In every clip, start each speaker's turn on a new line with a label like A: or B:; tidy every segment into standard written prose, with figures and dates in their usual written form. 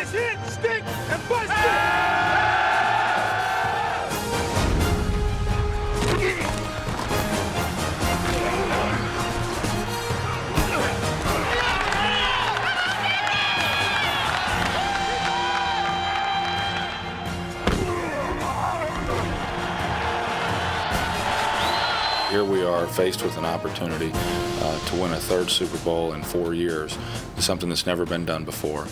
A: It's hit, stick, and bust it!
B: Here we are faced with an opportunity to win a third Super Bowl in 4 years, something that's never been done before,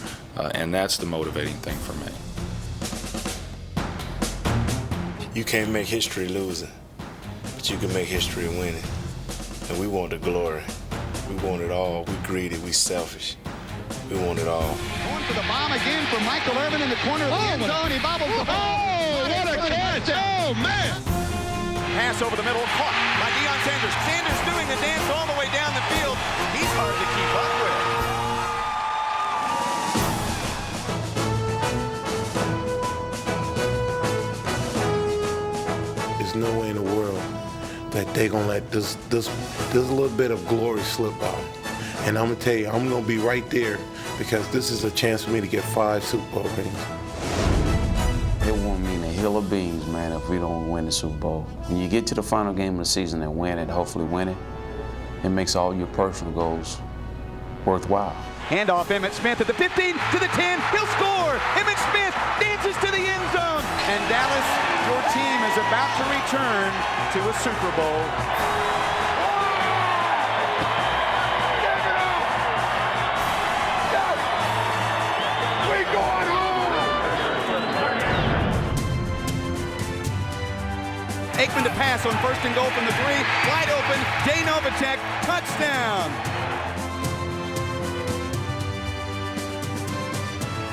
B: and that's the motivating thing for me.
C: You can't make history losing, but you can make history winning. And we want the glory. We want it all. We greedy. We selfish. We want it all.
D: Going for the bomb again from Michael Irvin in the corner of the end zone. He bobbles the ball.
A: Oh, what a catch! Oh, man!
E: Pass over the middle, caught by Deion Sanders. Sanders doing the dance all the way down the field. He's hard
C: to keep up with. There's no way in the world that they're gonna let this little bit of glory slip out. And I'm gonna tell you, I'm gonna be right there because this is a chance for me to get 5 Super Bowl rings.
F: It won't mean a hill of beans, man, if we don't win the Super Bowl. When you get to the final game of the season and win it, hopefully win it, it makes all your personal goals worthwhile.
E: Handoff, Emmitt Smith at the 15, to the 10, he'll score! Emmitt Smith dances to the end zone! And Dallas, your team is about to return to a Super Bowl. Aikman to pass on first and goal from the 3. Wide open. Jay Novacek. Touchdown.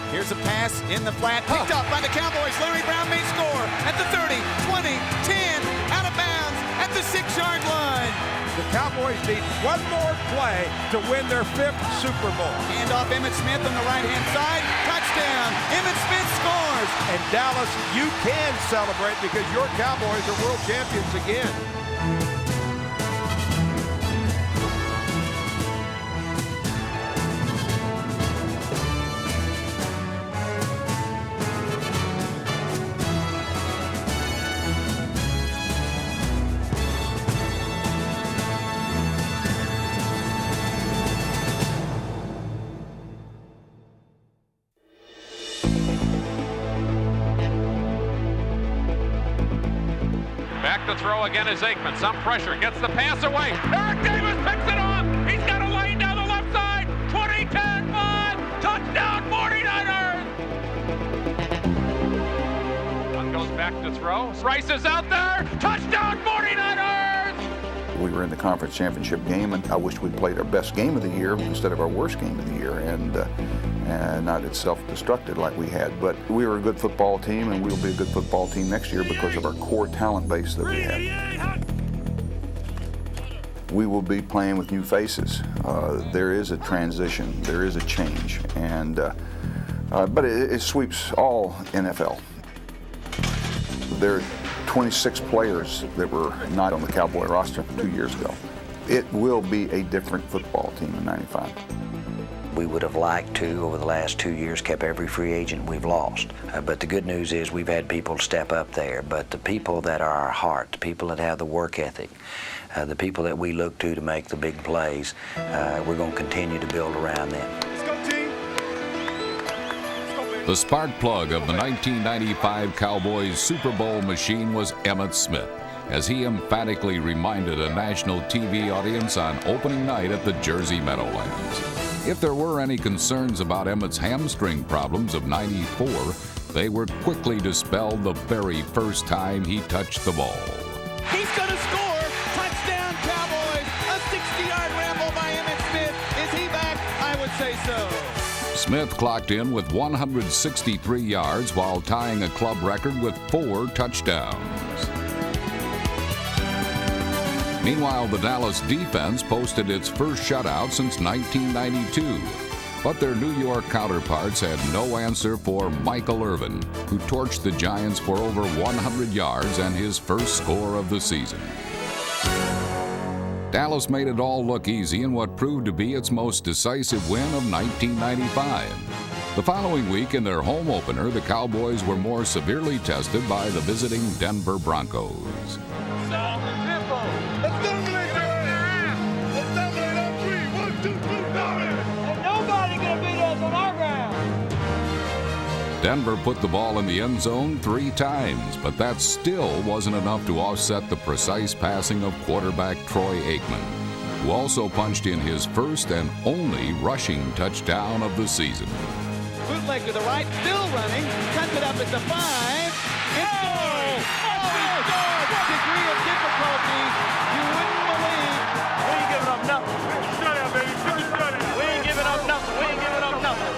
E: Here's a pass in the flat. Picked up by the Cowboys. Larry Brown may score at the 30, 20, 10. Out of bounds at the 6-yard line.
A: The Cowboys need one more play to win their 5th Super Bowl.
E: Handoff Emmitt Smith on the right-hand side. Touchdown. Emmitt Smith scores.
A: And Dallas, you can celebrate because your Cowboys are world champions again.
G: Back to throw again is Aikman. Some pressure. Gets the pass away. Eric Davis picks it off. He's got a lane down the left side. 20, 10, 5. Touchdown 49ers. One goes back to throw. Rice is out there. Touchdown 49ers.
H: We were in the conference championship game, and I wished we'd played our best game of the year instead of our worst game of the year, and not it's self-destructed like we had. But we were a good football team, and we'll be a good football team next year because of our core talent base that we have. We will be playing with new faces. There is a transition, there is a change, and but it sweeps all NFL. There are 26 players that were not on the Cowboy roster 2 years ago. It will be a different football team in '95.
I: We would have liked to, over the last 2 years, kept every free agent we've lost. But the good news is we've had people step up there. But the people that are our heart, the people that have the work ethic, the people that we look to make the big plays, we're going to continue to build around them.
J: The spark plug of the 1995 Cowboys Super Bowl machine was Emmitt Smith, as he emphatically reminded a national TV audience on opening night at the Jersey Meadowlands. If there were any concerns about Emmitt's hamstring problems of '94, they were quickly dispelled the very first time he touched the ball.
E: He's going to score. Touchdown Cowboys. A 60-yard ramble by Emmitt Smith. Is he back? I would say so.
J: Smith clocked in with 163 yards while tying a club record with 4 touchdowns. Meanwhile, the Dallas defense posted its first shutout since 1992. But their New York counterparts had no answer for Michael Irvin, who torched the Giants for over 100 yards and his first score of the season. Dallas made it all look easy in what proved to be its most decisive win of 1995. The following week in their home opener, the Cowboys were more severely tested by the visiting Denver Broncos. Denver put the ball in the end zone 3 times, but that still wasn't enough to offset the precise passing of quarterback Troy Aikman, who also punched in his first and only rushing touchdown of the season.
E: Bootleg to the right, still running, cuts it up at the 5. It's goal! Oh, he scored! Degree of difficulty you wouldn't believe.
K: We ain't giving up nothing. Shut up, baby. Shut up. We ain't giving up nothing. We ain't giving up nothing.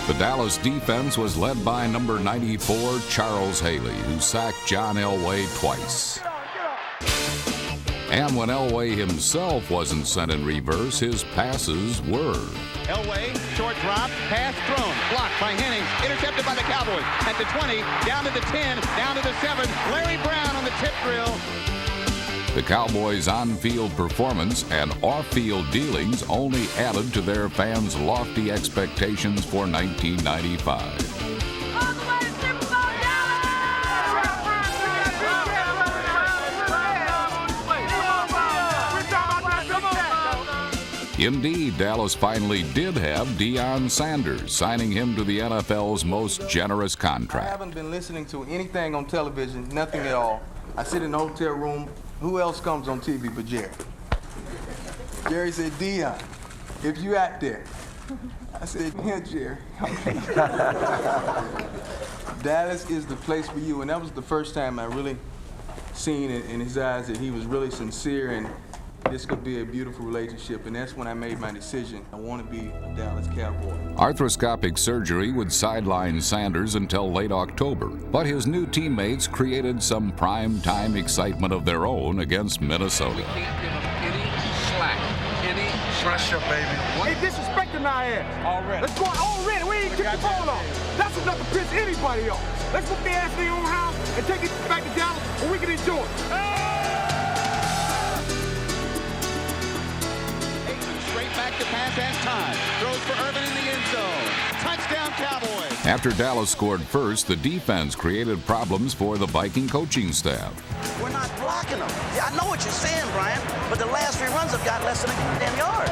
J: The Dallas defense was led by number 94, Charles Haley, who sacked John Elway twice. And when Elway himself wasn't sent in reverse, his passes were.
E: Elway, short drop, pass thrown, blocked by Hennings, intercepted by the Cowboys. At the 20, down to the 10, down to the 7. Larry Brown on the tip drill.
J: The Cowboys' on-field performance and off-field dealings only added to their fans' lofty expectations for 1995. Indeed, Dallas finally did have Deion Sanders, signing him to the NFL's most generous contract.
L: I haven't been listening to anything on television, nothing at all. I sit in the hotel room. Who else comes on TV but Jerry? Jerry said, Deion, if you out there. I said, yeah, Jerry. Dallas is the place for you. And that was the first time I really seen it in his eyes that he was really sincere and this could be a beautiful relationship, and that's when I made my decision. I want to be a Dallas Cowboy.
J: Arthroscopic surgery would sideline Sanders until late October, but his new teammates created some prime-time excitement of their own against Minnesota.
K: We can't give him any slack, any pressure, baby.
M: They disrespecting our ass.
K: Already.
M: Let's go already. We ain't kick the ball off. That's enough to piss anybody off. Let's put their ass in their own house and take it back to Dallas, and we can enjoy it.
E: Back to pass as time. Throws for Irvin in the end zone. Touchdown Cowboys.
J: After Dallas scored first, the defense created problems for the Viking coaching staff.
N: We're not blocking them. Yeah, I know what you're saying, Brian, but the last 3 runs have got less than a damn yard.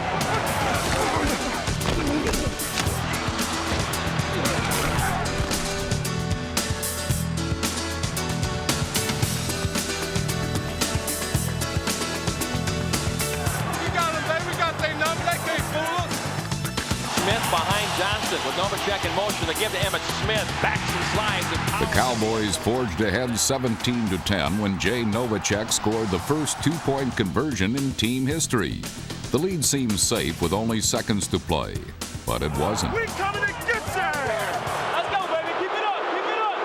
G: Behind Johnson with Novacek in motion. They give to Emmitt Smith. Backs and slides.
J: The Cowboys forged ahead 17-10 when Jay Novacek scored the first 2-point conversion in team history. The lead seemed safe with only seconds to play, but it wasn't.
K: We coming to get you!
G: Let's go, baby. Keep it up. Keep it up.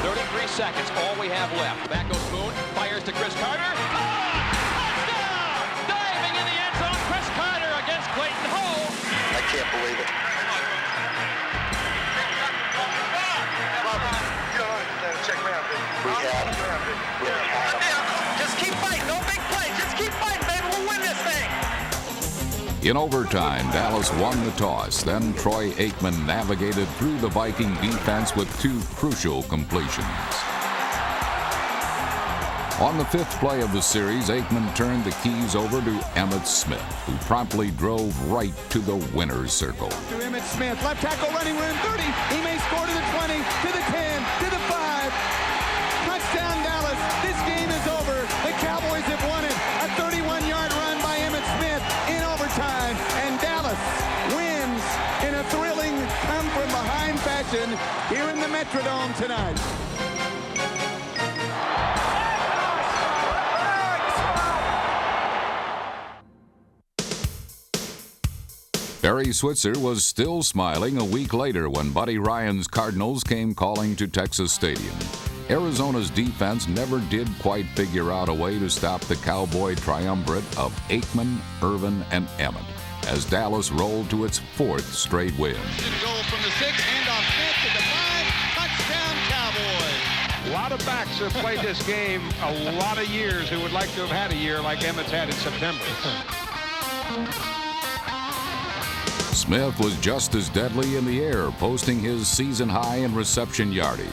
G: 33 seconds. All we have left. Back goes Moon. Fires to Chris Carter. Touchdown! Diving in the end zone. Chris Carter against Clayton Ho.
N: I can't believe it.
K: Check me out, baby.
N: Just keep fighting. No big play. Just keep fighting, baby. We'll win this thing.
J: In overtime, Dallas won the toss. Then Troy Aikman navigated through the Viking defense with 2 crucial completions. On the 5th play of the series, Aikman turned the keys over to Emmitt Smith, who promptly drove right to the winner's circle.
E: To Emmitt Smith, left tackle running room 30. He may score to the 20, to the 10, to the 5. Touchdown Dallas. This game is over. The Cowboys have won it. A 31-yard run by Emmitt Smith in overtime. And Dallas wins in a thrilling come-from-behind fashion here in the Metrodome tonight.
J: Barry Switzer was still smiling a week later when Buddy Ryan's Cardinals came calling to Texas Stadium. Arizona's defense never did quite figure out a way to stop the Cowboy triumvirate of Aikman, Irvin, and Emmitt as Dallas rolled to its 4th straight win.
D: Goal from the 6, handoff Smith to the 5, touchdown Cowboys.
A: A lot of backs have played this game a lot of years who would like to have had a year like Emmitt's had in September.
J: Smith was just as deadly in the air, posting his season high in reception yardage.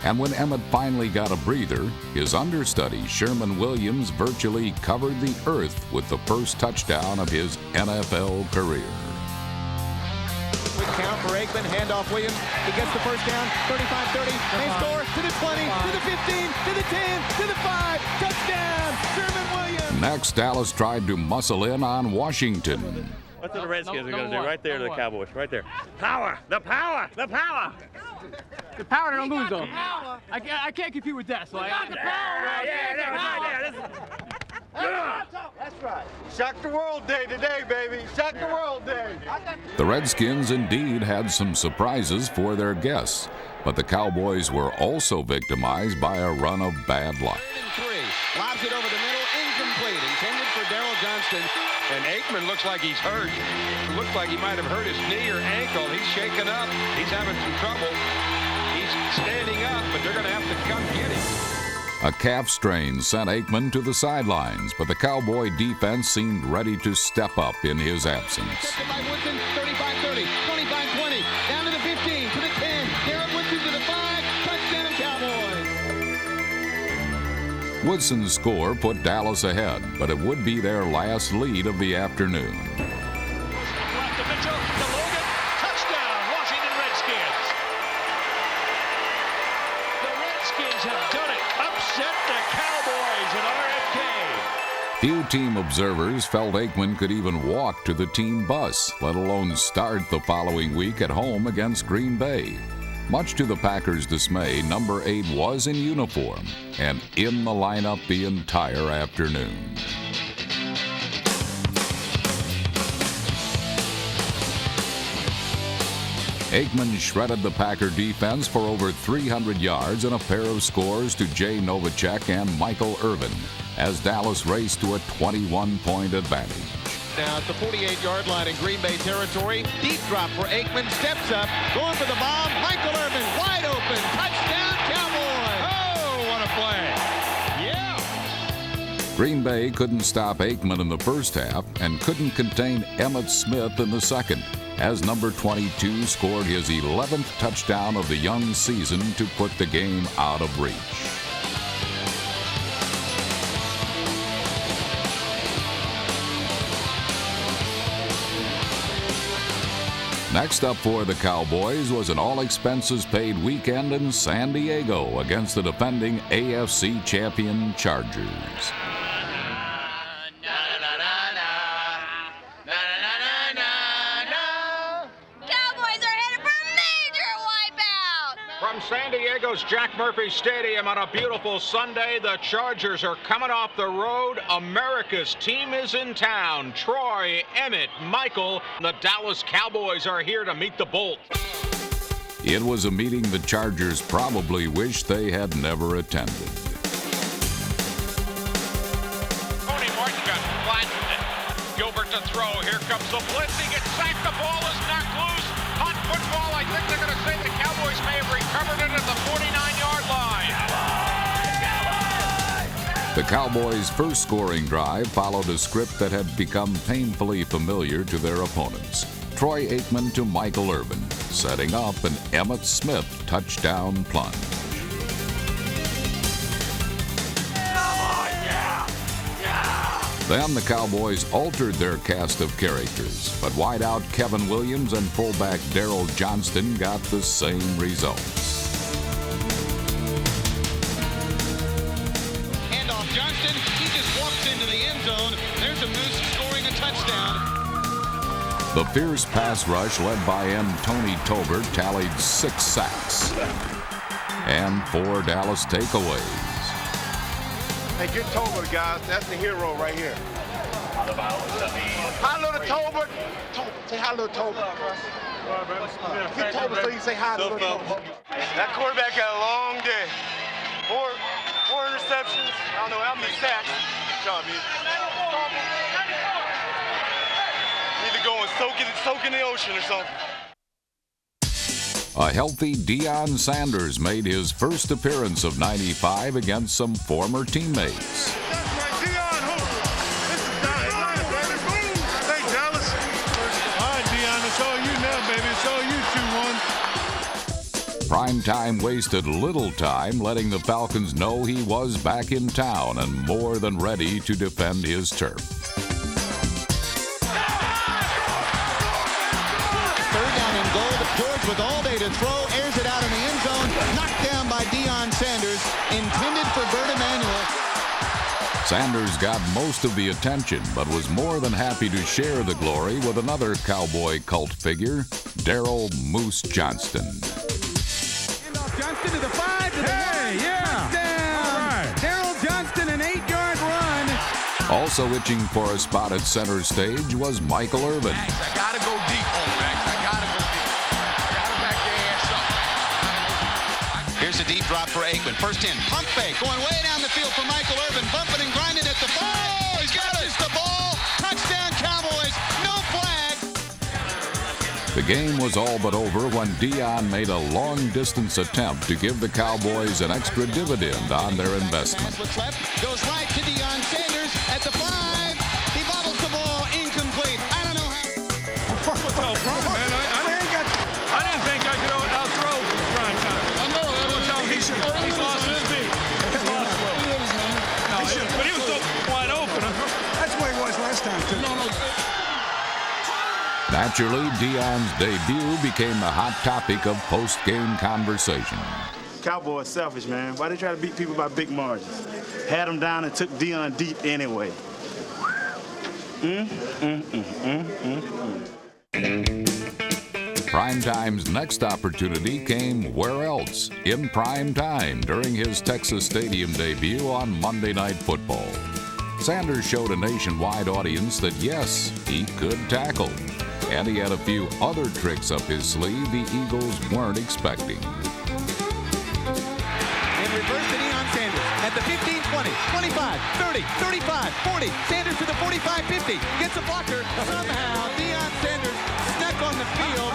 J: And when Emmett finally got a breather, his understudy, Sherman Williams, virtually covered the earth with the first touchdown of his NFL career.
E: Quick count for Aikman, handoff Williams. He gets the first down, 35-30. They score to the 20, to the 15, to the 10, to the 5. Touchdown, Sherman Williams.
J: Next, Dallas tried to muscle in on Washington.
K: That's what the Redskins are going to do right there to the Cowboys, right there. Power, the power, the power.
O: The power to don't lose, though. I can't compete with that, so I got the power.
M: That's right. Shock the world day today, baby. Shock the world day.
J: The Redskins indeed had some surprises for their guests, but the Cowboys were also victimized by a run of bad luck.
G: Lobs it over the middle, incomplete, intended for Daryl Johnston. And Aikman looks like he's hurt. Looks like he might have hurt his knee or ankle. He's shaken up. He's having some trouble. He's standing up, but they're going to have to come get him.
J: A calf strain sent Aikman to the sidelines, but the Cowboy defense seemed ready to step up in his absence.
E: Intercepted by Woodson, 35-30, 25-20, down to the 15, to the 10. Derek Woodson to the 5, touchdown Cowboys.
J: Woodson's score put Dallas ahead, but it would be their last lead of the afternoon.
G: Left to Mitchell, to Logan, touchdown, Washington Redskins. The Redskins have done it, upset the Cowboys at RFK.
J: Few team observers felt Aikman could even walk to the team bus, let alone start the following week at home against Green Bay. Much to the Packers' dismay, number 8 was in uniform and in the lineup the entire afternoon. Aikman shredded the Packer defense for over 300 yards and a pair of scores to Jay Novacek and Michael Irvin as Dallas raced to a 21-point advantage.
E: Now at the 48-yard line in Green Bay territory. Deep drop for Aikman. Steps up. Going for the bomb. Michael Irvin wide open. Touchdown Cowboys.
G: Oh, what a play. Yeah.
J: Green Bay couldn't stop Aikman in the first half and couldn't contain Emmitt Smith in the second, as number 22 scored his 11th touchdown of the young season to put the game out of reach. Next up for the Cowboys was an all-expenses-paid weekend in San Diego against the defending AFC champion Chargers.
P: Cowboys are headed for a major wipeout!
G: From San Diego's Jack Murphy Stadium on a beautiful Sunday, the Chargers are coming off the road. America's team is in town. Troy, Emmett, Michael, the Dallas Cowboys are here to meet the Bolt.
J: It was a meeting the Chargers probably wish they had never attended.
G: Tony Martin got flattened. Gilbert to throw. Here comes the blitz. He gets sacked. The ball is knocked loose. Hot football. I think they're going to say the Cowboys may have recovered it at the 49-yard line.
J: The Cowboys' first scoring drive followed a script that had become painfully familiar to their opponents. Troy Aikman to Michael Irvin, setting up an Emmitt Smith touchdown plunge. Then the Cowboys altered their cast of characters, but wideout Kevin Williams and fullback Daryl Johnston got the same results.
E: Handoff Johnston. He just walks into the end zone. There's a Moose scoring a touchdown.
J: The fierce pass rush led by Tony Tolbert tallied 6 sacks and 4 Dallas takeaways.
M: Hey, get Tolbert, guys. That's the hero right here. Hi, little Tolbert. Say hi, little Tolbert. Get Tolbert so you say hi to little Tolbert. That quarterback got a long day. Four interceptions. I don't know how many sacks. Good job, man. Need to go and soak in the ocean or something.
J: A healthy Deion Sanders made his first appearance of '95 against some former teammates.
M: Hey, Dallas. All right, Deion, it's all you.
K: baby. So you 2-1.
J: Primetime wasted little time letting the Falcons know he was back in town and more than ready to defend his turf.
E: Third down and goal. George with all day to throw, airs it out in the end zone, knocked down by Deion Sanders, intended for Bert Emanuel.
J: Sanders got most of the attention, but was more than happy to share the glory with another Cowboy cult figure, Daryl Moose Johnston.
E: Johnston to the 5, to the 1. Touchdown! Daryl Johnston, an 8-yard run.
J: Also itching for a spot at center stage was Michael Irvin.
N: Max, I gotta go deep on Max. I gotta go deep. I gotta back your ass up.
E: Here's a deep drop for Aikman. First 10, pump fake, going way down the field for Michael Irvin, bumping and grinding at the 5. Oh, he's got it. The ball. Touchdown, Cowboys. No flag.
J: The game was all but over when Deion made a long-distance attempt to give the Cowboys an extra dividend on their investment.
E: Goes right to Deion Sanders at the 5. He bobbles the ball, incomplete. I don't know how.
K: Well, man, I didn't think I could outthrow prime time. I know. He's lost his beat. He's lost it. No, but he was so wide open. That's where he was last time, too.
J: Naturally, Deion's debut became the hot topic of post-game conversation.
Q: Cowboys selfish, man. Why they try to beat people by big margins? Had them down and took Deion deep anyway.
J: Primetime's next opportunity came where else? In prime time during his Texas Stadium debut on Monday Night Football. Sanders showed a nationwide audience that yes, he could tackle. And he had a few other tricks up his sleeve the Eagles weren't expecting.
E: In reverse to Deion Sanders at the 15, 20, 25, 30, 35, 40. Sanders to the 45, 50. Gets a blocker. Somehow Deion Sanders snuck on the field.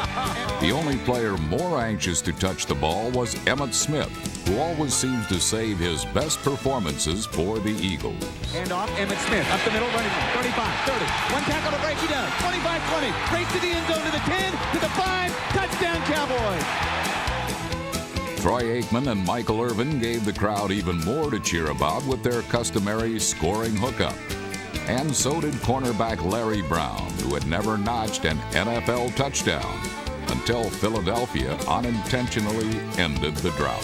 J: The only player more anxious to touch the ball was Emmitt Smith, who always seems to save his best performances for the Eagles.
E: Hand off, Emmitt Smith, up the middle, running 35, 30. One tackle to break, he does. 25, 20. Race to the end zone to the 10, to the 5. Touchdown, Cowboys.
J: Troy Aikman and Michael Irvin gave the crowd even more to cheer about with their customary scoring hookup. And so did cornerback Larry Brown, who had never notched an NFL touchdown until Philadelphia unintentionally ended the drought.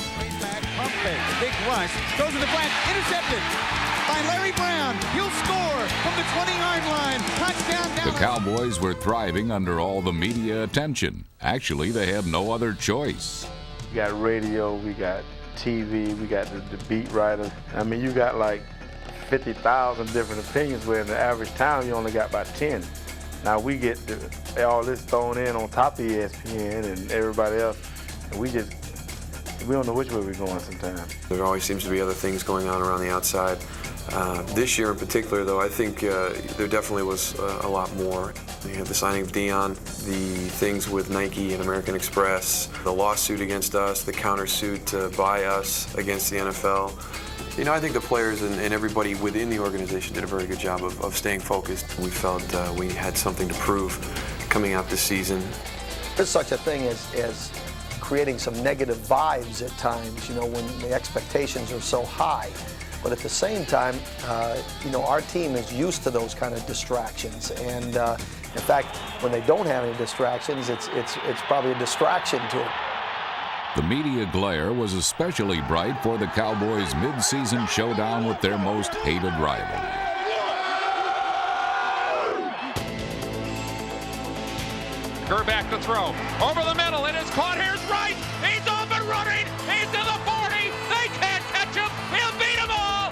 E: Pump fake, big rush, goes to the flat, intercepted by Larry Brown. He'll score from the 20-yard line. Touchdown, Dallas.
J: The Cowboys were thriving under all the media attention. Actually, they had no other choice.
C: We got radio, we got TV, we got the beat writers. I mean, you got like 50,000 different opinions, where in the average town you only got about 10. Now we get all this thrown in on top of ESPN and everybody else, and we don't know which way we're going sometimes.
R: There always seems to be other things going on around the outside. This year in particular, though, I think there definitely was a lot more. You had the signing of Deion, the things with Nike and American Express, the lawsuit against us, the countersuit by us against the NFL. You know, I think the players and everybody within the organization did a very good job of staying focused. We felt we had something to prove coming out this season.
S: There's such a thing as creating some negative vibes at times, you know, when the expectations are so high. But at the same time, you know, our team is used to those kind of distractions. And in fact, when they don't have any distractions, it's probably a distraction to them.
J: The media glare was especially bright for the Cowboys' mid-season showdown with their most hated rival.
G: Gerback to throw. Over the middle. It is caught. Here's Rice. He's off and running. He's to the 40. They can't catch him. He'll beat them all.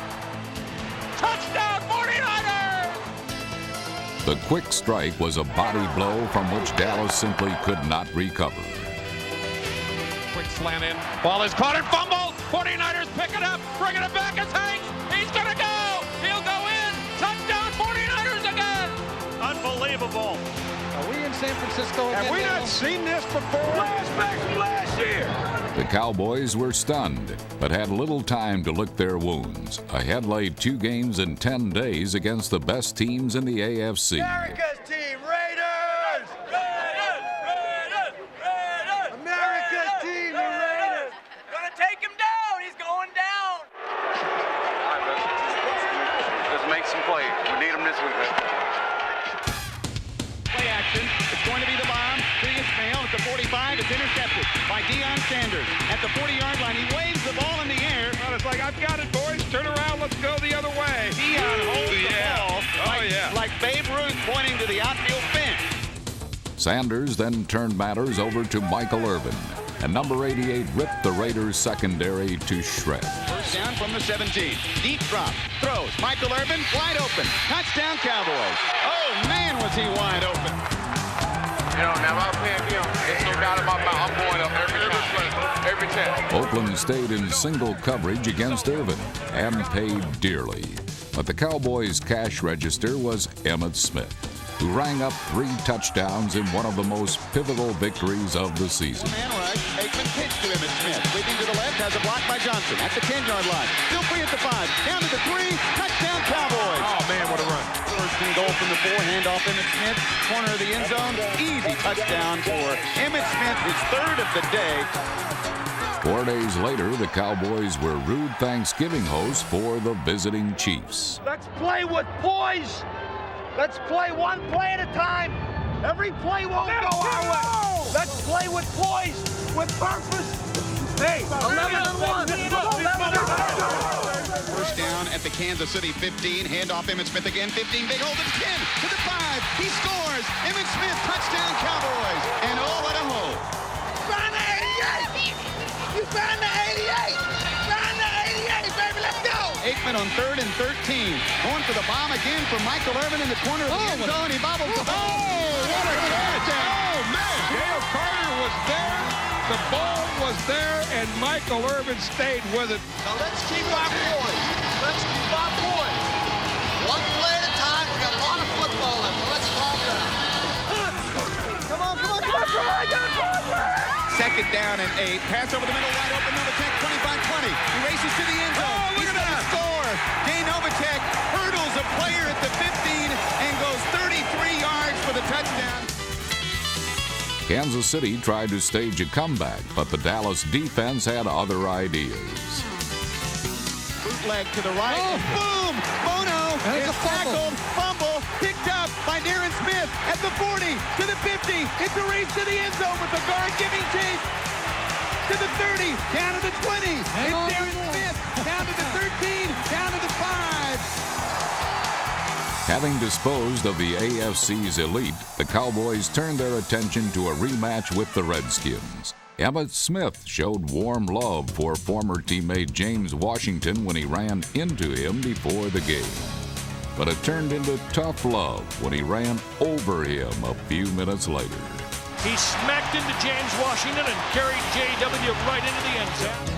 G: Touchdown, 49ers!
J: The quick strike was a body blow from which Dallas simply could not recover.
G: Quick slant in. Ball is caught and fumbled. 49ers pick it up. Bringing it back is Hanks. He's going to go. He'll go in. Touchdown, 49ers again.
K: Unbelievable.
E: Are we in San Francisco again?
K: Have we not seen this before? Flashback from last year.
J: The Cowboys were stunned, but had little time to lick their wounds. Ahead lay 2 games in 10 days against the best teams in the AFC.
K: America's team, Raiders! Raiders! Raiders!
D: 45. It's intercepted by Deion Sanders. At the 40-yard line, he waves the ball in the air.
K: Well, it's like, I've got it, boys. Turn around. Let's go the other way.
D: Deion holds the ball like Babe Ruth pointing to the outfield fence.
J: Sanders then turned matters over to Michael Irvin, and number 88 ripped the Raiders' secondary to shreds.
D: First down from the 17. Deep drop. Throws. Michael Irvin wide open. Touchdown Cowboys. Oh, man, was he wide open.
T: You know, now I'm paying him. There's no doubt about my, I'm going up every time.
J: Oakland stayed in single coverage against Irvin and paid dearly. But the Cowboys' cash register was Emmitt Smith, who rang up 3 touchdowns in one of the most pivotal victories of the season.
D: Man rush. Aikman pitch to Emmitt Smith. Sweeping to the left. Has a block by Johnson. At the 10-yard line. Still free at the 5. Down to the 3. Touchdown Cowboys.
A: Oh, man, what a run.
D: First and goal from the 4. Handoff Emmitt Smith. Corner of the end zone. Easy touchdown for Emmitt Smith. His 3rd of the day.
J: 4 days later, the Cowboys were rude Thanksgiving hosts for the visiting Chiefs.
N: Let's play with poise. Let's play one play at a time. Every play won't go our way. Let's play with poise, with purpose. Hey, 11-1.
D: First down at the Kansas City 15. Handoff Emmitt Smith again. 15. Big hold. It's 10 to the 5. He scores. Emmitt Smith. Touchdown Cowboys. And oh, what a hole.
N: Find the 88. You found the 88. Find the 88, baby. Let's go.
D: Aikman on 3rd and 13. Going for the bomb again for Michael Irvin in the corner of the end zone. He bobbles the ball.
K: What a catch. Oh, man. Dale Carter was there. The ball was there, and Michael Irvin stayed with it.
N: Now let's keep our poise. Let's keep our poise. One play at a time. We got a lot of football left. Let's calm down. Come on.
D: Second down and 8. Pass over the middle, wide open. Novacek, 25-20. He races to the end zone. He's going to score. Dane Novacek hurdles a player at the 15 and goes 33 yards for the touchdown.
J: Kansas City tried to stage a comeback, but the Dallas defense had other ideas.
D: Bootleg to the right. Oh, boom! Bono is tackled. Fumble. Picked up by Darren Smith at the 40 to the 50. It's a race to the end zone with the guard giving chase to the 30, down to the 20. It's Darren Smith down to the 13, down to the 5.
J: Having disposed of the AFC's elite, the Cowboys turned their attention to a rematch with the Redskins. Emmitt Smith showed warm love for former teammate James Washington when he ran into him before the game. But it turned into tough love when he ran over him a few minutes later.
K: He smacked into James Washington and carried J.W. right into the end zone.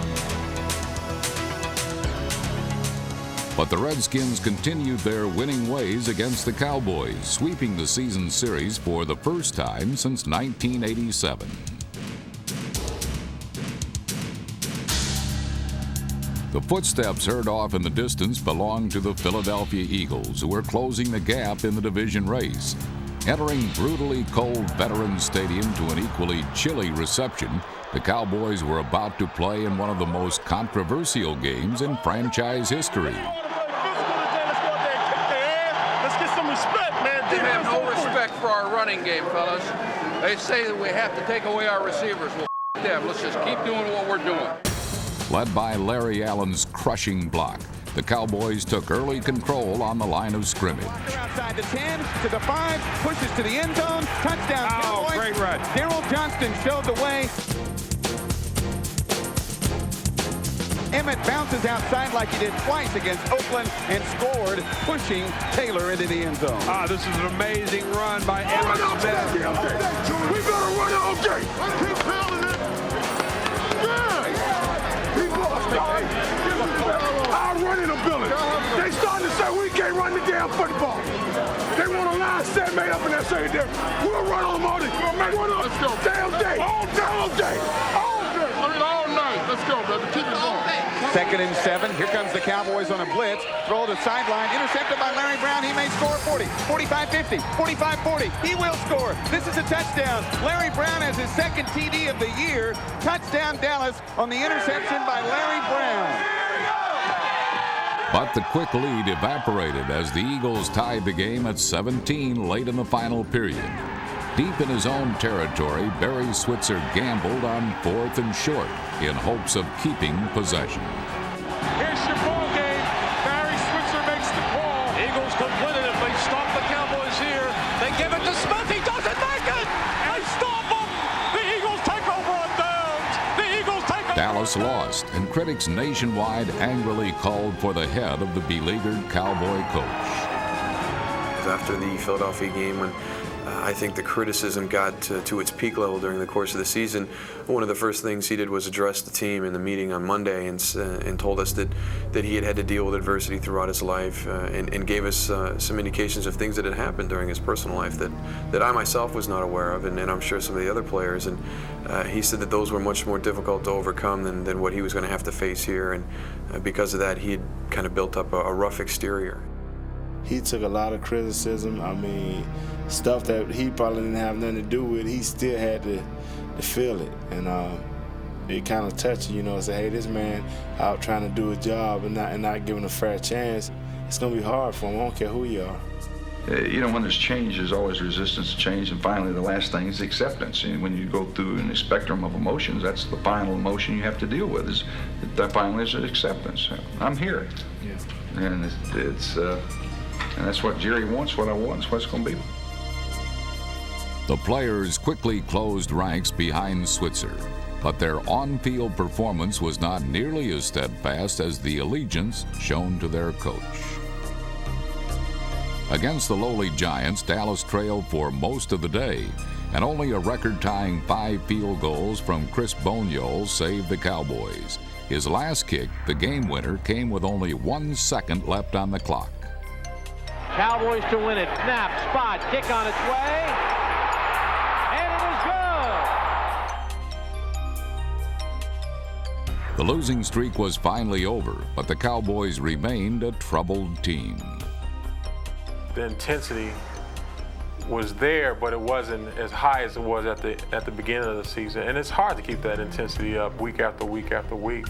J: But the Redskins continued their winning ways against the Cowboys, sweeping the season series for the first time since 1987. The footsteps heard off in the distance belonged to the Philadelphia Eagles, who were closing the gap in the division race. Entering brutally cold Veterans Stadium to an equally chilly reception, the Cowboys were about to play in one of the most controversial games in franchise history.
T: They have no respect for our running game, fellas. They say that we have to take away our receivers. Well, them. Let's just keep doing what we're doing.
J: Led by Larry Allen's crushing block, the Cowboys took early control on the line of scrimmage.
D: Outside the 10 to the 5, pushes to the end zone, touchdown Cowboys.
A: Oh, great run.
D: Darrell Johnston showed the way. Emmitt bounces outside like he did twice against Oakland and scored, pushing Taylor into the end zone.
K: This is an amazing run by Emmitt Smith.
M: We gotta run all day. Keep pounding it. Yeah. He lost it. I'll run in the building. They starting to say we can't run the damn football. They want a line set made up in that secondary. We'll run on them all day. Let's go. Damn day. All day. All day. I mean, all night. Let's go, brother. Keep it going.
D: 2nd and 7. Here comes the Cowboys on a blitz. Throw to the sideline. Intercepted by Larry Brown. He may score 40, 45-50, 45-40. He will score. This is a touchdown. Larry Brown has his 2nd TD of the year. Touchdown Dallas on the interception by Larry Brown.
J: But the quick lead evaporated as the Eagles tied the game at 17 late in the final period. Deep in his own territory, Barry Switzer gambled on 4th and short in hopes of keeping possession.
K: Here's your ball game. Barry Switzer makes the call. Eagles could win it if they stop the Cowboys here. They give it to Smith. He doesn't make it. They stop him. The Eagles take over on downs. The Eagles take over.
J: Dallas lost, and critics nationwide angrily called for the head of the beleaguered Cowboy coach.
R: After the Philadelphia game, when I think the criticism got to its peak level during the course of the season, one of the first things he did was address the team in the meeting on Monday and told us that he had to deal with adversity throughout his life and gave us some indications of things that had happened during his personal life that I myself was not aware of, and I'm sure some of the other players. And he said that those were much more difficult to overcome than what he was going to have to face here, and because of that, he had kind of built up a rough exterior.
Q: He took a lot of criticism. I mean, stuff that he probably didn't have nothing to do with, he still had to feel it. And it kind of touched you, say, hey, this man out trying to do a job and not giving a fair chance. It's going to be hard for him. I don't care who you are.
U: When there's change, there's always resistance to change, and finally the last thing is acceptance. And when you go through a spectrum of emotions, that's the final emotion you have to deal with, is that finally is acceptance. I'm here. Yeah. And and that's what Jerry wants, what I want, it's what it's going to be.
J: The players quickly closed ranks behind Switzer, but their on-field performance was not nearly as steadfast as the allegiance shown to their coach. Against the lowly Giants, Dallas trailed for most of the day, and only a record-tying 5 field goals from Chris Boniol saved the Cowboys. His last kick, the game winner, came with only 1 second left on the clock.
G: Cowboys to win it. Snap, spot, kick on its way. And it is good.
J: The losing streak was finally over, but the Cowboys remained a troubled team.
C: The intensity was there, but it wasn't as high as it was at the beginning of the season. And it's hard to keep that intensity up week after week after week,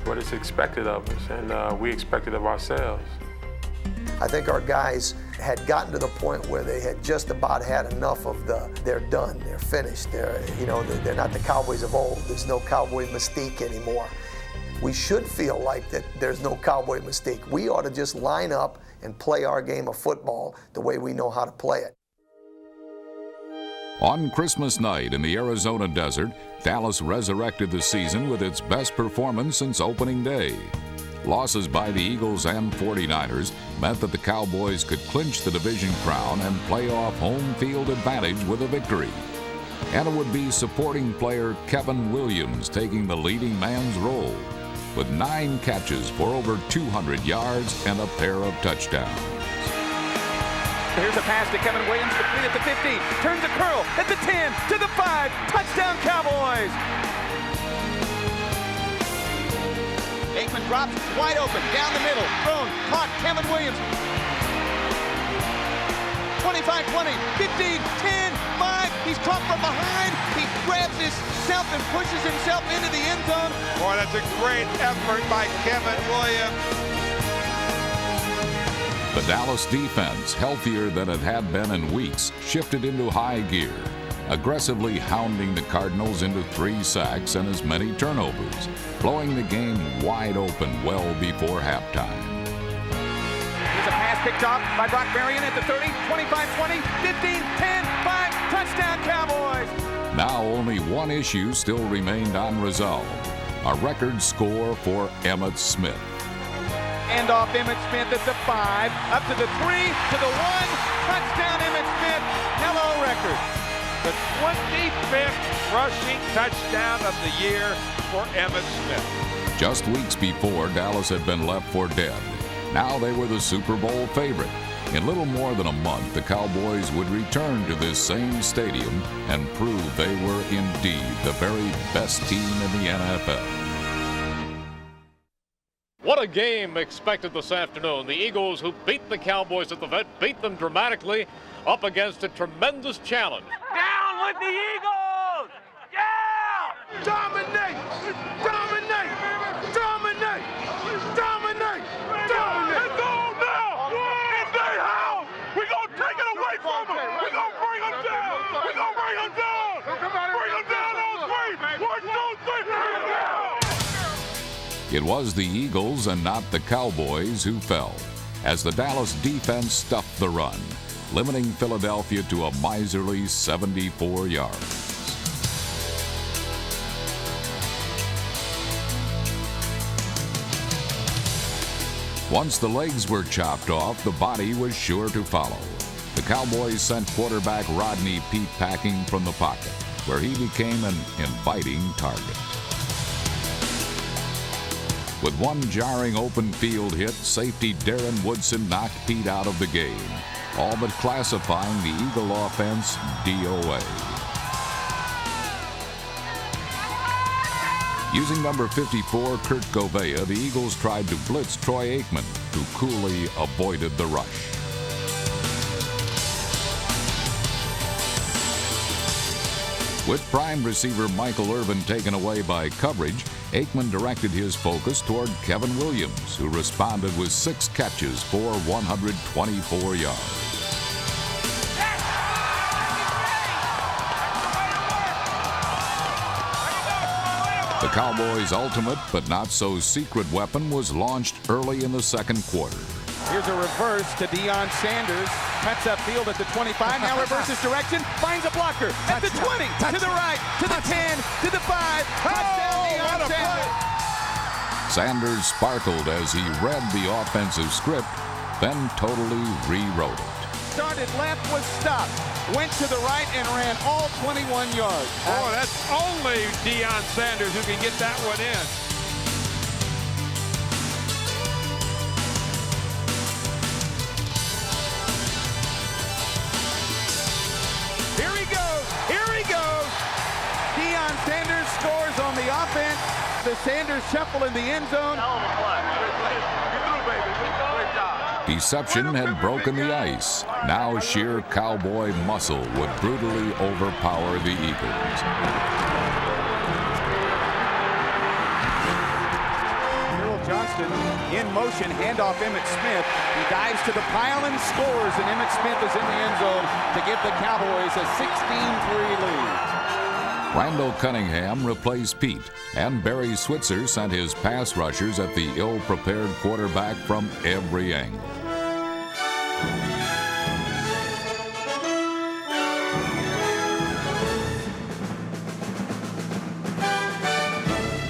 C: but it's expected of us, and we expect it of ourselves.
S: I think our guys had gotten to the point where they had just about had enough of they're done, they're finished, they're not the Cowboys of old. There's no Cowboy mystique anymore. We should feel like that there's no Cowboy mystique. We ought to just line up and play our game of football the way we know how to play it.
J: On Christmas night in the Arizona desert, Dallas resurrected the season with its best performance since opening day. Losses by the Eagles and 49ers meant that the Cowboys could clinch the division crown and play off home field advantage with a victory. And it would be supporting player Kevin Williams taking the leading man's role, with 9 catches for over 200 yards and a pair of touchdowns.
E: Here's a pass to Kevin Williams, complete at the 15, turns a curl at the 10, to the 5, touchdown Cowboys! Aikman drops, wide open, down the middle, thrown, caught, Kevin Williams. 25, 20, 15, 10, 5, he's caught from behind, he grabs himself and pushes himself into the end zone.
A: Boy, that's a great effort by Kevin Williams.
J: The Dallas defense, healthier than it had been in weeks, shifted into high gear, aggressively hounding the Cardinals into 3 sacks and as many turnovers, blowing the game wide open well before halftime.
E: Here's a pass picked off by Brock Marion at the 30, 25, 20, 15, 10, 5, touchdown Cowboys!
J: Now only one issue still remained unresolved, a record score for Emmitt Smith.
E: Hand off Emmitt Smith at the 5, up to the 3, to the 1, touchdown Emmitt Smith, hello record.
A: The 25th rushing touchdown of the year for Emmitt Smith.
J: Just weeks before, Dallas had been left for dead. Now they were the Super Bowl favorite. In little more than a month, the Cowboys would return to this same stadium and prove they were indeed the very best team in the NFL.
K: What a game expected this afternoon. The Eagles, who beat the Cowboys at the vet, beat them dramatically up against a tremendous challenge.
N: Down with the Eagles! Yeah!
M: Dominate! Dominate! Dominate! Dominate! Dominate! It's on now! In their house! We're going to take it away from them! We're going to bring them down! We're
J: It was the Eagles and not the Cowboys who fell, as the Dallas defense stuffed the run, limiting Philadelphia to a miserly 74 yards. Once the legs were chopped off, the body was sure to follow. The Cowboys sent quarterback Rodney Peete packing from the pocket, where he became an inviting target. With one jarring open field hit, safety Darren Woodson knocked Peete out of the game, all but classifying the Eagle offense DOA. Using number 54, Kurt Govea, the Eagles tried to blitz Troy Aikman, who coolly avoided the rush. With prime receiver Michael Irvin taken away by coverage, Aikman directed his focus toward Kevin Williams, who responded with 6 catches for 124 yards. The Cowboys' ultimate but not so secret weapon was launched early in the second quarter.
D: Here's a reverse to Deion Sanders. Cuts upfield at the 25. Now reverses direction. Finds a blocker at the 20. To the right. To the 10. To the 5. Touchdown Deion Sanders.
J: Sanders sparkled as he read the offensive script, then totally rewrote it.
D: Started left, was stopped. Went to the right and ran all 21 yards.
A: Boy, that's only Deion Sanders who can get that one in.
D: Here he goes. Here he goes. Deion Sanders scores on the offense. The Sanders shuffle in the end zone.
J: Deception had broken the ice. Now sheer Cowboy muscle would brutally overpower the Eagles.
D: Johnston in motion, handoff Emmitt Smith. He dives to the pile and scores, and Emmitt Smith is in the end zone to give the Cowboys a 16-3 lead.
J: Randall Cunningham replaced Peete, and Barry Switzer sent his pass rushers at the ill-prepared quarterback from every angle.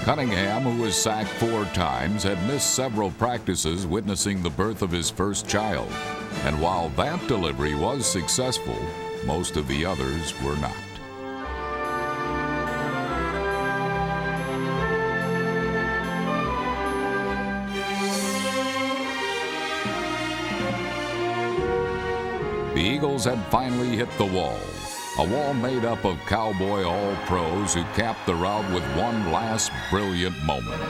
J: Cunningham, who was sacked 4 times, had missed several practices witnessing the birth of his first child. And while that delivery was successful, most of the others were not. The Eagles had finally hit the wall. A wall made up of Cowboy All-Pros who capped the rout with one last brilliant moment.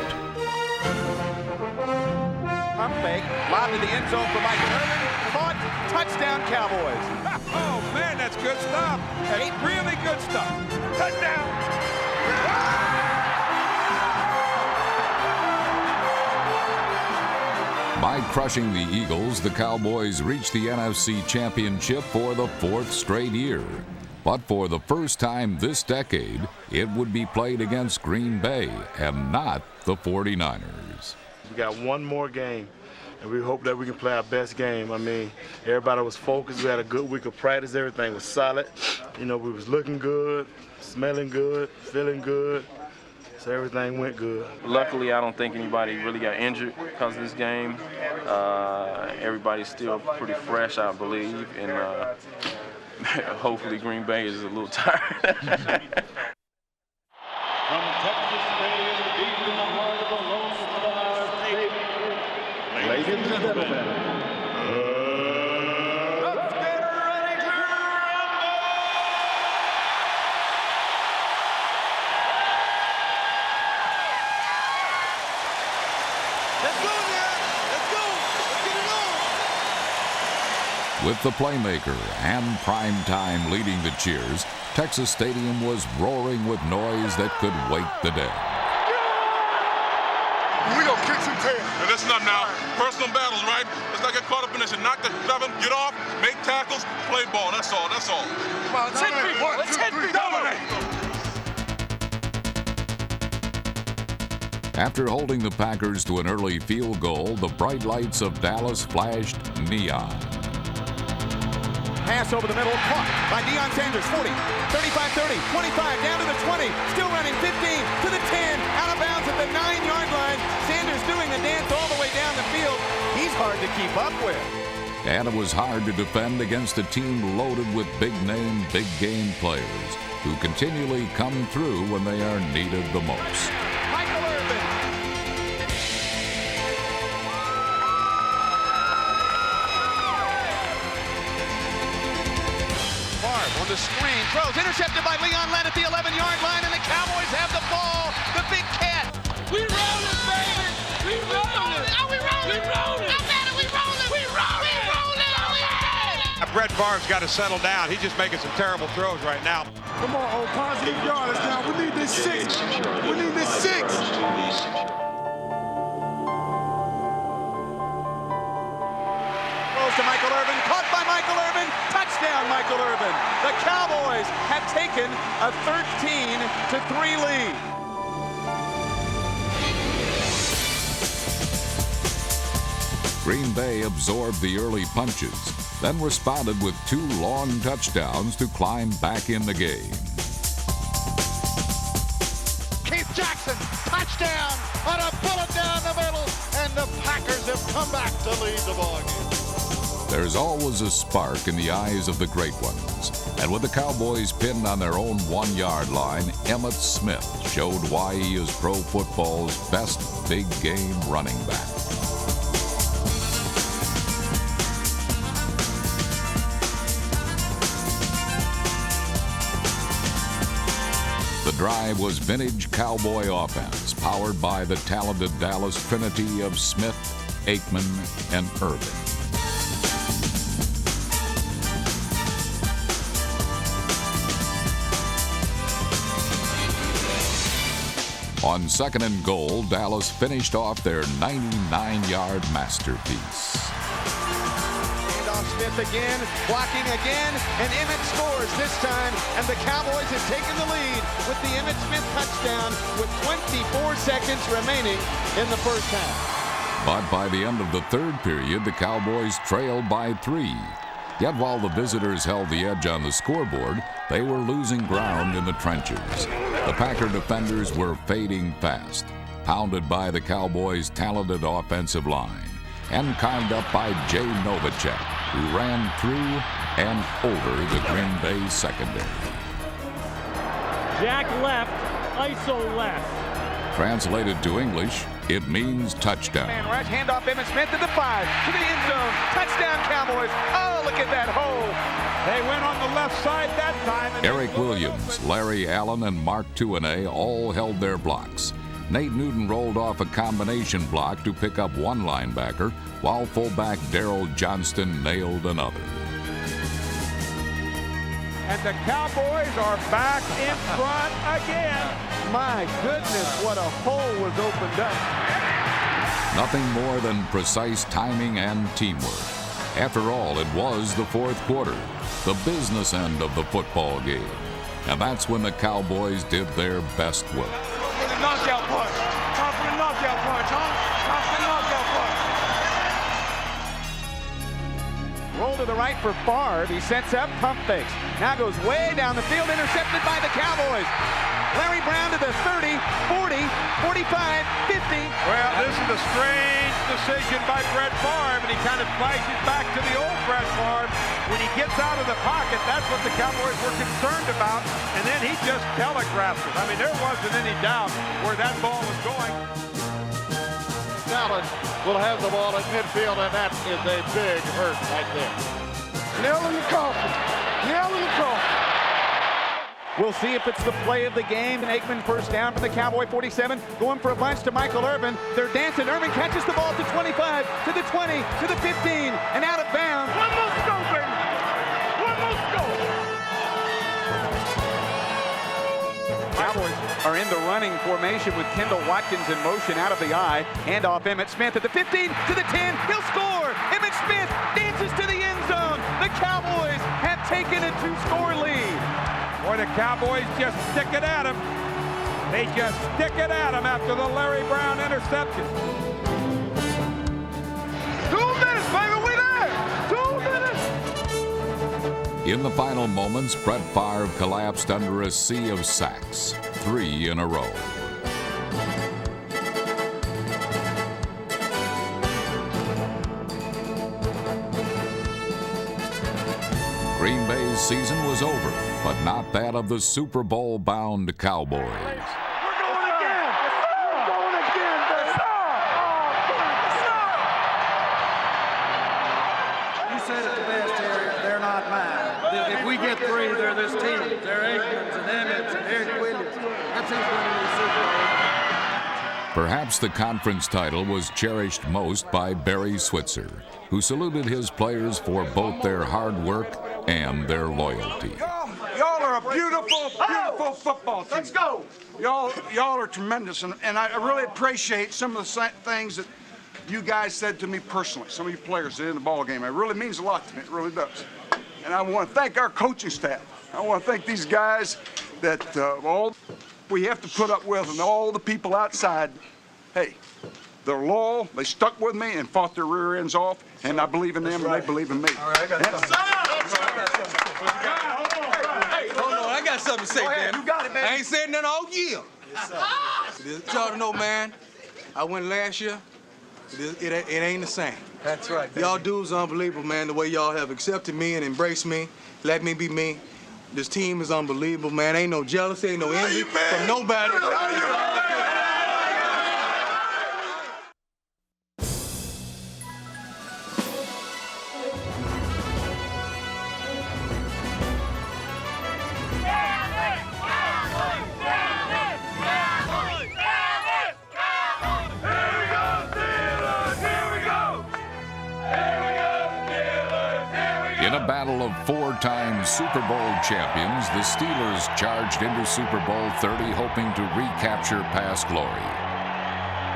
D: Pump fake, lob to the end zone for Michael Irvin. Caught, touchdown Cowboys.
A: Oh, man, that's good stuff. That's really good stuff. Touchdown.
J: By crushing the Eagles, the Cowboys reached the NFC Championship for the 4th straight year. But for the first time this decade, it would be played against Green Bay and not the 49ers.
Q: We got one more game, and we hope that we can play our best game. I mean, everybody was focused. We had a good week of practice. Everything was solid. You know, we was looking good, smelling good, feeling good. So everything went good.
B: Luckily, I don't think anybody really got injured because of this game. Everybody's still pretty fresh, I believe, and hopefully Green Bay is a little tired.
V: From Texas Stadium, deep in the heart of the Lone Star State, ladies and gentlemen, let's get ready to rumble!
D: Let's go now! Let's go! Let's get it on!
J: With the playmaker and prime time leading the cheers, Texas Stadium was roaring with noise that could wake the dead.
W: We gonna kick some tail. And listen up now. Personal battles, right? Let's not get caught up in this and knock the seven, get off, make tackles, play ball. That's all. That's all.
N: Come on, let's hit 3, boy. Let's hit 3.
W: Dominate.
J: After holding the Packers to an early field goal, the bright lights of Dallas flashed neon.
D: Pass over the middle, caught by Deion Sanders, 40, 35-30, 25, down to the 20, still running, 15, to the 10, out of bounds at the 9-yard line. Sanders doing the dance all the way down the field. He's hard to keep up with.
J: And it was hard to defend against a team loaded with big-name, big-game players who continually come through when they are needed the most.
D: Michael Irvin. On the screen, throws, intercepted by Leon Lett at the 11-yard line, and the Cowboys have the ball. The big cat.
N: We rolling, baby. We rolling. Are we rolling? We rolling. I bet it. We rolling. We rolling. We rolling.
A: Brett Favre's got to settle down. He's just making some terrible throws right now.
V: Come on, old positive yards now. We need this 6. We need this 6.
D: To Michael Irvin, caught by Michael Irvin, touchdown Michael Irvin. The Cowboys have taken a 13-3 lead.
J: Green Bay absorbed the early punches, then responded with 2 long touchdowns to climb back in the game.
D: Keith Jackson, touchdown on a bullet down the middle, and the Packers have come back to lead the ballgame.
J: There's always a spark in the eyes of the great ones. And with the Cowboys pinned on their own 1-yard line, Emmitt Smith showed why he is pro football's best big game running back. The drive was vintage Cowboy offense, powered by the talented Dallas trinity of Smith, Aikman, and Irvin. On 2nd and goal, Dallas finished off their 99-yard masterpiece.
D: Handoff Smith again, blocking again, and Emmitt scores this time, and the Cowboys have taken the lead with the Emmitt Smith touchdown with 24 seconds remaining in the first half.
J: But by the end of the 3rd period, the Cowboys trailed by 3. Yet while the visitors held the edge on the scoreboard, they were losing ground in the trenches. The Packer defenders were fading fast, pounded by the Cowboys' talented offensive line, and climbed up by Jay Novacek, who ran through and over the Green Bay secondary.
O: Jack left, ISO left.
J: Translated to English, it means touchdown.
D: Man rush, handoff Emmitt Smith to the 5, to the end zone. Touchdown Cowboys. Oh, look at that hole.
A: They went on the left side that time.
J: Eric Williams, Larry Allen, and Mark Tuanay all held their blocks. Nate Newton rolled off a combination block to pick up one linebacker, while fullback Darrell Johnston nailed another.
A: And the Cowboys are back in front again.
D: My goodness, what a hole was opened up.
J: Nothing more than precise timing and teamwork. After all, it was the 4th quarter, the business end of the football game. And that's when the Cowboys did their best work.
N: For the knockout punch. Time for the knockout punch, huh? Time for the knockout punch.
D: Roll to the right for Favre. He sets up, pump fakes. Now goes way down the field, intercepted by the Cowboys. Larry Brown to the 30, 40, 45, 50.
A: Well, this is a strange decision by Brett Favre, and he kind of flashes back to the old Brett Favre. When he gets out of the pocket, that's what the Cowboys were concerned about, and then he just telegraphed it. I mean, there wasn't any doubt where that ball was going.
V: Dallas will have the ball at midfield, and that is a big hurt right there. Nail in the coffin. Nail in the coffin.
D: We'll see if it's the play of the game. And Aikman first down for the Cowboy 47. Going for a bunch to Michael Irvin. They're dancing. Irvin catches the ball to 25, to the 20, to the 15, and out of bounds.
N: One more scope, baby. One more scope.
D: Cowboys are in the running formation with Kendall Watkins in motion out of the eye. Hand off Emmitt Smith at the 15, to the 10. He'll score. Emmitt Smith dances to the end zone. The Cowboys have taken a 2-score lead.
A: Boy, the Cowboys just stick it at him. They just stick it at him after the Larry Brown interception.
N: 2 minutes, baby, we there! 2 minutes!
J: In the final moments, Brett Favre collapsed under a sea of sacks, 3 in a row. Green Bay's season was over, but not that of the Super Bowl-bound Cowboys.
N: We're going again! We're going again, baby!
F: You said it the best, Terry. They're not mine. If we get 3, they're this team. They're Aikman's and Emmett's and Eric Williams. That's who's winning the Super Bowl.
J: Perhaps the conference title was cherished most by Barry Switzer, who saluted his players for both their hard work and their loyalty.
V: Y'all are a beautiful, beautiful football team.
N: Let's go!
V: Y'all are tremendous, and I really appreciate some of the things that you guys said to me personally. Some of you players did in the ball game. It really means a lot to me. It really does. And I want to thank our coaching staff. I want to thank these guys that all we have to put up with, and all the people outside. Hey, they're loyal. They stuck with me and fought their rear ends off, and I believe in them, and they believe in me.
L: All right, I got something to say, man.
N: You got it, man.
L: I ain't said nothing all year. Y'all to know, man, I went last year. It ain't the same. That's right. Y'all dudes are unbelievable, man, the way y'all have accepted me and embraced me, let me be me. This team is unbelievable, man. Ain't no jealousy, ain't no envy from nobody.
J: In a battle of 4-time Super Bowl champions, the Steelers charged into Super Bowl 30 hoping to recapture past glory,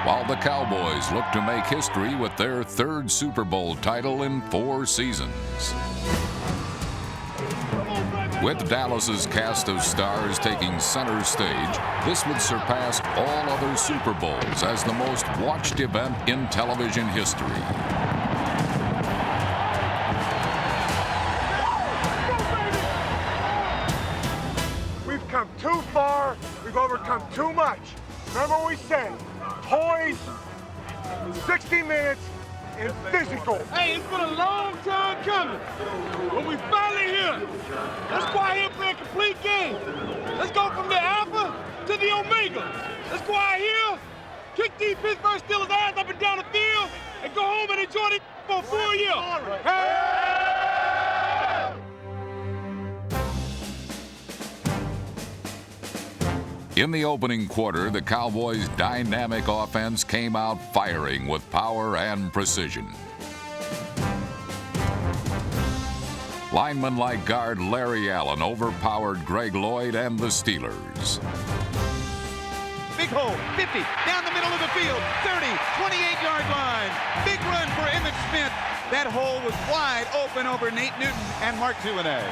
J: while the Cowboys looked to make history with their 3rd Super Bowl title in 4 seasons. With Dallas's cast of stars taking center stage, this would surpass all other Super Bowls as the most watched event in television history.
V: We've come too far. We've overcome too much. Remember what we said. Poise, 60 minutes, and physical.
N: Hey, it's been a long time coming, but we finally here. Let's go out here and play a complete game. Let's go from the alpha to the omega. Let's go out here, kick these Pittsburgh Steelers ass up and down the field, and go home and enjoy it for a full year. Hey!
J: In the opening quarter, the Cowboys' dynamic offense came out firing with power and precision. Linemen like guard Larry Allen overpowered Greg Lloyd and the Steelers.
D: Big hole, 50, down the middle of the field, 30, 28-yard line. Big run for Emmitt Smith. That hole was wide open over Nate Newton and Mark Zuane.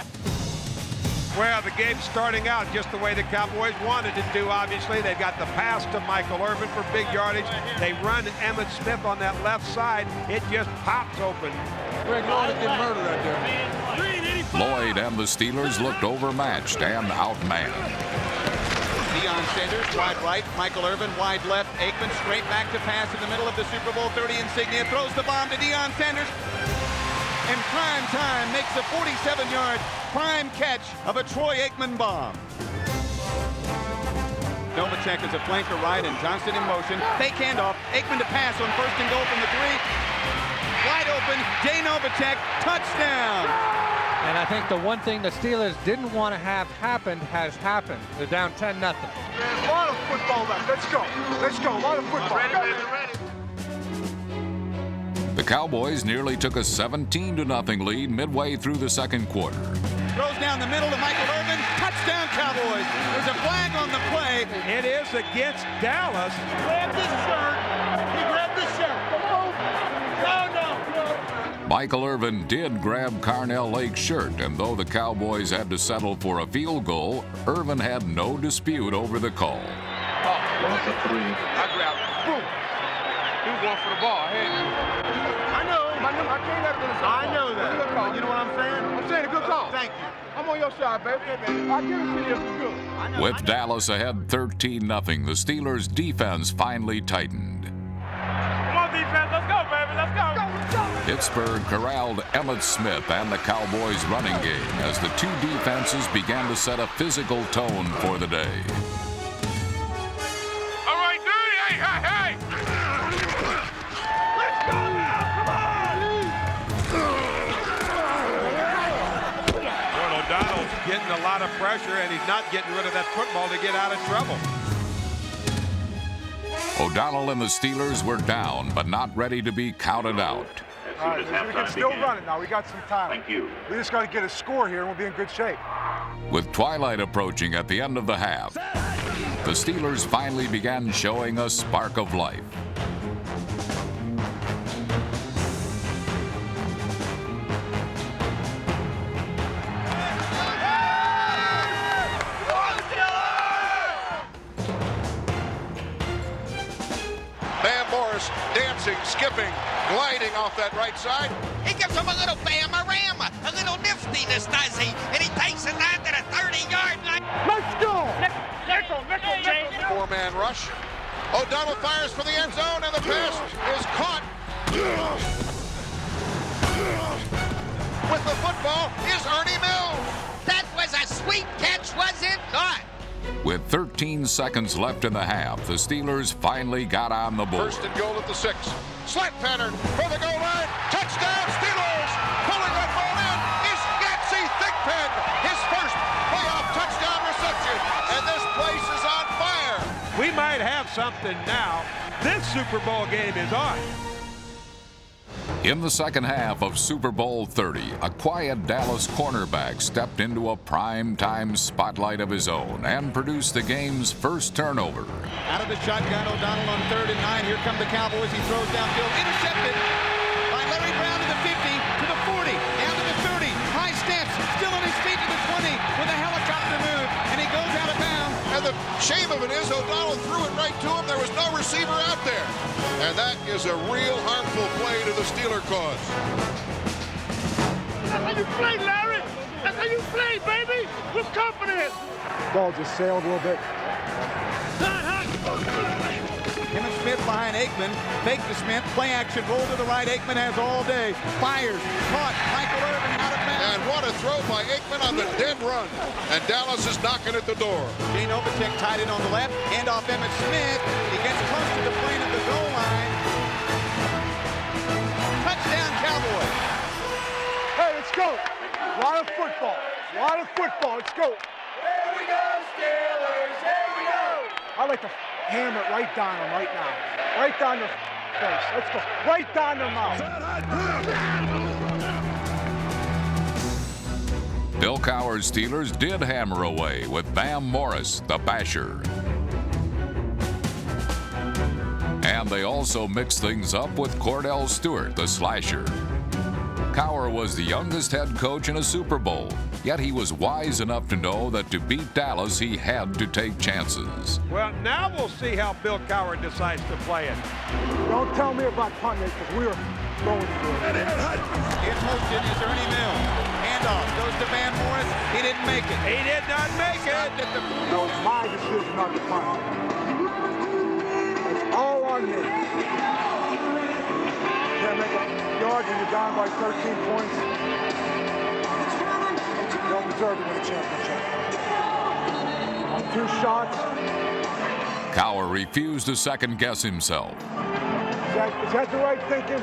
A: Well, the game's starting out just the way the Cowboys wanted it to, obviously. They got the pass to Michael Irvin for big yardage. They run Emmitt Smith on that left side. It just pops open.
L: Greg Lloyd getting murdered right there.
J: Lloyd and the Steelers looked overmatched and outmanned.
D: Deion Sanders, wide right. Michael Irvin, wide left. Aikman straight back to pass in the middle of the Super Bowl 30 insignia. Throws the bomb to Deion Sanders. And prime time makes a 47-yard prime catch of a Troy Aikman bomb. Novacek is a flanker right and Johnston in motion. Fake handoff. Aikman to pass on 1st and goal from the 3. Wide open. Jay Novacek. Touchdown.
H: And I think the one thing the Steelers didn't want to have happened has happened. They're down 10-0.
V: Man, a lot of football left. Let's go. Let's go. A lot of football. Ready.
J: The Cowboys nearly took a 17-0 lead midway through the second quarter.
D: Throws down the middle to Michael Irvin. Touchdown, Cowboys. There's a flag on the play.
A: It is against Dallas.
N: Grab this shirt. He grabbed this shirt. Come on. No.
J: Michael Irvin did grab Carnell Lake's shirt, and though the Cowboys had to settle for a field goal, Irvin had no dispute over the call.
W: That's a 3.
V: I grabbed it. Boom. He was going for the ball. Hey. I know. I can't let it go. I know that. Good call. You know what I'm saying? I'm saying a good call. Thank you. I'm on your side, baby. Okay, baby. I'll give it to you if it's good.
J: With Dallas ahead 13-0, the Steelers' defense finally tightened.
W: Come on, defense. Let's go, baby. Let's go.
J: Pittsburgh corralled Emmitt Smith and the Cowboys' running game as the two defenses began to set a physical tone for the day.
W: All right, dude. Hey, hey, hey. Let's go now. Come on.
A: Well, O'Donnell's getting a lot of pressure, and he's not getting rid of that football to get out of trouble.
J: O'Donnell and the Steelers were down, but not ready to be counted out.
V: All right, we can still run it now. We got some time. Thank you. We just got to get a score here, and we'll be in good shape.
J: With twilight approaching at the end of the half, the Steelers finally began showing a spark of life.
I: Bam Morris dancing, skipping, gliding off that right side.
P: He gives him a little bam-a-rama, a little niftiness, does he? And he takes it down to the 30-yard line.
V: Let's go!
P: Nickel.
I: Four-man rush. O'Donnell fires for the end zone, and the pass is caught. With the football is Ernie Mills.
P: That was a sweet catch, was it not?
J: With 13 seconds left in the half, the Steelers finally got on the board.
I: First and goal at the 6. Slant pattern for the goal line. Touchdown, Steelers! Pulling that ball in is Yancey Thigpen. His first playoff touchdown reception. And this place is on fire.
A: We might have something now. This Super Bowl game is on.
J: In the second half of Super Bowl 30, a quiet Dallas cornerback stepped into a prime-time spotlight of his own and produced the game's first turnover.
D: Out of the shotgun, O'Donnell on 3rd and 9. Here come the Cowboys. He throws downfield. Intercepted by Larry Brown to the 50, to the 40, down to the 30. High steps, still on his feet to the 20 with a helicopter move, and he goes out of bounds.
I: And the shame of it is O'Donnell threw it right to him. There was no receiver out there. And that is a real harmful play to the Steeler cause.
W: That's how you play, Larry. That's how you play, baby. With confidence.
V: Ball just sailed a little bit.
D: Him and Smith behind Aikman. Fake to Smith. Play action. Roll to the right. Aikman has all day. Fires. Caught. Michael Irvin out of bounds.
I: And what a throw by Aikman on the dead run. And Dallas is knocking at the door.
D: Gene Novacek tied in on the left. Hand off Emmitt Smith. He gets close to the plane of the goal line. Touchdown, Cowboys.
V: Hey, let's go. A lot of football. A lot of football. Let's go.
W: Here we go, Steelers. Here we go.
V: I like to hammer it right down them right now. Right down their face. Let's go. Right down their mouth.
J: Bill Cowher's Steelers did hammer away with Bam Morris, the basher. And they also mixed things up with Cordell Stewart, the slasher. Cowher was the youngest head coach in a Super Bowl, yet he was wise enough to know that to beat Dallas, he had to take chances.
A: Well, now we'll see how Bill Cowher decides to play it.
V: Don't tell me about punting it, because we were going for it.
D: In motion is Ernie Mills. Handoff goes to Van Morris. He didn't make it.
A: He did not make it.
V: No, it's my decision not to punt. It's all on me. Can't make a yard when you're down by 13 points. You don't deserve to win a championship. On 2 shots.
J: Cowher refused to second-guess himself.
V: Is that the right thinking?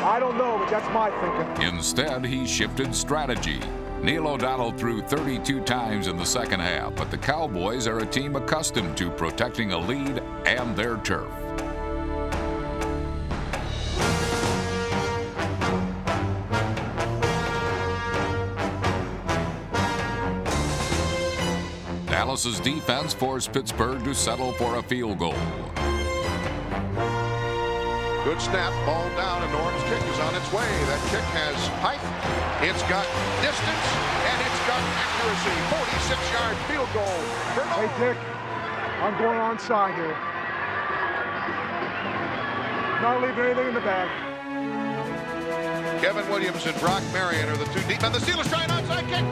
V: I don't know, but that's my thinking.
J: Instead, he shifted strategy. Neil O'Donnell threw 32 times in the second half, but the Cowboys are a team accustomed to protecting a lead and their turf. Dallas's defense forced Pittsburgh to settle for a field goal.
I: Good snap, ball down, and Norm's kick is on its way. That kick has height, it's got distance, and it's got accuracy. 46-yard field goal.
V: Hey, Dick,
R: I'm going onside here. Not leaving anything in the bag.
I: Kevin Williams and Brock Marion are the two deep, and the Steelers try an onside kick.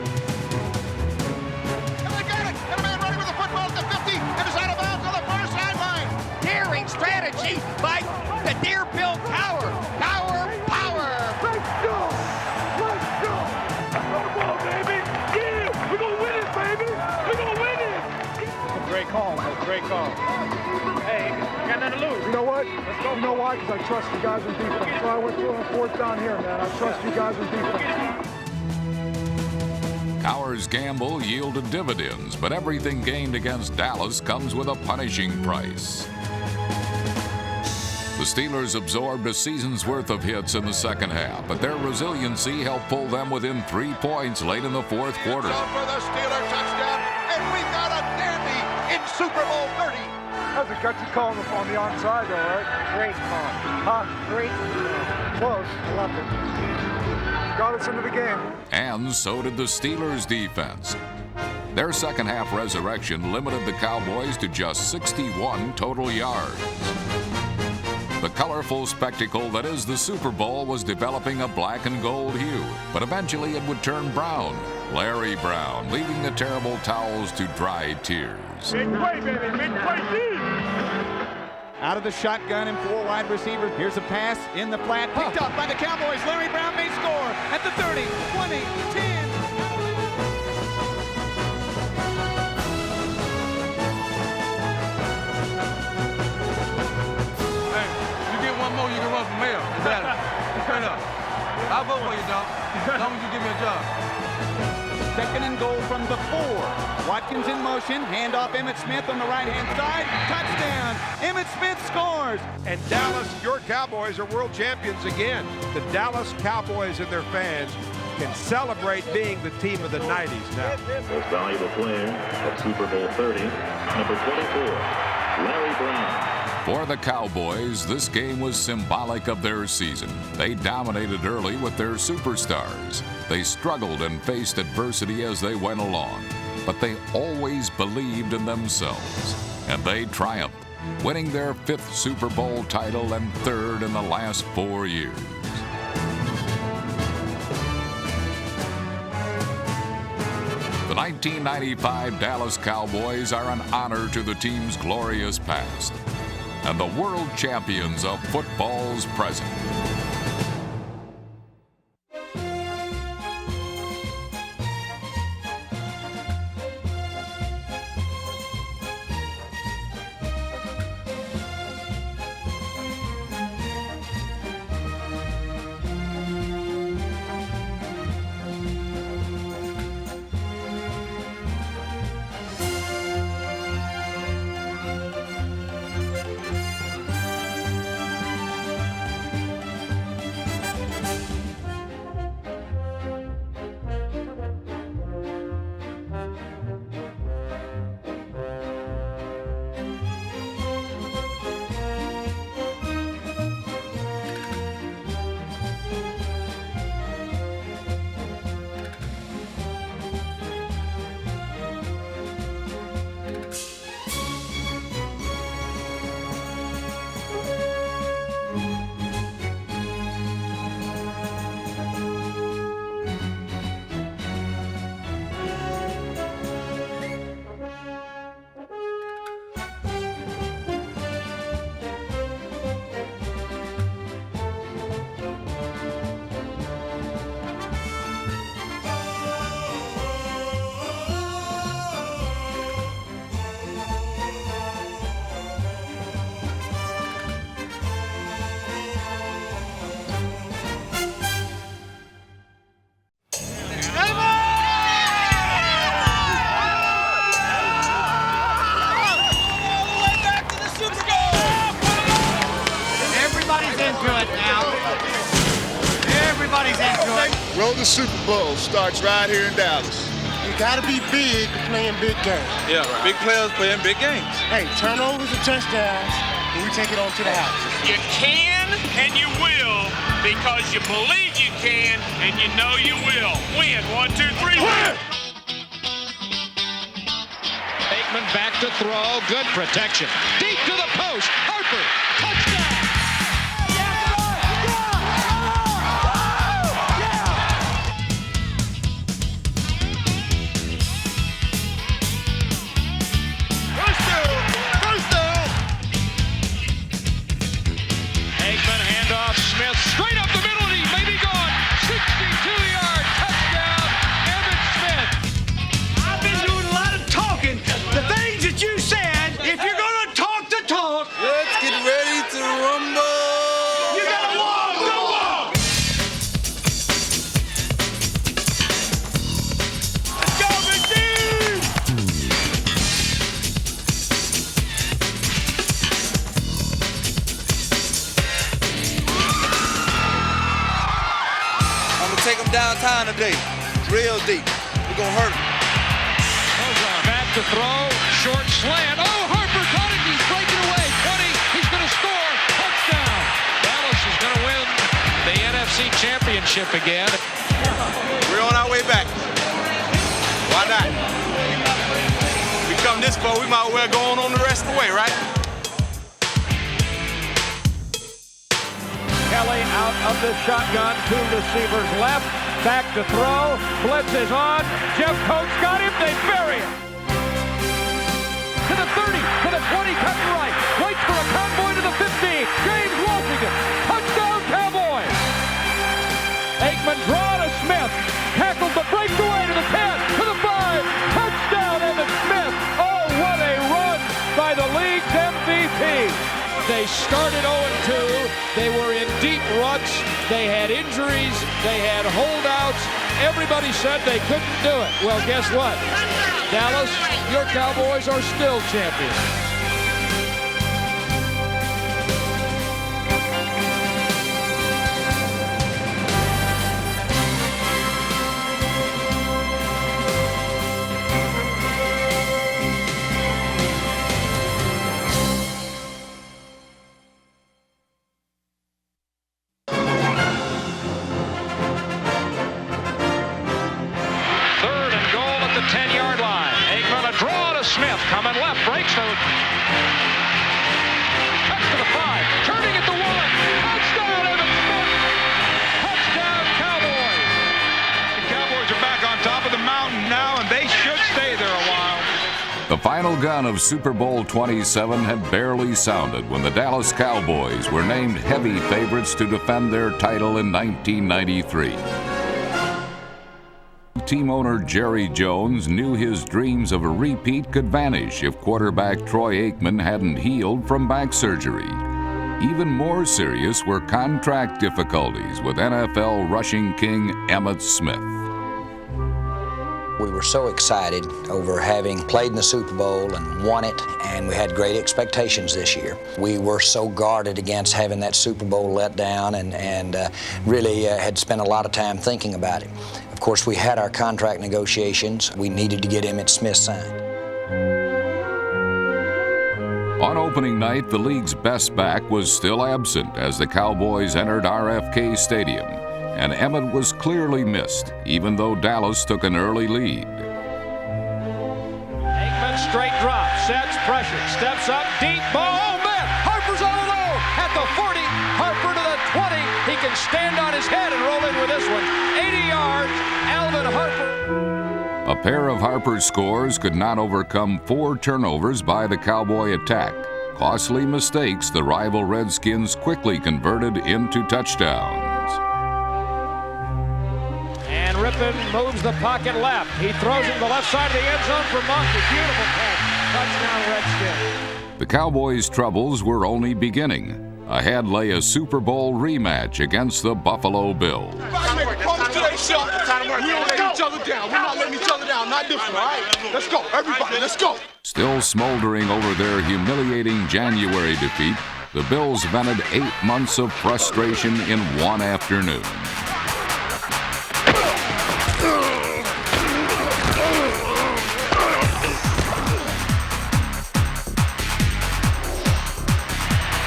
I: And they got it! And a man running with the football at the 50, and is out of bounds on the far sideline.
P: Daring strategy by the Deer Bill Power. Power.
R: Let's go! Let's go! Go ball, baby! Yeah! We're gonna win it, baby! We're gonna win it!
N: Great call, man. Great call. Hey, you got nothing to lose.
R: You know what? Let's go. You know why? Because I trust you guys in defense. So I went through on fourth down here, man. I trust you guys in defense.
J: Cowher's gamble yielded dividends, but everything gained against Dallas comes with a punishing price. The Steelers absorbed a season's worth of hits in the second half, but their resiliency helped pull them within 3 points late in the fourth quarter.
I: For the Steeler touchdown, and we got a dandy in Super Bowl 30.
R: That's a gutsy call on the onside, though, right?
N: Great call.
R: Huh?
N: Great.
R: Close. I love it. Got us into the game.
J: And so did the Steelers' defense. Their second half resurrection limited the Cowboys to just 61 total yards. The colorful spectacle that is the Super Bowl was developing a black and gold hue, but eventually it would turn brown. Larry Brown, leaving the terrible towels to dry tears.
R: Big play, baby. Big play, team.
D: Out of the shotgun and 4 wide receivers. Here's a pass in the flat. Picked up by the Cowboys. Larry Brown may score at the 30, 20, 10.
F: Hey, you get one more, you can run for mayor. Exactly. Turn up. I'll vote for you, dog. As long as you give me a job.
D: Second and goal from the 4. Watkins in motion. Handoff Emmitt Smith on the right-hand side. Touchdown. Emmitt Smith scores.
A: And Dallas, your Cowboys are world champions again. The Dallas Cowboys and their fans can celebrate being the team of the 90s now.
T: Most valuable player of Super Bowl 30, number 24, Larry Brown.
J: For the Cowboys, this game was symbolic of their season. They dominated early with their superstars. They struggled and faced adversity as they went along, but they always believed in themselves. And they triumphed, winning their 5th Super Bowl title and 3rd in the last 4 years. The 1995 Dallas Cowboys are an honor to the team's glorious past and the world champions of football's present.
I: Road to Super Bowl starts right here in Dallas.
M: You gotta be big to play in big games.
W: Yeah, big players play in big games.
M: Hey, turnovers and touchdowns, and we take it on to the house.
U: You can and you will because you believe you can and you know you will. Win. 1, 2, 3, win!
G: Aikman back to throw. Good protection. Deep to the post. Harper. Touchdown. Aikman handoff. Smith straight up the middle, and he may be gone. 62-yard touchdown, Emmitt Smith.
N: I've been doing a lot of talking. The things that you said, if you're going to talk the talk,
L: let's get ready to rumble.
N: You got to walk the walk. Let's go, Machine!
L: I'm gonna take him downtown today, real deep. We're gonna hurt him.
G: Back to throw, short slant. Oh, Harper caught it. He's breaking away. 20. He's going to score. Touchdown. Dallas is going to win the NFC Championship again.
L: We're on our way back. Why not? We come this far, we might well go on the rest of the way, right?
A: Kelly out of the shotgun, 2 receivers left, back to throw, blitz is on, Jeff Coates got him, they bury him. To the 30, to the 20, cut right, waits for a convoy to the 15, James Washington, touchdown Cowboys. Aikman draw to Smith, tackled the breakaway to the 10, to the 5, touchdown Emmitt Smith. Oh, what a run by the league's MVP.
G: They started 0-2. They were in deep ruts. They had injuries. They had holdouts. Everybody said they couldn't do it. Well, guess what? Dallas, your Cowboys are still champions. The 10-yard line. Aikman a draw to Smith. Coming left. Breaks the. Cuts to the 5. Turning at the 1. Touchdown, Emmitt Smith. Touchdown, Cowboys.
A: The Cowboys are back on top of the mountain now, and they should stay there a while.
J: The final gun of Super Bowl 27 had barely sounded when the Dallas Cowboys were named heavy favorites to defend their title in 1993. Team owner Jerry Jones knew his dreams of a repeat could vanish if quarterback Troy Aikman hadn't healed from back surgery. Even more serious were contract difficulties with NFL rushing king Emmitt Smith.
C: We were so excited over having played in the Super Bowl and won it, and we had great expectations this year. We were so guarded against having that Super Bowl let down and really had spent a lot of time thinking about it. Of course, we had our contract negotiations. We needed to get Emmitt Smith signed.
J: On opening night, the league's best back was still absent as the Cowboys entered RFK Stadium, and Emmitt was clearly missed, even though Dallas took an early lead.
G: Aikman straight drop, sets pressure, steps up, deep ball. Oh man, Harper's all alone at the 40. Harper to the 20. He can stand on his head and roll in with this one. 80 yards, Alvin Harper.
J: A pair of Harper's scores could not overcome 4 turnovers by the Cowboy attack. Costly mistakes the rival Redskins quickly converted into touchdowns.
G: And Rippon moves the pocket left. He throws it to the left side of the end zone for Monkey. Beautiful catch. Touchdown Redskins.
J: The Cowboys' troubles were only beginning. Ahead lay a Super Bowl rematch against the Buffalo Bills.
I: We don't let each other down. We're not letting each other down. Not this one, all right? Let's go, everybody, let's go.
J: Still smoldering over their humiliating January defeat, the Bills vented 8 months of frustration in one afternoon.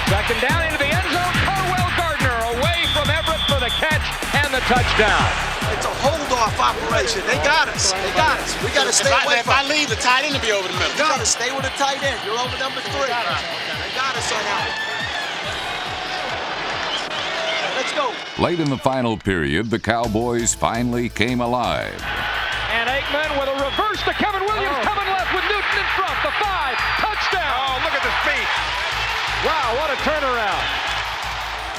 G: Second down into the end zone. Carwell Gardner away from Everett for the catch and the touchdown.
N: It's a hold-off operation. They got us. They got us. We got to stay away from it.
M: If I leave, the tight end will be over the middle.
N: You got to stay with the tight end. You're over number 3. They got us on that one. Let's go.
J: Late in the final period, the Cowboys finally came alive.
G: And Aikman with a reverse to Kevin Williams coming left with Newton in front. The 5, touchdown.
A: Oh, look at the speed.
G: Wow, what a turnaround.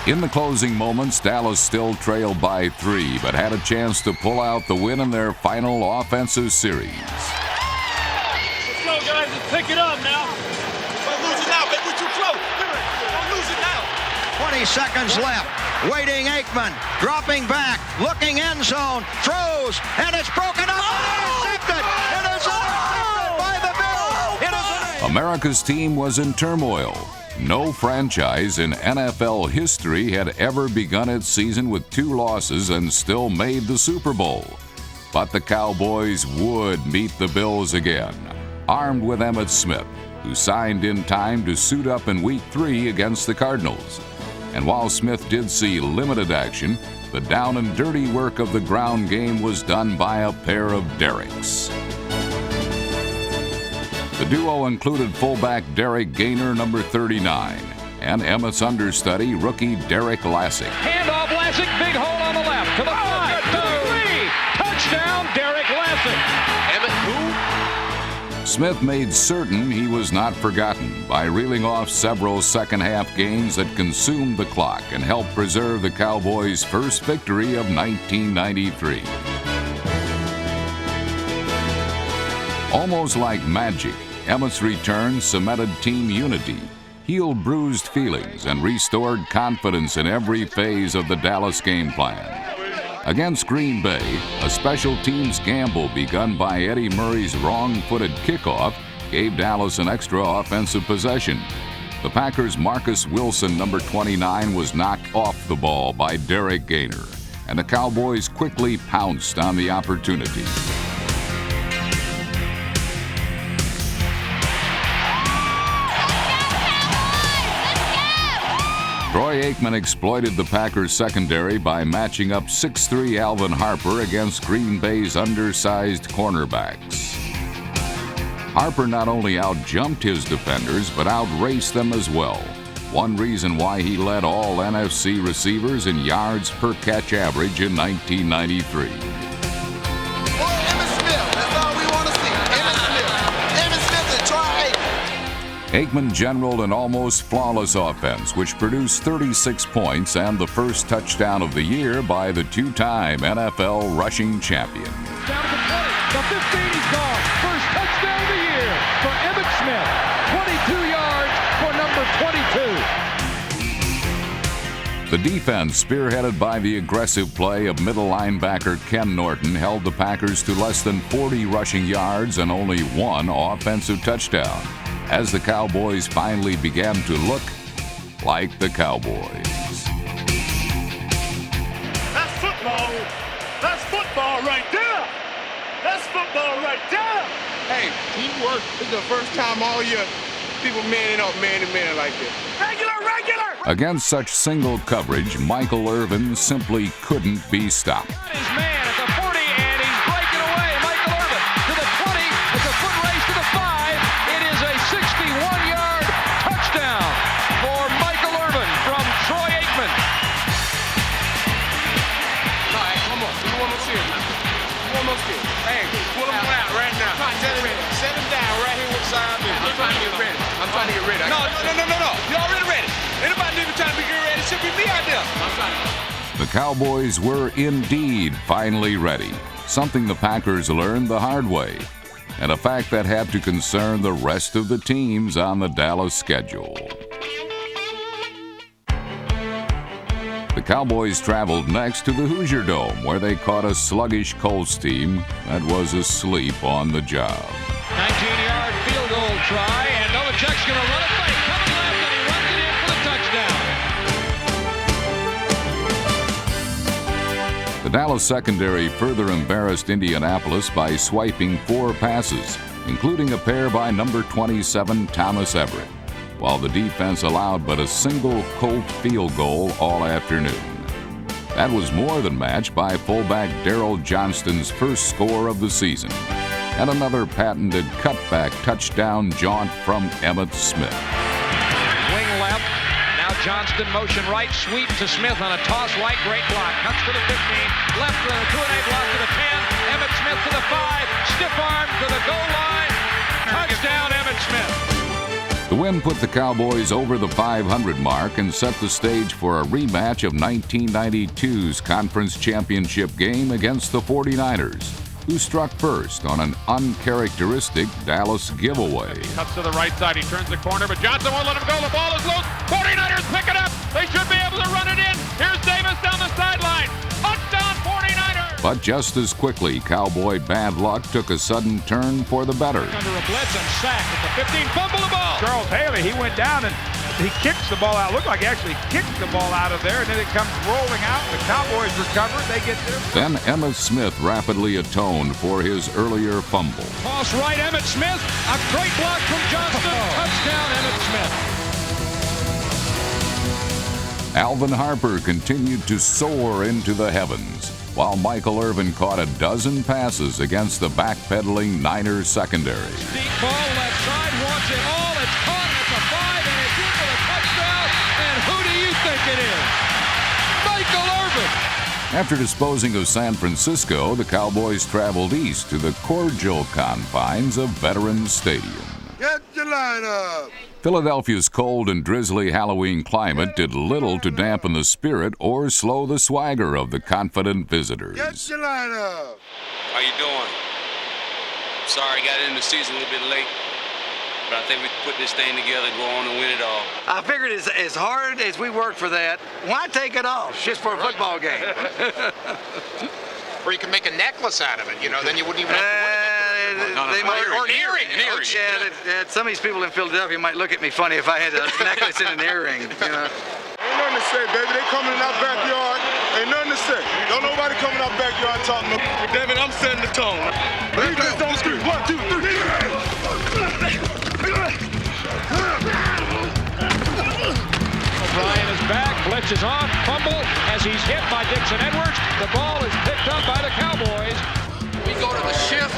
J: In the closing moments, Dallas still trailed by 3, but had a chance to pull out the win in their final offensive series.
U: Let's go, guys. Let's pick it up now.
N: Don't lose it now, baby. We're too close. Don't lose it now.
E: 20 seconds left. Waiting Aikman. Dropping back. Looking end zone. Throws. And it's broken up. Intercepted. It is intercepted by the Bills. It is
J: America's team was in turmoil. No franchise in NFL history had ever begun its season with 2 losses and still made the Super Bowl. But the Cowboys would meet the Bills again, armed with Emmitt Smith, who signed in time to suit up in Week 3 against the Cardinals. And while Smith did see limited action, the down and dirty work of the ground game was done by a pair of Derricks. The duo included fullback Derek Gainer, number 39, and Emmitt's understudy, rookie Derek Lassick.
G: Handoff, Lassick, big hole on the left. To the 5, to the 3. Touchdown, Derek Lassick.
M: Emmitt who?
J: Smith made certain he was not forgotten by reeling off several second-half games that consumed the clock and helped preserve the Cowboys' first victory of 1993. Almost like magic, Emmitt's return cemented team unity, healed bruised feelings, and restored confidence in every phase of the Dallas game plan. Against Green Bay, a special teams gamble begun by Eddie Murray's wrong-footed kickoff gave Dallas an extra offensive possession. The Packers' Marcus Wilson, number 29, was knocked off the ball by Derek Gainer, and the Cowboys quickly pounced on the opportunity. Troy Aikman exploited the Packers' secondary by matching up 6'3" Alvin Harper against Green Bay's undersized cornerbacks. Harper not only outjumped his defenders, but outraced them as well. One reason why he led all NFC receivers in yards per catch average in 1993. Aikman generaled an almost flawless offense, which produced 36 points and the first touchdown of the year by the 2-time NFL rushing champion.
G: Down to the 20. The 15 is gone. First touchdown of the year for Emmitt Smith. 22 yards for number 22.
J: The defense, spearheaded by the aggressive play of middle linebacker Ken Norton, held the Packers to less than 40 rushing yards and only 1 offensive touchdown, as the Cowboys finally began to look like the Cowboys.
U: That's football. That's football right there. That's football right there.
M: Hey, teamwork. This is the first time all year people manning up man to man like this.
U: Regular.
J: Against such single coverage, Michael Irvin simply couldn't be stopped.
G: His man at the 40, and he's breaking away. Michael Irvin to the 20. It's a foot race to the 5. It is a 61-yard touchdown for Michael Irvin from Troy Aikman.
M: All right, come on. You want to see it now. You want to see it. Hey, pull him out right now. Set him down right here with side. I'm trying to get ready. No. You already ready. Anybody even trying to be ready? It should be me out there. I'm trying to.
J: The Cowboys were indeed finally ready, something the Packers learned the hard way, and a fact that had to concern the rest of the teams on the Dallas schedule. The Cowboys traveled next to the Hoosier Dome, where they caught a sluggish Colts team that was asleep on the job.
G: 19-yard field goal try, and Belichick's going to run it late. Coming left, and he runs it in for the touchdown.
J: The Dallas secondary further embarrassed Indianapolis by swiping 4 passes, including a pair by number 27 Thomas Everett, while the defense allowed but a single Colt field goal all afternoon. That was more than matched by fullback Darryl Johnston's first score of the season, and another patented cutback touchdown jaunt from Emmitt Smith.
G: Wing left. Now Johnston motion right. Sweep to Smith on a toss right. Great block. Cuts to the 15. Left to the 2-and-a block to the 10. Emmitt Smith to the 5. Stiff arm to the goal line. Touchdown, Emmitt Smith.
J: The win put the Cowboys over the 500 mark and set the stage for a rematch of 1992's conference championship game against the 49ers, who struck first on an uncharacteristic Dallas giveaway.
U: He cuts to the right side. He turns the corner, but Johnson won't let him go. The ball is loose. 49ers pick it up. They should be able to run it in. Here's Davis down the sideline. Touchdown, 49ers.
J: But just as quickly, Cowboy bad luck took a sudden turn for the better.
U: Under a blitz and sacked at the 15. Fumble the ball.
A: Charles Haley, he went down and he kicks the ball out. Looked like he actually kicked the ball out of there, and then it comes rolling out. The Cowboys recover. They get there.
J: Then Emmitt Smith rapidly atoned for his earlier fumble.
G: Toss right, Emmitt Smith. A great block from Johnston. Touchdown, Emmitt Smith.
J: Alvin Harper continued to soar into the heavens, while Michael Irvin caught a dozen passes against the backpedaling Niners secondary.
G: Deep ball, left side, wants it all. It's caught at the 5, and it's in for the touchdown. And who do you think it is? Michael Irvin.
J: After disposing of San Francisco, the Cowboys traveled east to the cordial confines of Veterans Stadium.
I: Get your line up.
J: Philadelphia's cold and drizzly Halloween climate did little to dampen the spirit or slow the swagger of the confident visitors.
I: Get your line up.
K: How you doing? Sorry, got in the season a little bit late, but I think we can put this thing together, go on and win it all.
N: I figured as hard as we worked for that, why take it off just for a football game?
Q: Or you can make a necklace out of it, you know, then you wouldn't even have to worry about it. Or an earring.
N: Yeah, some of these people in Philadelphia might look at me funny if I had a necklace and an earring, you know.
I: Ain't nothing to say, baby. They coming in our backyard. Ain't nothing to say. Don't nobody come in our backyard talking to me. David, I'm setting the tone. Leave this on the street. 1, 2, 3.
G: O'Brien is back, blitz is on, fumble as he's hit by Dixon Edwards. The ball is picked up by the Cowboys.
S: We go to the shift,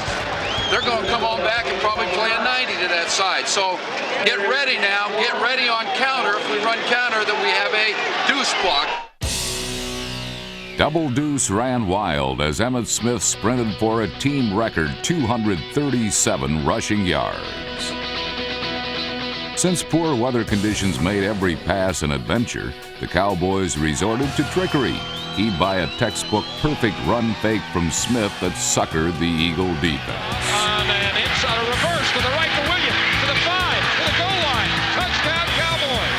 S: they're going to come on back and probably play a 90 to that side. So get ready now, get ready on counter. If we run counter, then we have a deuce block.
J: Double Deuce ran wild as Emmitt Smith sprinted for a team record 237 rushing yards. Since poor weather conditions made every pass an adventure, the Cowboys resorted to trickery, keyed by a textbook perfect run fake from Smith that suckered the Eagle defense.
G: And inside a reverse to the right to Williams, to the 5, to the goal line. Touchdown, Cowboys.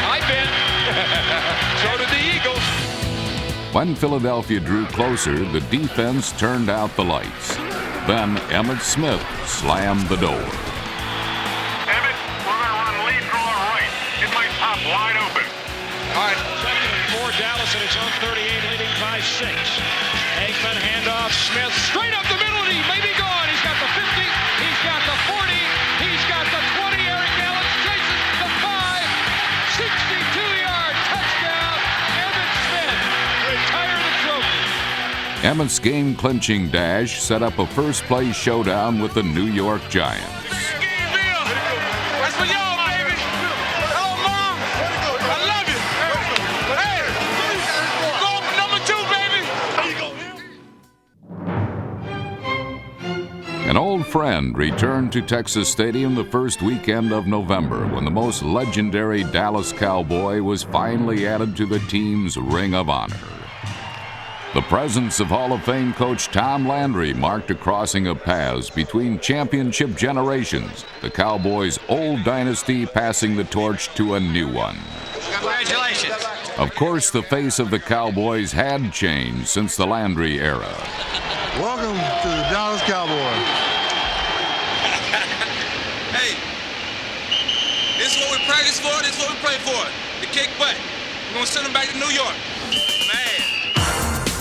G: I've been. So did the Eagles.
J: When Philadelphia drew closer, the defense turned out the lights. Then Emmitt Smith slammed the door.
U: Wide open.
G: All right, 2nd and 4, Dallas at its own 38, leading by 6. Aikman, handoff, Smith, straight up the middle, and he may be gone. He's got the 50, he's got the 40, he's got the 20. Eric Gallant chases the 5, 62-yard touchdown. Emmitt Smith retire the trophy.
J: Emmitt's game-clinching dash set up a first-place showdown with the New York Giants. An old friend returned to Texas Stadium the first weekend of November when the most legendary Dallas Cowboy was finally added to the team's Ring of Honor. The presence of Hall of Fame coach Tom Landry marked a crossing of paths between championship generations, the Cowboys' old dynasty passing the torch to a new one.
Q: Congratulations.
J: Of course, the face of the Cowboys had changed since the Landry era.
I: Welcome to the Dallas Cowboys.
K: Hey, this is what we practice for, this is what we play for. The kick butt. We're going to send them back to New York. Man.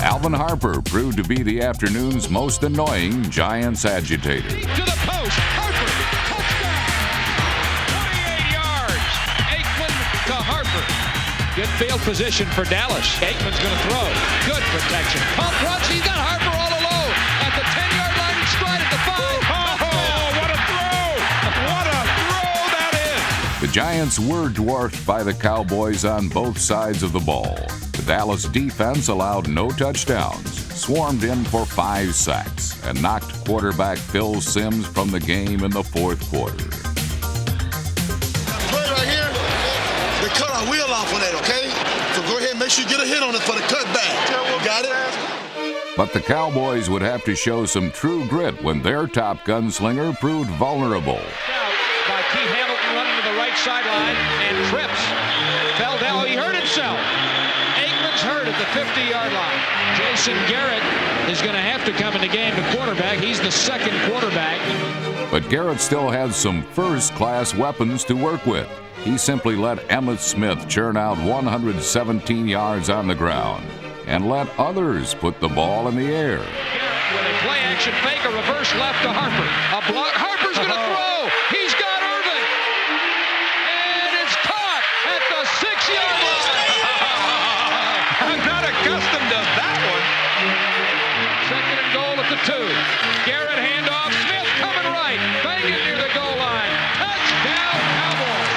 J: Alvin Harper proved to be the afternoon's most annoying Giants agitator.
G: To the post, Harper, touchdown. 28 yards. Aikman to Harper. Good field position for Dallas. Aikman's going to throw. Good protection. Pump runs. He's got Harper all alone at the 10-yard line in stride at the 5.
U: Oh, what a throw! What a throw that is!
J: The Giants were dwarfed by the Cowboys on both sides of the ball. The Dallas defense allowed no touchdowns, swarmed in for 5 sacks, and knocked quarterback Phil Simms from the game in the fourth quarter.
I: Play right here, they cut our wheel off on that, okay? So go ahead and make sure you get a hit on it for the cutback. Got it?
J: But the Cowboys would have to show some true grit when their top gunslinger proved vulnerable.
G: By Keith Hamilton running to the right sideline and trips. Fell down. He hurt himself. Aikman's hurt at the 50-yard line. Jason Garrett is going to have to come in the game to quarterback. He's the second quarterback.
J: But Garrett still had some first-class weapons to work with. He simply let Emmitt Smith churn out 117 yards on the ground and let others put the ball in the air.
G: Garrett with a play-action fake, a reverse left to Harper. A block. Harper's going to throw. He's got Irvin. And it's caught at the 6-yard line.
A: I'm not accustomed to that one.
G: Second and goal at the 2. Garrett handoff. Smith coming right. Bang it near the goal line. Touchdown, Cowboys.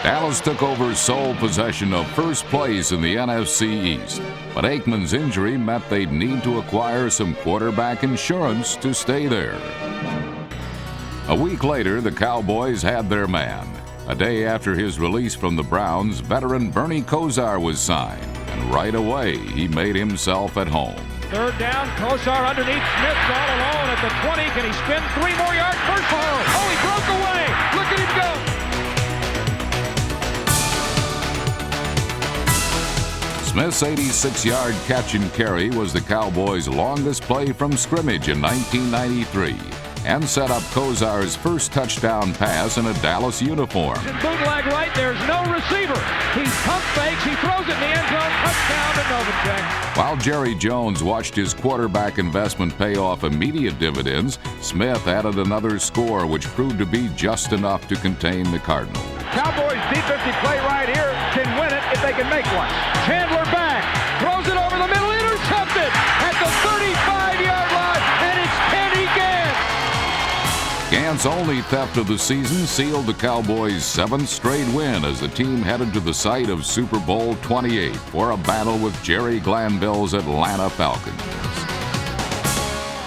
J: Dallas took over sole possession of first place in the NFC East, but Aikman's injury meant they'd need to acquire some quarterback insurance to stay there. A week later, the Cowboys had their man. A day after his release from the Browns, veteran Bernie Kosar was signed, and right away he made himself at home.
U: Third down, Kosar underneath, Smith all alone at the 20. Can he spin 3 more yards? First ball. Oh, he broke away. Look at him go.
J: Smith's 86-yard catch and carry was the Cowboys' longest play from scrimmage in 1993 and set up Kosar's first touchdown pass in a Dallas uniform.
U: Bootleg right, there's no receiver. He pump fakes, he throws it in the end zone, touchdown to Novacek.
J: While Jerry Jones watched his quarterback investment pay off immediate dividends, Smith added another score which proved to be just enough to contain the Cardinals.
U: Cowboys defensive play right here can win it if they can make one. Chandler back, throws it over the middle, intercepted at the 35-yard line, and it's Kenny Gant.
J: Gant's only theft of the season sealed the Cowboys' 7th straight win as the team headed to the site of Super Bowl 28 for a battle with Jerry Glanville's Atlanta Falcons.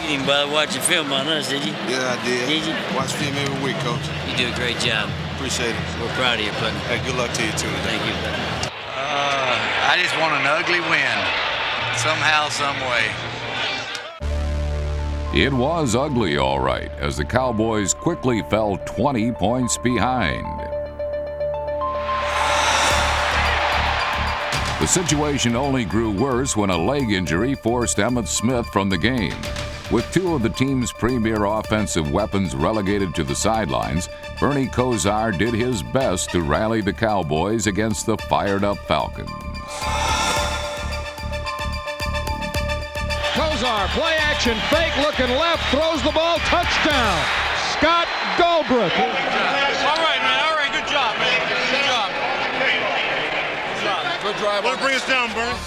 B: You didn't bother watching film on us, did you?
I: Yeah, I did.
B: Did you?
I: Watch film every week, Coach.
B: You do a great job.
I: Appreciate it.
B: We're proud of you, partner.
I: Hey, good luck to you, too.
B: Thank you, buddy.
H: I just want an ugly win, somehow, some way.
J: It was ugly, all right, as the Cowboys quickly fell 20 points behind. The situation only grew worse when a leg injury forced Emmitt Smith from the game. With 2 of the team's premier offensive weapons relegated to the sidelines, Bernie Kosar did his best to rally the Cowboys against the fired-up Falcons.
U: Kosar, play action, fake, looking left, throws the ball, touchdown. Scott Goldbrook.
R: All right, man. All right, good job, man. Good job. Good job.
I: Good drive.
R: Want to bring us down, Bernie?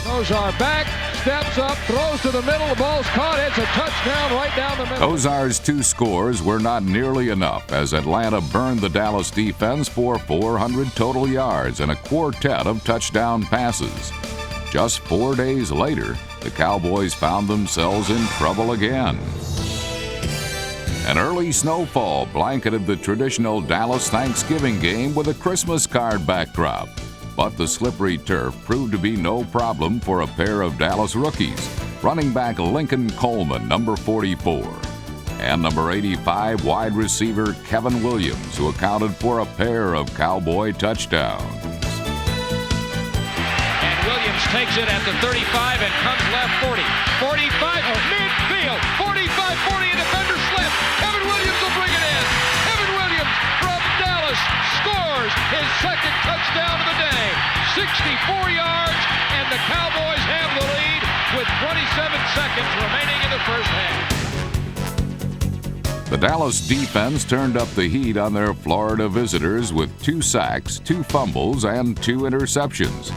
U: Kosar back, steps up, throws to the middle, the ball's caught, it's a touchdown right down the middle.
J: Kosar's 2 scores were not nearly enough as Atlanta burned the Dallas defense for 400 total yards and a quartet of touchdown passes. Just 4 days later, the Cowboys found themselves in trouble again. An early snowfall blanketed the traditional Dallas Thanksgiving game with a Christmas card backdrop. But the slippery turf proved to be no problem for a pair of Dallas rookies, running back Lincoln Coleman, number 44, and number 85 wide receiver Kevin Williams, who accounted for a pair of Cowboy touchdowns.
G: And Williams takes it at the 35 and comes left 40. 45, midfield, 45-40, a defender slip. Kevin Williams will bring it in. Kevin Williams from Dallas scores his second touchdown of the day. 64 yards, and the Cowboys have the lead with 27 seconds remaining in the first half.
J: The Dallas defense turned up the heat on their Florida visitors with 2 sacks, 2 fumbles, and 2 interceptions.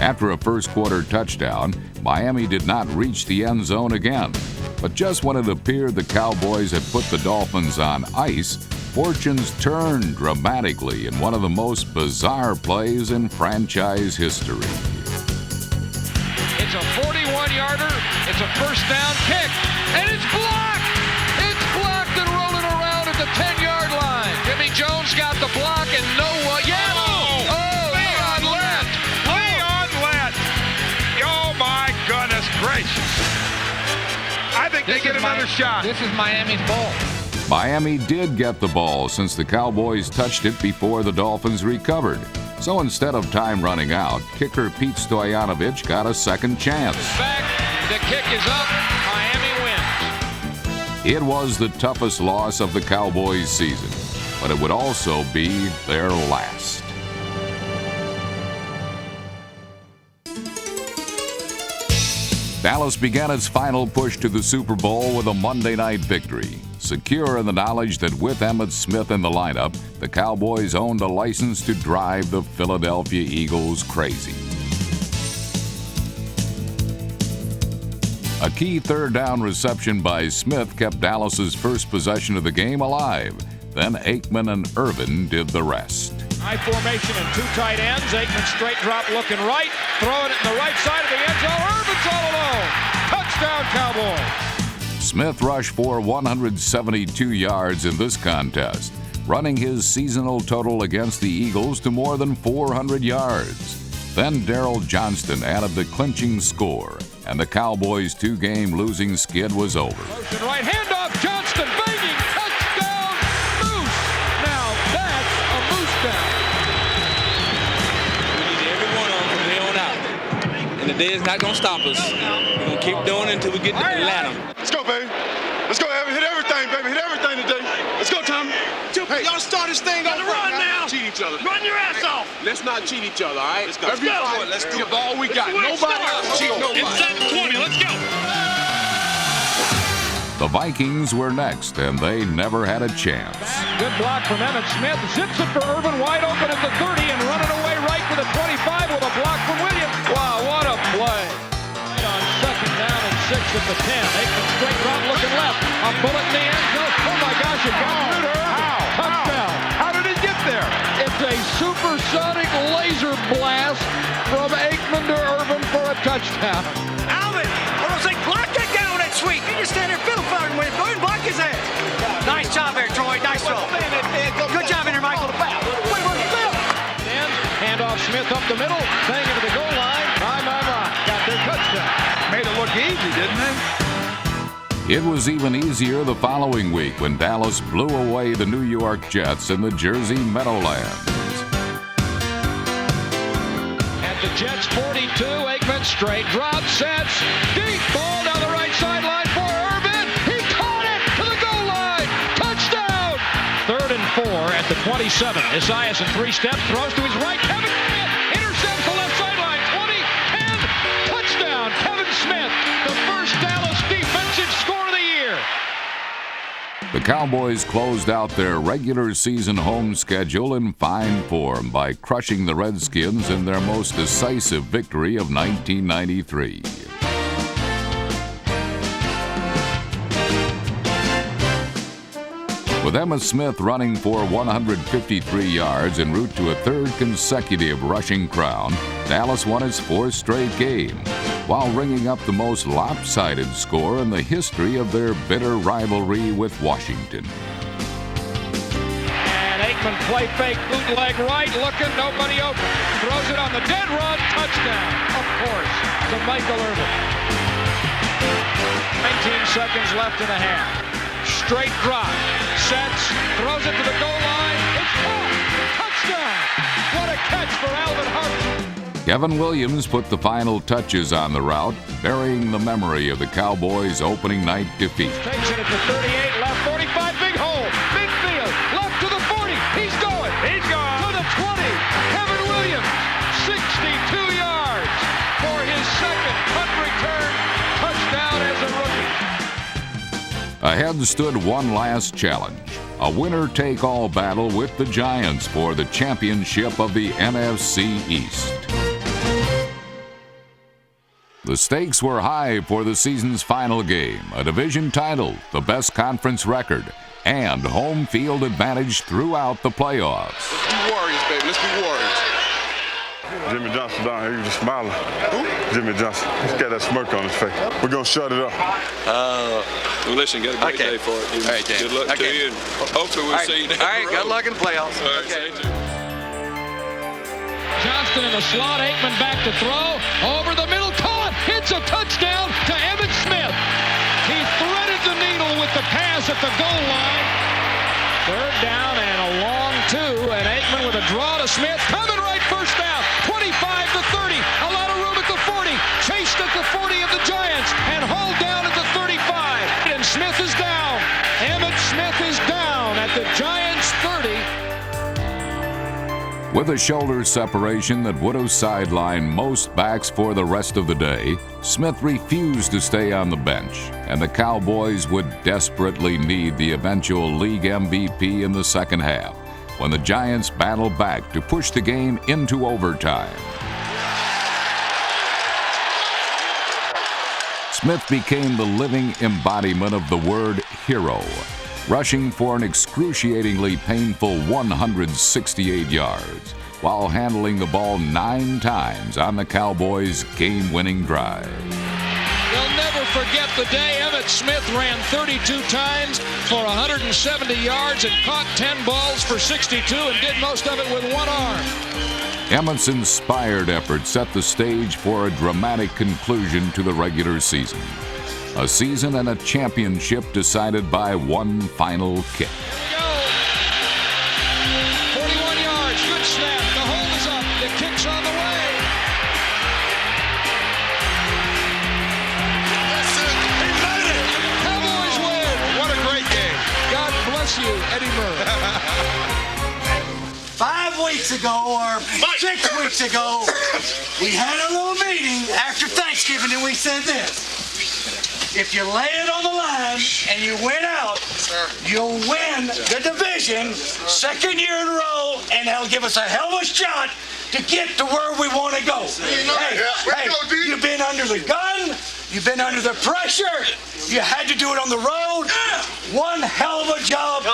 J: After a first-quarter touchdown, Miami did not reach the end zone again. But just when it appeared the Cowboys had put the Dolphins on ice, fortunes turned dramatically in one of the most bizarre plays in franchise history.
N: It's a 41-yarder. It's a first down kick, and it's blocked. It's blocked and rolling around at the 10-yard line. Jimmy Jones got the block, and no one. Yeah. Leon Lett.
A: Leon Lett. Oh my goodness gracious! I think they get another shot.
N: This is Miami's ball.
J: Miami did get the ball since the Cowboys touched it before the Dolphins recovered. So instead of time running out, kicker Pete Stoyanovich got a second chance.
N: Back, the kick is up, Miami wins.
J: It was the toughest loss of the Cowboys season, but it would also be their last. Dallas began its final push to the Super Bowl with a Monday night victory, secure in the knowledge that with Emmitt Smith in the lineup, the Cowboys owned a license to drive the Philadelphia Eagles crazy. A key third down reception by Smith kept Dallas's first possession of the game alive. Then Aikman and Irvin did the rest.
N: High formation and 2 tight ends. Aikman straight drop looking right. Throwing it in the right side of the end zone. Irvin's all alone. Touchdown, Cowboys.
J: Smith rushed for 172 yards in this contest, running his seasonal total against the Eagles to more than 400 yards. Then Darrell Johnston added the clinching score, and the Cowboys' 2-game losing skid was over.
N: Motion right, handoff, Johnston, banging, touchdown, Moose. Now that's a Moose down.
B: We need every one of them from here on out. And the day is not going to stop us. We're going to keep doing it until we get to Atlanta.
I: Let's go, baby. Let's go, Evan. Hit everything, baby. Hit everything today. Let's go, Tommy. Hey, y'all start this thing off.
R: Run now.
I: Cheat each other.
R: Run your ass off.
I: Let's not cheat each other, all right? Let's go.
R: Let's
I: give all we got. Nobody else cheat nobody.
R: Inside the 20. Let's go.
J: The Vikings were next, and they never had a chance.
N: Good block from Emmitt Smith. Zips it for Irvin, wide open at the 30 and running away right to the 25 with a block from Williams. Wow, what a play. Right on second down and 6 at the 10. Aikman straight drop looking left. A bullet in the end zone. Oh my gosh, it got through to Irvin. Touchdown.
A: How did it get there?
N: It's a supersonic laser blast from Aikman to Irvin for a touchdown.
R: Alvin, I don't say block that guy on that sweep. You just stand there fiddle firing with him. Go ahead and block his ass. Nice job there, Troy. Nice throw. Good job in there, Michael.
N: Handoff Smith up the middle, bang into the goal line. My. Got their touchdown.
A: Made it look easy, didn't they?
J: It was even easier the following week when Dallas blew away the New York Jets in the Jersey Meadowlands.
N: At the Jets 42, Aikman straight drop, sets, deep ball down the right sideline for Irvin. He caught it to the goal line. Touchdown. 3rd and 4 at the 27. Isaias in 3 steps, throws to his right. Kevin Smith intercepts the left sideline. 20, 10, touchdown. Kevin Smith, the first Dallas defensive score of the year.
J: The Cowboys closed out their regular season home schedule in fine form by crushing the Redskins in their most decisive victory of 1993. With Emmitt Smith running for 153 yards en route to a 3rd consecutive rushing crown, Dallas won its 4th straight game, while ringing up the most lopsided score in the history of their bitter rivalry with Washington.
N: And Aikman play fake, bootleg right, looking, nobody open. Throws it on the dead run, touchdown, of course, to Michael Irvin. 19 seconds left in the half. Straight drop, sets, throws it to the goal line. It's caught. Touchdown. What a catch for Alvin Hart.
J: Kevin Williams put the final touches on the route, burying the memory of the Cowboys' opening night defeat.
N: Takes it at the 38, left 45, big hole, midfield, left to the 40. He's going.
A: He's gone.
N: To the 20. Kevin Williams, 62 yards for his second punt return touchdown as a rookie.
J: Ahead stood one last challenge, a winner-take-all battle with the Giants for the championship of the NFC East. The stakes were high for the season's final game, a division title, the best conference record, and home field advantage throughout the playoffs.
W: Let's be Warriors, baby. Let's be Warriors.
O: Jimmy Johnson down here, he was just smiling. Who? Jimmy Johnson. He's got that smirk on his face. We're going to shut it up.
W: Well, listen, got a great day for it.
Q: All right, Dan.
W: Good luck to you, and hopefully we'll see you down the road.
Q: All right, good luck in the playoffs.
W: All right,
Q: okay.
U: Johnston in the slot, Aikman back to throw, over the middle, caught, hits a touchdown to Emmitt Smith. He threaded the needle with the pass at the goal line. Third down and a long two, and Aikman with a draw to Smith, coming right first down, 25 to 30, a lot of room at the 40, chased at the 40 of the Giants, and hauled down at the 35, and Smith is down. Emmitt Smith is down at the Giants' 30.
J: With a shoulder separation that would have sidelined most backs for the rest of the day, Smith refused to stay on the bench, and the Cowboys would desperately need the eventual league MVP in the second half, when the Giants battled back to push the game into overtime. Smith became the living embodiment of the word hero, rushing for an excruciatingly painful 168 yards, while handling the ball 9 times on the Cowboys' game-winning drive.
U: They'll never forget the day Emmitt Smith ran 32 times for 170 yards and caught 10 balls for 62 and did most of it with one arm.
J: Emmitt's inspired effort set the stage for a dramatic conclusion to the regular season. A season and a championship decided by one final kick.
U: 41 yards, good snap. The hold is up. The kick's on the way.
I: That's it. He made it.
U: Cowboys win.
I: What a great game.
U: God bless you, Eddie Murray.
R: 5 weeks ago, or 6 weeks ago, we had a little meeting after Thanksgiving and we said this. If you lay it on the line and you win out, you'll win the division 2nd year in a row, and that'll give us a hell of a shot to get to where we want to go. Hey, you've been under the gun, you've been under the pressure, you had to do it on the road. One hell of a job.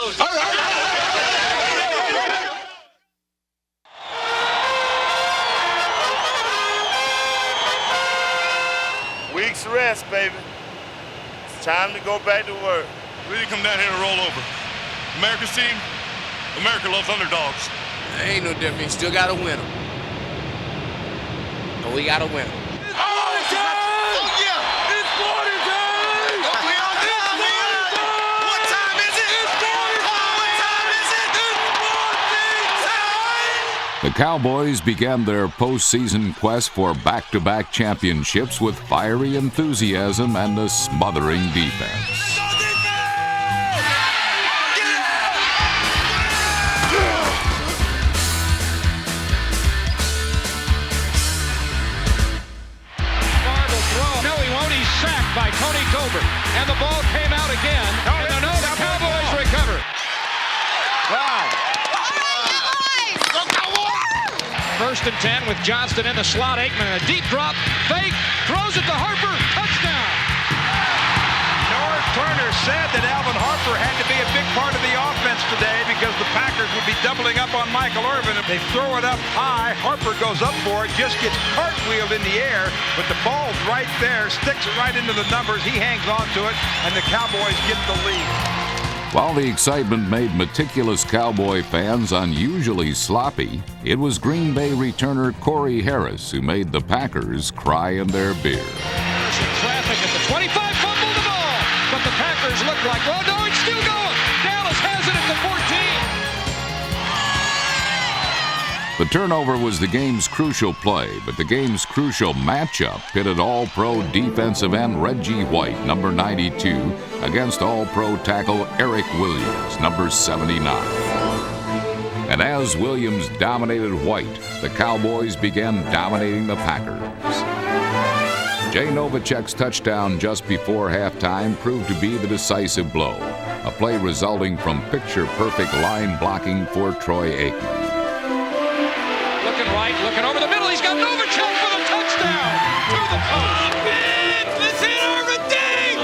M: Week's rest, baby. It's time to go back to work.
W: We didn't come down here to roll over. America's team, America loves underdogs.
B: There ain't no difference. Still got to win them. But we got to win them.
J: The Cowboys began their postseason quest for back-to-back championships with fiery enthusiasm and a smothering defense.
U: No, he won't. He's sacked by Tony Tolbert. And the ball came out again. The Cowboys recover. Wow. 1st and 10 with Johnston in the slot. Aikman in a deep drop. Fake. Throws it to Harper. Touchdown.
A: Norv Turner said that Alvin Harper had to be a big part of the offense today because the Packers would be doubling up on Michael Irvin. If they throw it up high, Harper goes up for it, just gets cartwheeled in the air, but the ball's right there, sticks right into the numbers. He hangs on to it, and the Cowboys get the lead.
J: While the excitement made meticulous Cowboy fans unusually sloppy, it was Green Bay returner Corey Harris who made the Packers cry in their beer.
U: Harris in traffic at the 25, fumbled the ball, but the Packers look like, oh no, it's still going. Dallas has it at the 14.
J: The turnover was the game's crucial play, but the game's crucial matchup pitted All-Pro defensive end Reggie White, number 92, against All-Pro tackle Eric Williams, number 79. And as Williams dominated White, the Cowboys began dominating the Packers. Jay Novacek's touchdown just before halftime proved to be the decisive blow, a play resulting from picture-perfect line blocking for Troy Aikman.
U: Looking right, looking over the middle. He's got Novacek for the touchdown to the post. Let's hit over the ding!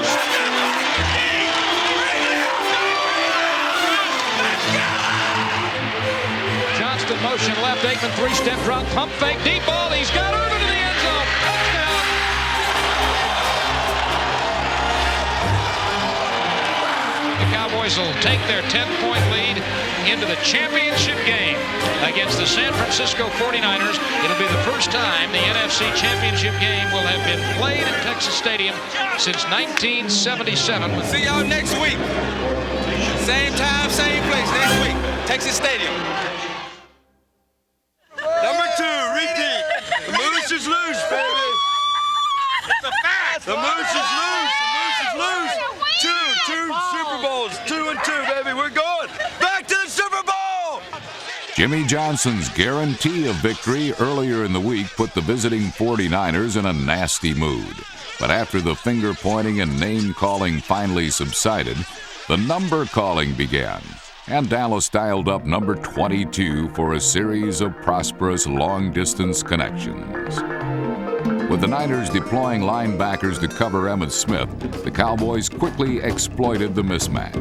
U: Johnston motion left, Aikman three-step drop, pump fake, deep ball. He's got Irvin in the end zone. Touchdown! The Cowboys will take their 10-point lead into the championship game against the San Francisco 49ers. It'll be the first time the NFC Championship game will have been played at Texas Stadium since 1977.
B: We'll see y'all next week. Same time, same place, next week. Texas Stadium.
M: Number 2, repeat. The Moose is loose, baby. It's a fact. The Moose is loose. The Moose is loose. Two Super Bowls. 2 and 2, baby. We're going back to the Super Bowl.
J: Jimmy Johnson's guarantee of victory earlier in the week put the visiting 49ers in a nasty mood. But after the finger-pointing and name-calling finally subsided, the number-calling began, and Dallas dialed up number 22 for a series of prosperous long-distance connections. With the Niners deploying linebackers to cover Emmitt Smith, the Cowboys quickly exploited the mismatch.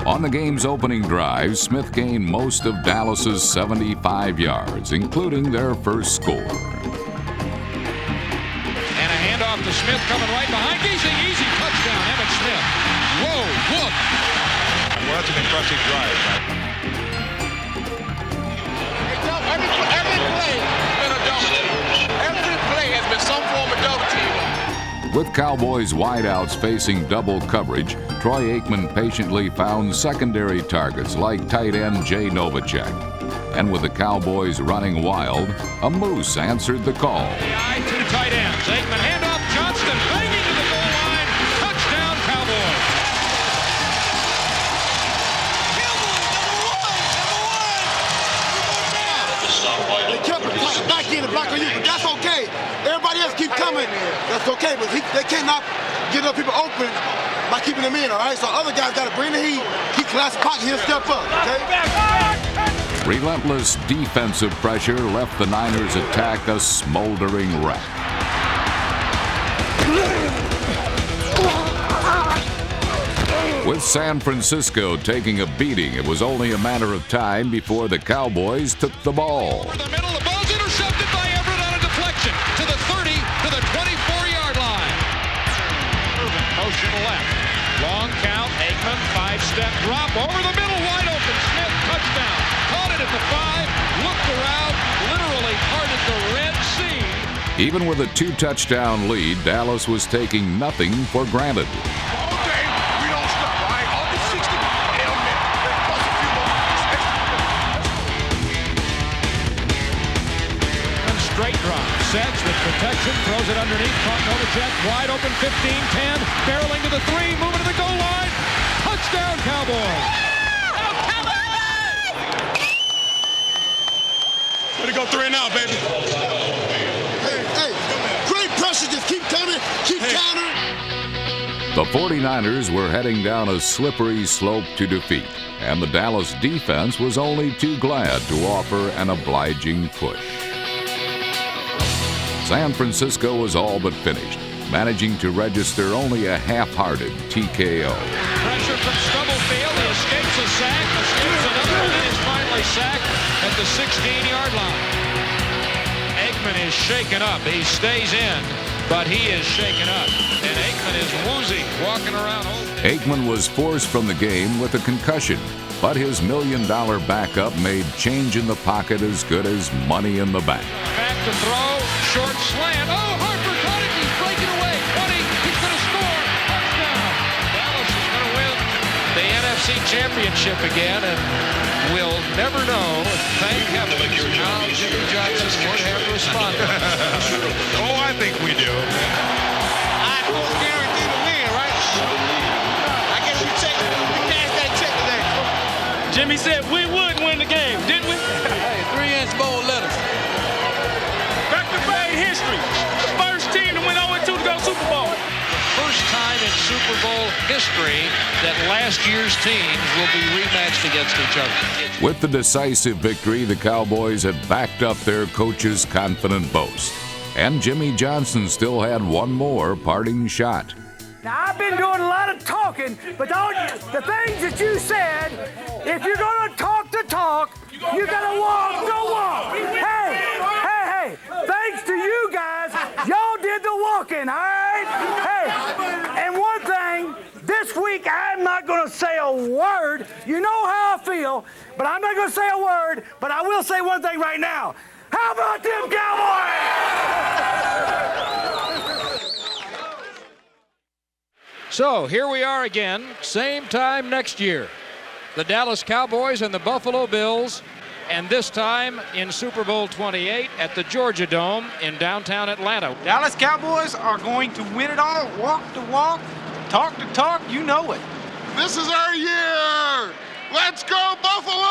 J: On the game's opening drive, Smith gained most of Dallas's 75 yards, including their first score.
U: And a handoff to Smith coming right behind. Easy touchdown, Emmitt Smith. Whoa, look.
I: Well, that's an impressive drive.
Q: Every play has been some form of double team.
J: With Cowboys wideouts facing double coverage, Troy Aikman patiently found secondary targets like tight end Jay Novacek. And with the Cowboys running wild, a Moose answered the call.
U: Two tight ends. Aikman handoff, Johnston banging to the goal line. Touchdown, Cowboys.
M: They kept it back in the block on you, but that's okay. Everybody else keep coming. That's okay, but they cannot get other people open by keeping them in, all right? So other guys got to bring the heat, keep collapsing pocket, he'll step up, okay?
J: Relentless defensive pressure left the Niners' attack a smoldering wreck. With San Francisco taking a beating, it was only a matter of time before the Cowboys took the ball.
U: Over the middle, the ball's intercepted by Everett on a deflection to the 30, to the 24-yard line. Irvin, motion left. Long count, Aikman, five-step drop over the middle, wide open. Smith, touchdown. Caught it at the 5, looked around, literally parted the Red Sea.
J: Even with a 2-touchdown lead, Dallas was taking nothing for granted.
U: Straight drop, sets with protection, throws it underneath, caught Novacek, wide open, 15-10, barreling to the 3, moving to the goal line. Touchdown, Cowboys!
I: Way to go 3 and out, baby.
M: Hey, great pressure, just keep coming, keep countering.
J: The 49ers were heading down a slippery slope to defeat, and the Dallas defense was only too glad to offer an obliging push. San Francisco was all but finished, managing to register only a half-hearted TKO.
U: Pressure from Stubblefield. He escapes a sack, escapes another, and is finally sacked at the 16-yard line. Aikman is shaken up. He stays in, but he is shaken up. And Aikman is woozy, walking around.
J: Aikman was forced from the game with a concussion, but his $1 million backup made change in the pocket as good as money in the bank.
U: Back to throw, short slant. Oh, Harper caught it. He's breaking away. 20. He's going to score. Touchdown. Dallas is going to win the NFC Championship again, and we'll never know. Thank heaven how Jimmy Johnson would have responded.
I: Oh, I think we do.
M: I don't guarantee the win, right? I guess you cash that check today.
F: Jimmy
U: said we would win the game, didn't we?
S: Hey, 3-inch bold letters.
U: Back-to-back history. The first team to win 0-2 to go Super Bowl.
F: First time in Super Bowl history that last year's teams will be rematched against each other.
J: With the decisive victory, the Cowboys had backed up their coach's confident boast. And Jimmy Johnson still had one more parting shot.
N: Now, I've been doing a lot of talking, but the things that you said, if you're going to talk the talk, you got to walk the walk. Hey, thanks to you guys, y'all did the walking, all right? Hey, and one thing, this week I'm not going to say a word. You know how I feel, but I'm not going to say a word, but I will say one thing right now. How about them Cowboys?
U: So here we are again, same time next year. The Dallas Cowboys and the Buffalo Bills, and this time in Super Bowl 28 at the Georgia Dome in downtown Atlanta.
P: Dallas Cowboys are going to win it all, walk to walk, talk to talk, you know it.
I: This is our year. Let's go Buffalo!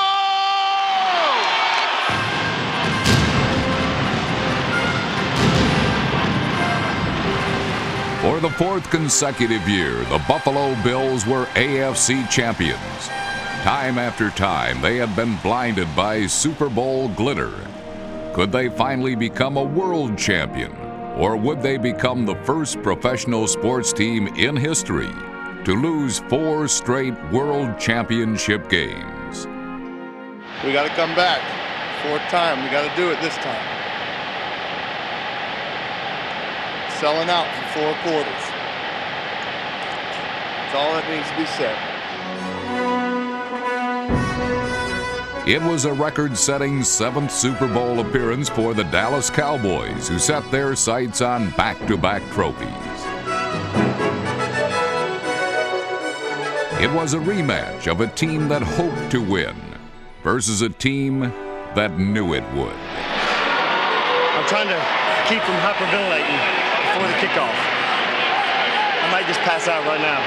J: For the fourth consecutive year, the Buffalo Bills were AFC champions. Time after time, they had been blinded by Super Bowl glitter. Could they finally become a world champion? Or would they become the first professional sports team in history to lose 4 straight world championship games?
V: We got to come back. 4th time. We got to do it this time. Selling out for 4 quarters. That's all that needs to be said.
J: It was a record-setting 7th Super Bowl appearance for the Dallas Cowboys, who set their sights on back-to-back trophies. It was a rematch of a team that hoped to win versus a team that knew it would.
X: I'm trying to keep from hyperventilating before the kickoff. I might just pass out right now.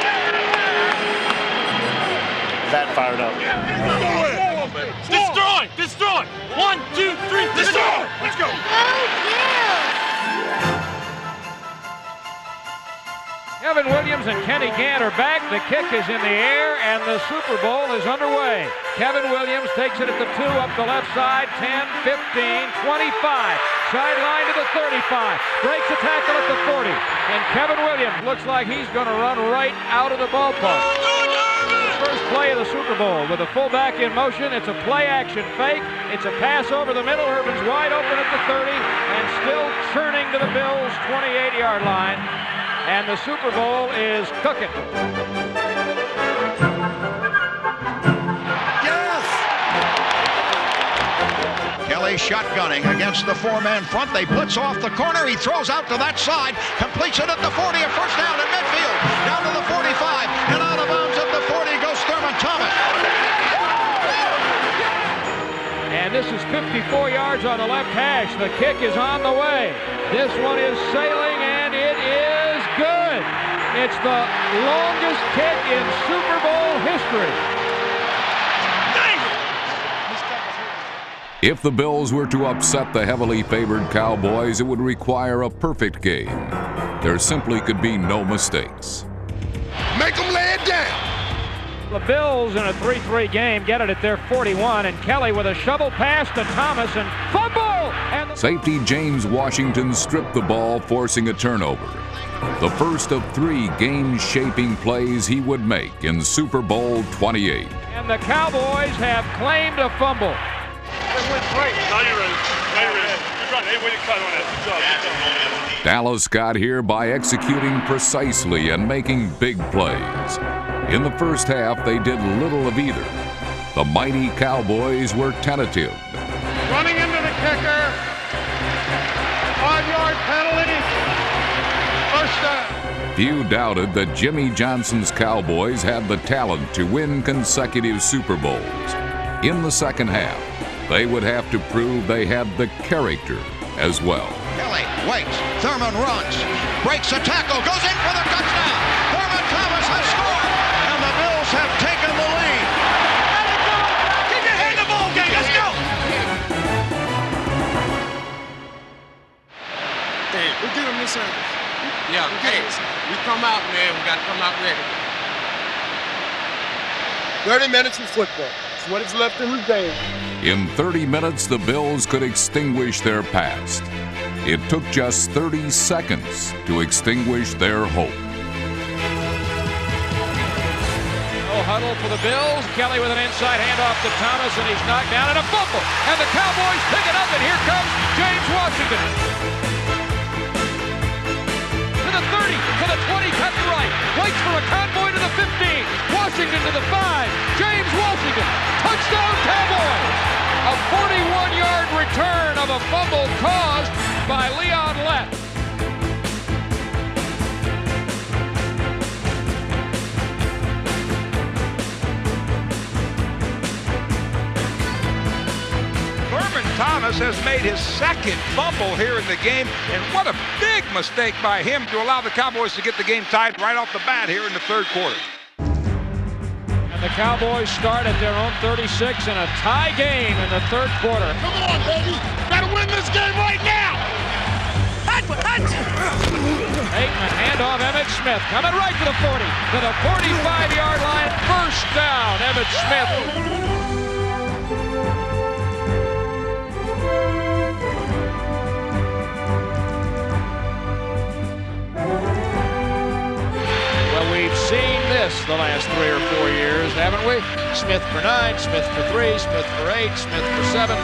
X: That fired up.
U: Destroy! Destroy! 1, 2, 3, destroy! Let's go! Kevin Williams and Kenny Gant are back. The kick is in the air, and the Super Bowl is underway. Kevin Williams takes it at the 2 up the left side, 10, 15, 25. Sideline to the 35. Breaks a tackle at the 40. And Kevin Williams looks like he's going to run right out of the ballpark. First play of the Super Bowl with a fullback in motion. It's a play-action fake. It's a pass over the middle. Urban's wide open at the 30 and still churning to the Bills' 28-yard line. And the Super Bowl is cooking.
E: Kelly shotgunning against the 4-man front. They blitz off the corner. He throws out to that side. Completes it at the 40. A first down at midfield. Down to the 45. And out of bounds at the 40 goes Thurman Thomas.
U: And this is 54 yards on the left hash. The kick is on the way. This one is sailing, and it is good. It's the longest kick in Super Bowl history.
J: If the Bills were to upset the heavily favored Cowboys, it would require a perfect game. There simply could be no mistakes.
I: Make them lay it down.
U: The Bills in a 3-3 game get it at their 41, and Kelly with a shovel pass to Thomas and fumble! And
J: Safety James Washington stripped the ball, forcing a turnover. The first of 3 game-shaping plays he would make in Super Bowl 28.
U: And the Cowboys have claimed a fumble.
J: Dallas got here by executing precisely and making big plays. In the first half, they did little of either. The mighty Cowboys were tentative.
P: Running into the kicker. 5-yard penalty. First down.
J: Few doubted that Jimmy Johnson's Cowboys had the talent to win consecutive Super Bowls. In the second half, they would have to prove they had the character as well.
E: Kelly waits. Thurman runs. Breaks a tackle. Goes in for the touchdown. Thurman Thomas has scored. And the Bills have taken the lead.
Q: come out, man. We got to come out ready.
V: 30 minutes of football. It's what is left in the game.
J: In 30 minutes, the Bills could extinguish their past. It took just 30 seconds to extinguish their hope.
U: Huddle for the Bills. Kelly with an inside handoff to Thomas, and he's knocked down, and a fumble. And the Cowboys pick it up, and here comes James Washington. To the 30, to the 20, cut to right. Waits for a convoy to the 15. Washington to the 5. James Washington. Touchdown Cowboys. A 41-yard return of a fumble caused by Leon Lett.
A: Thomas has made his second fumble here in the game, and what a big mistake by him to allow the Cowboys to get the game tied right off the bat here in the third quarter.
U: And the Cowboys start at their own 36 in a tie game in the third quarter.
I: Come on, baby. Gotta win this game right now.
U: Aikman, handoff, Emmitt Smith coming right to the 40, to the 45-yard line. First down, Emmitt Smith. We've seen this the last 3 or 4 years, haven't we? Smith for 9, Smith for 3, Smith for 8, Smith for 7.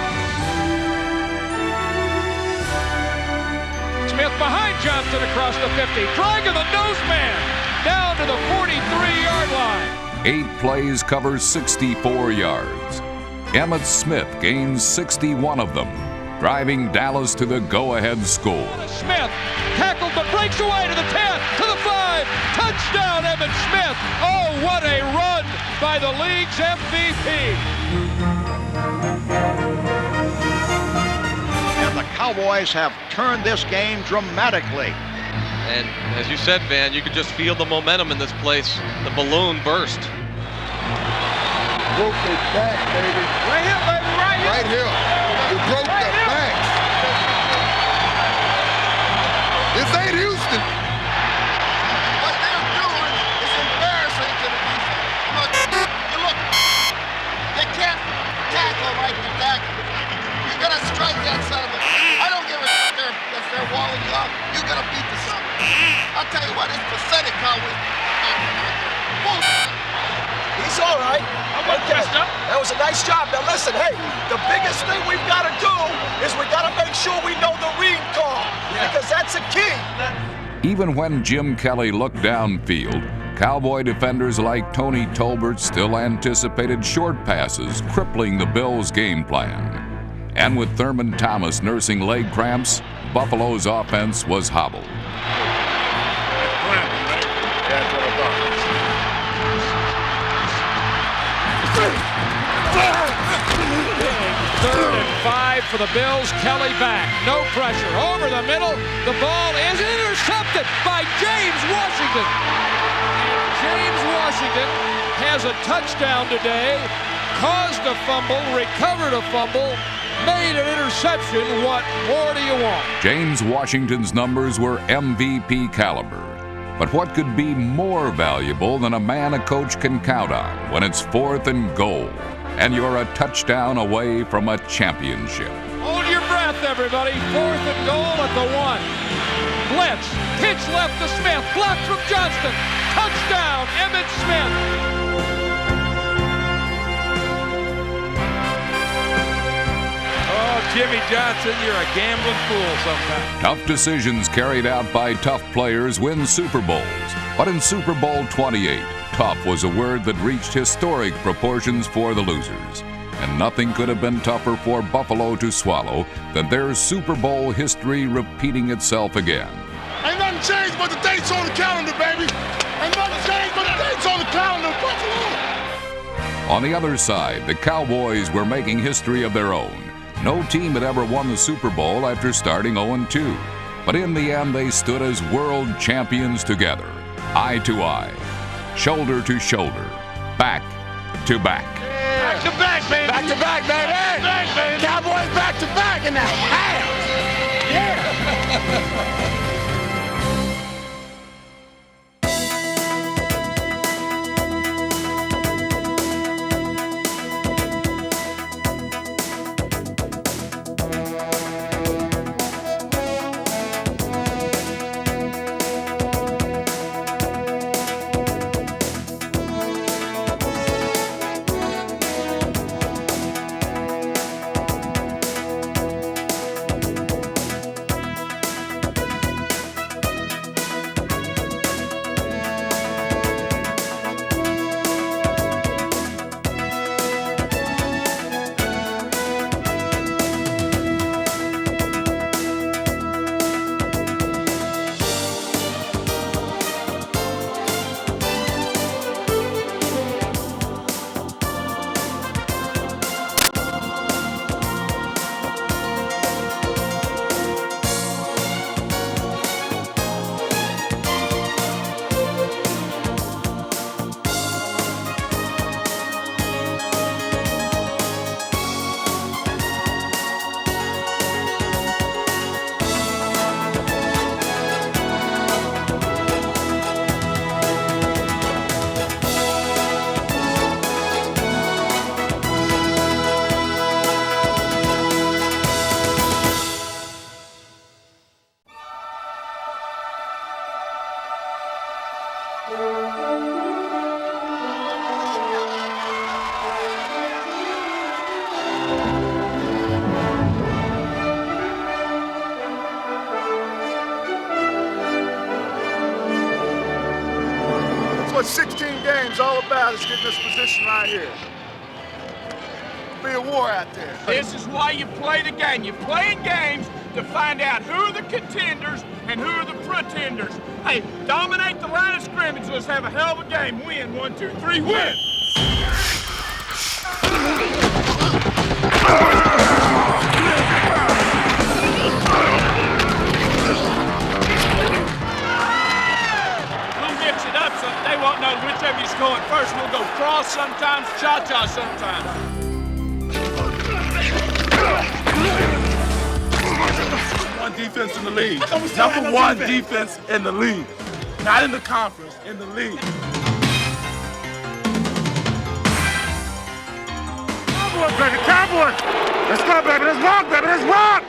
U: Smith behind Johnson across the 50, dragging the nose man down to the 43-yard line.
J: 8 plays cover 64 yards. Emmitt Smith gains 61 of them, driving Dallas to the go-ahead score.
U: Smith tackled but breaks away to the 10, to the 5. Touchdown, Emmitt Smith. Oh, what a run by the league's MVP.
E: And the Cowboys have turned this game dramatically.
C: And as you said, Van, you could just feel the momentum in this place. The balloon burst.
V: Broke their back, baby.
I: Right here, baby, right here.
V: Right here. You broke their back. This ain't Houston.
I: What they're doing is embarrassing to the defense. Look, they can't tackle like you tackle. You gotta strike that son of a. I don't give a if they're walling you up. You gotta beat the son. I'll tell you what, it's pathetic how we.
N: He's all right. Okay. That was a nice job. Now listen, hey, the biggest thing we've got to do is we got to make sure we know the read call, because that's a key.
J: Even when Jim Kelly looked downfield, Cowboy defenders like Tony Tolbert still anticipated short passes, crippling the Bills' game plan. And with Thurman Thomas nursing leg cramps, Buffalo's offense was hobbled.
U: Third and 5 for the Bills. Kelly back. No pressure. Over the middle. The ball is intercepted by James Washington. James Washington has a touchdown today. Caused a fumble. Recovered a fumble. Made an interception. What more do you want?
J: James Washington's numbers were MVP caliber. But what could be more valuable than a man a coach can count on when it's 4th and goal, and you're a touchdown away from a championship?
U: Hold your breath, everybody. 4th and goal at the 1. Blitz. Pitch left to Smith. Blocked from Johnston. Touchdown, Emmitt Smith.
A: Oh, Jimmy Johnson, you're a gambling fool sometimes.
J: Tough decisions carried out by tough players win Super Bowls. But in Super Bowl 28, tough was a word that reached historic proportions for the losers. And nothing could have been tougher for Buffalo to swallow than their Super Bowl history repeating itself again.
I: Ain't nothing changed but the dates on the calendar, baby. Ain't nothing changed but the dates on the calendar, Buffalo.
J: On the other side, the Cowboys were making history of their own. No team had ever won the Super Bowl after starting 0-2. But in the end, they stood as world champions together, eye to eye, shoulder to shoulder, back to back.
I: Back to back, baby.
N: Back to back, baby.
I: Back, baby.
N: Cowboys back to back in the house. Yeah.
X: What 16 games all about is getting this position right here. Be a war out there.
P: This is why you play the game. You're playing games to find out who are the contenders and who are the pretenders. Hey, dominate the line of scrimmage. Let's have a hell of a game. Win. 1, 2, 3, win! They won't know which of you's going first. We'll go cross sometimes, cha-cha sometimes.
W: One defense in the league. Number one defense in the league. Not in the conference, in the league. Cowboys, baby, Cowboys! Let's go, baby, let's rock, baby, let's rock!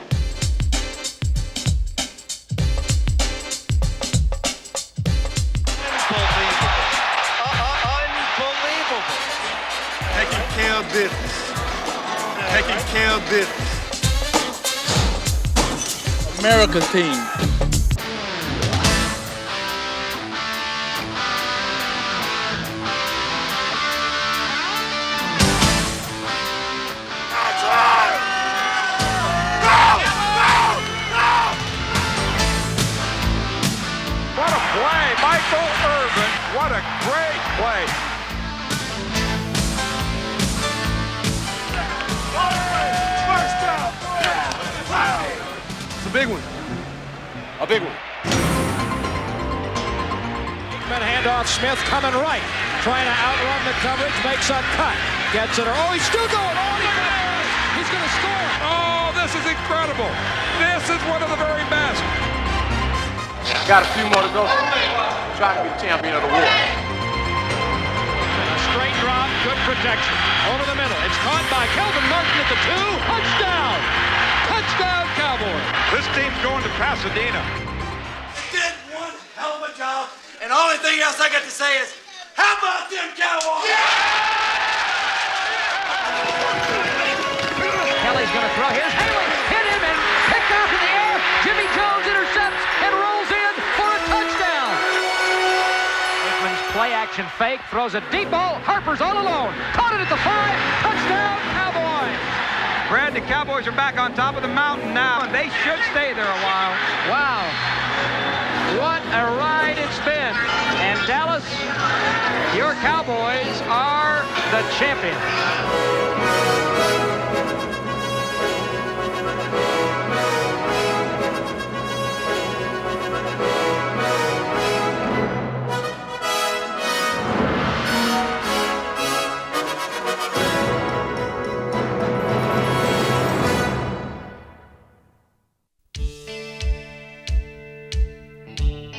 X: Taking care of business. Taking care of business.
P: America's team.
A: What a play, Michael Irvin. What a great play.
W: It's a big one. A big one.
U: Handoff, Smith coming right, trying to outrun the coverage, makes a cut, gets it. Oh, he's still going. Oh, he fires. He's going to score.
A: Oh, this is incredible. This is one of the very best.
W: Got a few more to go. Trying to be champion of the war.
U: A straight drop, good protection. Over the middle. It's caught by Kelvin Martin at the 2. Touchdown! Touchdown, Cowboys.
A: This team's going to Pasadena.
R: Did one hell of a job, and the only thing else I got to say is, how about them Cowboys?
U: Kelly's going to throw. Here's Haley. Hit him and picked off in the air. Jimmy Jones intercepts and rolls in for a touchdown. Hickman's play-action fake, throws a deep ball. Harper's all alone. Caught it at the 5. Touchdown, Cowboys.
A: Brad, the Cowboys are back on top of the mountain now, and they should stay there a while.
U: Wow. What a ride it's been. And Dallas, your Cowboys are the champions.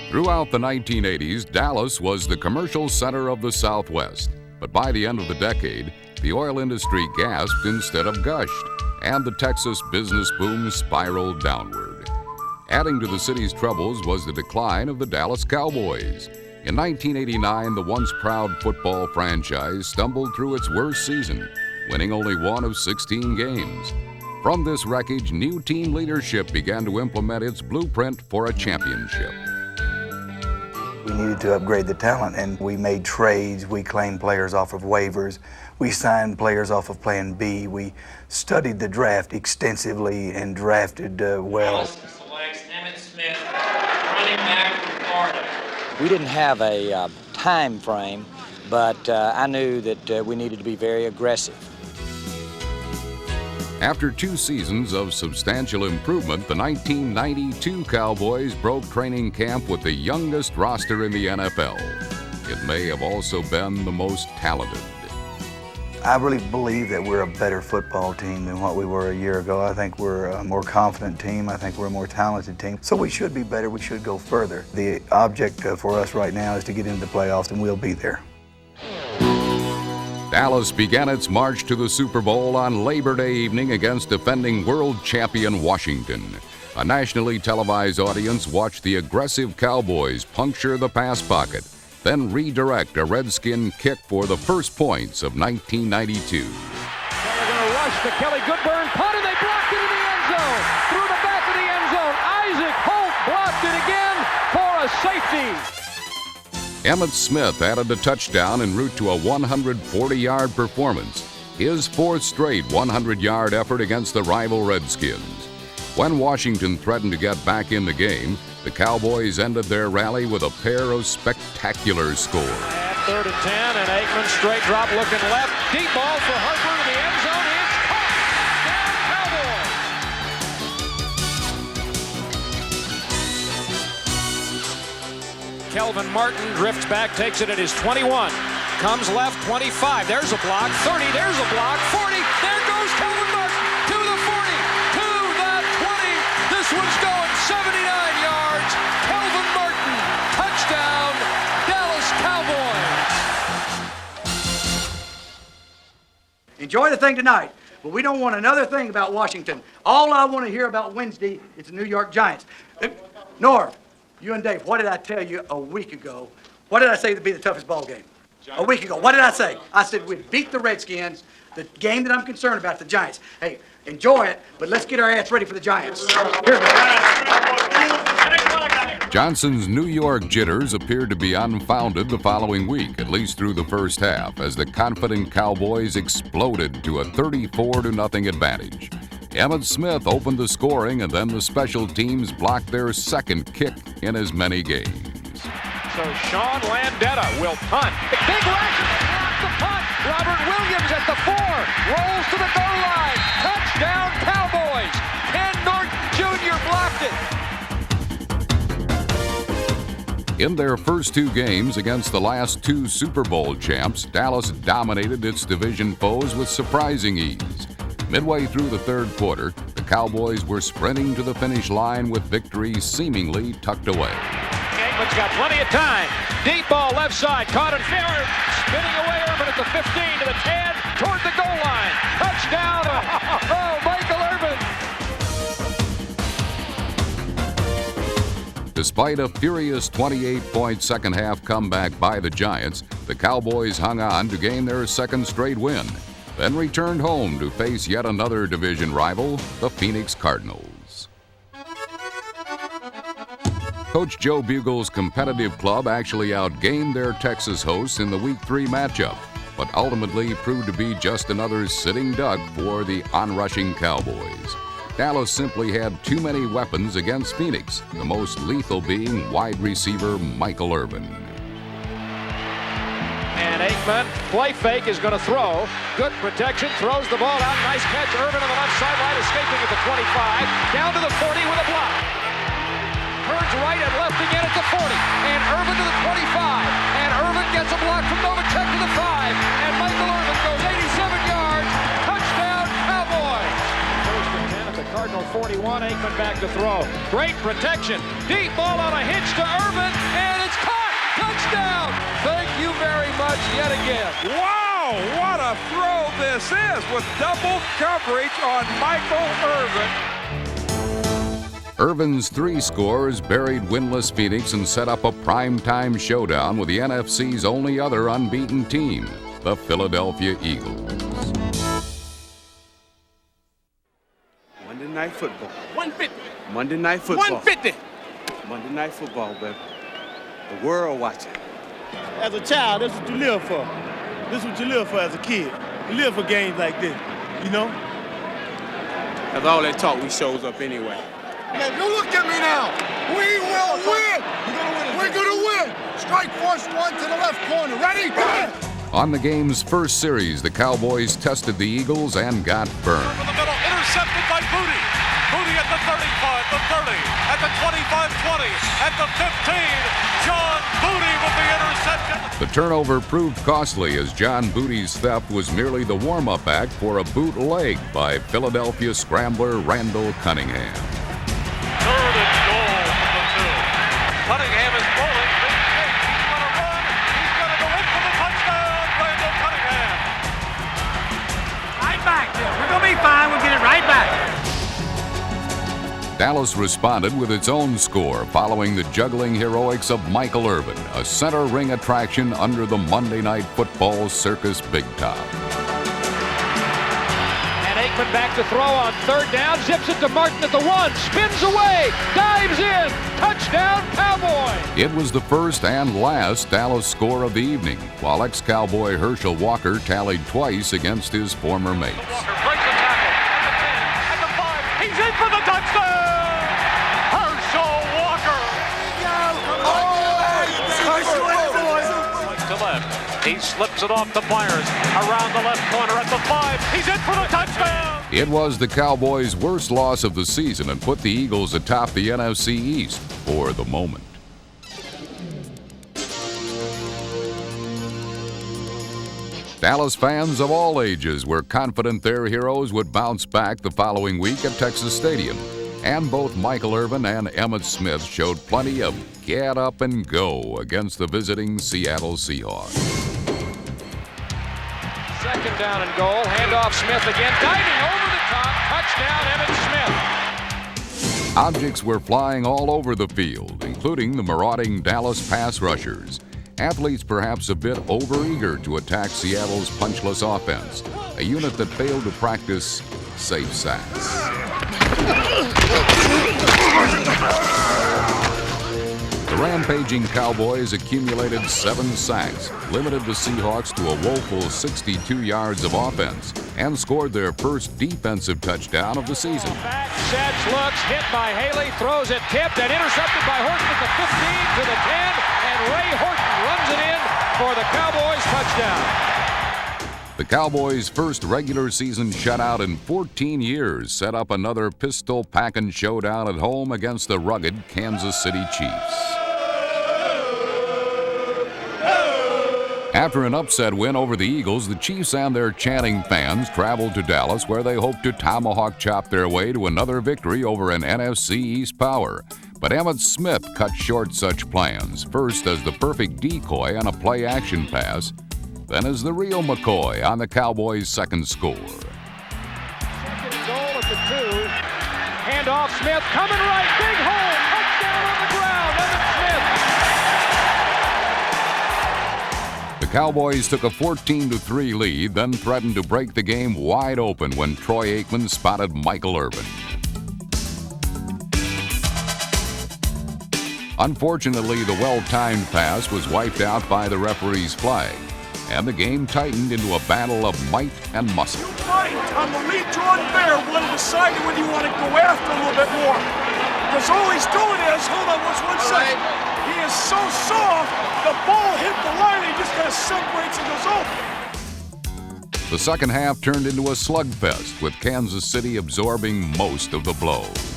J: Throughout the 1980s, Dallas was the commercial center of the Southwest. But by the end of the decade, the oil industry gasped instead of gushed, and the Texas business boom spiraled downward. Adding to the city's troubles was the decline of the Dallas Cowboys. In 1989, the once proud football franchise stumbled through its worst season, winning only 1 of 16 games. From this wreckage, new team leadership began to implement its blueprint for a championship.
H: We needed to upgrade the talent, and we made trades. We claimed players off of waivers. We signed players off of Plan B. We studied the draft extensively and drafted well.
U: Dallas selects Emmitt Smith, running back from Florida.
D: We didn't have a time frame, but I knew that we needed to be very aggressive.
J: After 2 seasons of substantial improvement, the 1992 Cowboys broke training camp with the youngest roster in the NFL. It may have also been the most talented.
H: I really believe that we're a better football team than what we were a year ago. I think we're a more confident team. I think we're a more talented team. So we should be better. We should go further. The object for us right now is to get into the playoffs, and we'll be there.
J: Dallas began its march to the Super Bowl on Labor Day evening against defending world champion Washington. A nationally televised audience watched the aggressive Cowboys puncture the pass pocket, then redirect a Redskin kick for the first points of 1992.
U: They're going to rush to Kelly Goodburn. Punt, and they blocked it in the end zone. Through the back of the end zone. Isaac Holt blocked it again for a safety.
J: Emmitt Smith added a touchdown en route to a 140-yard performance, his fourth straight 100-yard effort against the rival Redskins. When Washington threatened to get back in the game, the Cowboys ended their rally with a pair of spectacular scores.
U: At 3rd and 10, and Aikman straight drop looking left. Deep ball for Harper to the end zone. It's caught. Down Cowboys. Kelvin Martin drifts back, takes it at his 21. Comes left, 25. There's a block. 30. There's a block. 40. There goes Kelvin Martin to the 40, to the 20. This one's going 79 yards. Kelvin Martin, touchdown, Dallas Cowboys.
R: Enjoy the thing tonight, but we don't want another thing about Washington. All I want to hear about Wednesday is the New York Giants. Norv, you and Dave, what did I tell you a week ago? What did I say would be the toughest ball game? A week ago, what did I say? I said we'd beat the Redskins. The game that I'm concerned about, the Giants. Hey, enjoy it, but let's get our ass ready for the Giants. Here we go.
J: Johnson's New York jitters appeared to be unfounded the following week, at least through the first half, as the confident Cowboys exploded to a 34-0 advantage. Emmitt Smith opened the scoring, and then the special teams blocked their second kick in as many games.
U: So Sean Landetta will punt. Big rush, block the punt. Robert Williams at the 4, rolls to the goal line. Touchdown Cowboys. Ken Norton Jr. blocked it.
J: In their first two games against the last two Super Bowl champs, Dallas dominated its division foes with surprising ease. Midway through the third quarter, the Cowboys were sprinting to the finish line with victory seemingly tucked away.
U: Aikman's got plenty of time. Deep ball left side, caught and fair. Spinning away Urban at the 15 to the 10, toward the goal line. Touchdown! Oh, Michael Urban!
J: Despite a furious 28-point second-half comeback by the Giants, the Cowboys hung on to gain their second straight win, then returned home to face yet another division rival, the Phoenix Cardinals. Coach Joe Bugle's competitive club actually outgained their Texas hosts in the Week 3 matchup, but ultimately proved to be just another sitting duck for the onrushing Cowboys. Dallas simply had too many weapons against Phoenix, the most lethal being wide receiver Michael Urban.
U: And Aikman, play fake, is going to throw. Good protection, throws the ball out. Nice catch. Urban on the left sideline, escaping at the 25. Down to the 40 with a block. Turns right and left again at the 40. And Urban to the 25. And Urban gets a block from Novacek to the 5. And Michael Urban goes 87 yards. Touchdown, Cowboys. First and 10 at the Cardinal 41. Aikman back to throw. Great protection. Deep ball on a hitch to Urban. And it's caught. Touchdown. Thank you very much yet again.
A: Wow, what a throw this is with double coverage on Michael Urban.
J: Urban's 3 scores buried winless Phoenix and set up a primetime showdown with the NFC's only other unbeaten team, the Philadelphia Eagles.
G: Monday Night Football.
P: 150.
G: Monday Night Football.
P: 150.
G: Monday Night Football, baby. The world watching.
X: As a child, that's what you live for. This is what you live for as a kid. You live for games like this, you know?
G: That's all that talk, we shows up anyway.
I: Now, you look at me now. We will win. We're going to win. Strike first one to the left corner. Ready?
J: On the game's first series, the Cowboys tested the Eagles and got burned.
P: Over the middle, intercepted by Booty. Booty at the 35, the 30, at the 25-20, at the 15. John Booty with the interception.
J: The turnover proved costly as John Booty's theft was merely the warm-up act for a bootleg by Philadelphia scrambler Randall Cunningham.
P: 3rd and goal from the 2. Cunningham is rolling. Big kick. He's going to run. He's going to go in for the touchdown. Randall Cunningham.
N: Right back, Jim. We're going to be fine. We'll get it right back.
J: Dallas responded with its own score following the juggling heroics of Michael Irvin, a center ring attraction under the Monday Night Football circus big top.
U: And Aikman back to throw on third down, zips it to Martin at the 1, spins away, dives in, touchdown Cowboy!
J: It was the first and last Dallas score of the evening, while ex-Cowboy Herschel Walker tallied twice against his former mates.
P: Walker breaks the tackle at the 5. He's in for the touchdown! Herschel Walker! To left. He slips it off to Myers. Around the left corner at the 5. He's in for the touchdown!
J: It was the Cowboys' worst loss of the season and put the Eagles atop the NFC East for the moment. Dallas fans of all ages were confident their heroes would bounce back the following week at Texas Stadium. And both Michael Irvin and Emmitt Smith showed plenty of get up and go against the visiting Seattle Seahawks.
U: Second down and goal, handoff Smith again, diving over the top, touchdown Emmitt Smith.
J: Objects were flying all over the field, including the marauding Dallas pass rushers. Athletes perhaps a bit overeager to attack Seattle's punchless offense, a unit that failed to practice safe sacks. The rampaging Cowboys accumulated 7 sacks, limited the Seahawks to a woeful 62 yards of offense, and scored their first defensive touchdown of the season.
U: Back, sets, looks, hit by Haley, throws it, tipped, and intercepted by Horton at the 15 to the 10, and Ray Horton runs it in for the Cowboys touchdown.
J: The Cowboys' first regular season shutout in 14 years set up another pistol-packing showdown at home against the rugged Kansas City Chiefs. After an upset win over the Eagles, the Chiefs and their chanting fans traveled to Dallas, where they hoped to tomahawk chop their way to another victory over an NFC East power. But Emmitt Smith cut short such plans, first as the perfect decoy on a play-action pass, then as the real McCoy on the Cowboys' second score.
U: Second and goal at the 2. Handoff Smith coming right, big hole, touchdown on the ground, Emmitt Smith.
J: The Cowboys took a 14-3 lead, then threatened to break the game wide open when Troy Aikman spotted Michael Irvin. Unfortunately, the well-timed pass was wiped out by the referee's flag, and the game tightened into a battle of might and muscle.
P: Right, on the lead, Jordan Bear will decide whether you want to go after a little bit more. Because all he's doing is, hold on, what's 1 second? He is so soft, the ball hit the line, he just kind of separates and goes over.
J: The second half turned into a slugfest, with Kansas City absorbing most of the blows.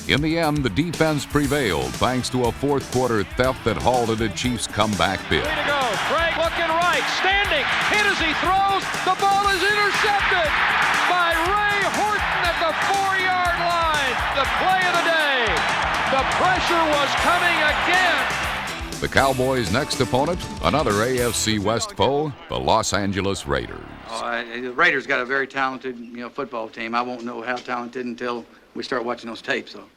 J: In the end, the defense prevailed thanks to a fourth-quarter theft that halted a Chiefs comeback bid.
U: Way to go. Craig looking right, standing, hit as he throws. The ball is intercepted by Ray Horton at the 4-yard line. The play of the day. The pressure was coming again.
J: The Cowboys' next opponent, another AFC West foe, the Los Angeles Raiders.
K: The Raiders got a very talented, football team. I won't know how talented until we start watching those tapes, though.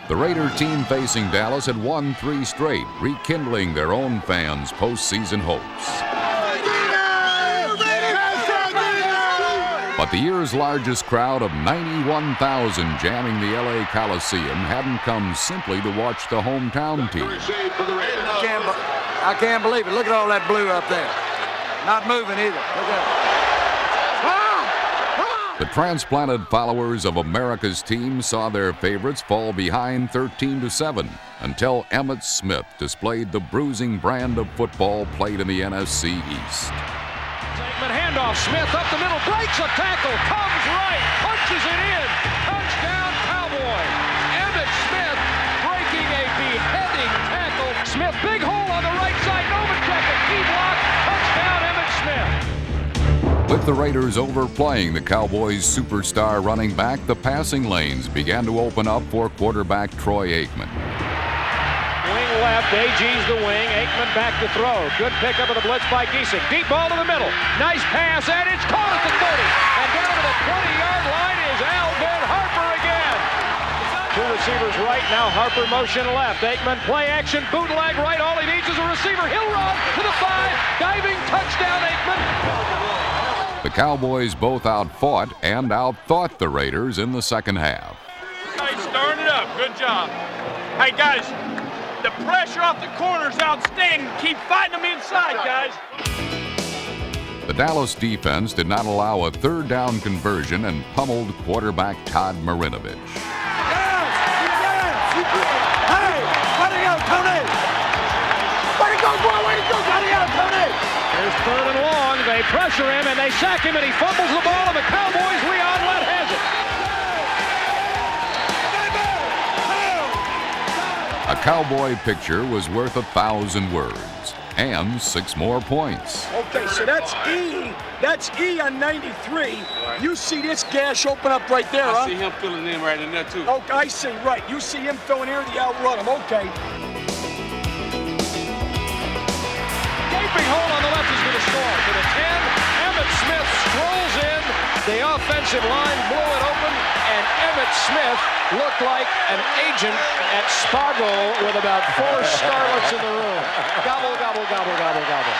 J: The Raider team facing Dallas had won 3 straight, rekindling their own fans' postseason hopes. But the year's largest crowd of 91,000 jamming the LA Coliseum hadn't come simply to watch the hometown team.
R: I can't believe it. Look at all that blue up there. Not moving either. Look at it.
J: The transplanted followers of America's team saw their favorites fall behind 13-7 until Emmitt Smith displayed the bruising brand of football played in the NFC East.
U: Aikman handoff, Smith up the middle, breaks a tackle, comes right, punches it in, touchdown Cowboy. Emmitt Smith breaking a beheading tackle. Smith, big hole on the right side, Novacek, a key block, touchdown Emmitt Smith.
J: With the Raiders overplaying the Cowboys' superstar running back, the passing lanes began to open up for quarterback Troy Aikman.
U: Wing left, AG's the wing, Aikman back to throw. Good pickup of the blitz by Giesing. Deep ball to the middle. Nice pass, and it's caught at the 30. And down to the 20-yard line is Alvin Harper again. Two receivers right, now Harper motion left. Aikman play action, bootleg right. All he needs is a receiver. He'll run to the 5. Diving touchdown, Aikman.
J: The Cowboys both outfought and outthought the Raiders in the second half.
P: Hey, starting it up. Good job. Hey, guys, the pressure off the corner is outstanding. Keep fighting them inside, guys.
J: The Dallas defense did not allow a third down conversion and pummeled quarterback Todd Marinovich.
N: Hey, way to go, Tony! Way to go, boy! Way to go, Tony!
U: There's third and long. They pressure him and they sack him and he fumbles the ball and the Cowboys, Leon Lett has it.
J: A Cowboy picture was worth 1,000 words and 6 more points.
N: Okay, so that's E. That's E on 93. You see this gash open up right there, huh?
W: I see him filling in right in there, too.
N: Okay, I see, right. You see him filling here, the outrun him. Okay.
U: Gaping hole on the left is going to score. To the 10, Emmitt Smith strolls in. The offensive line blew it open, and Emmitt Smith looked like an agent at Spago with about 4 starlets in the room. Gobble, gobble, gobble, gobble, gobble.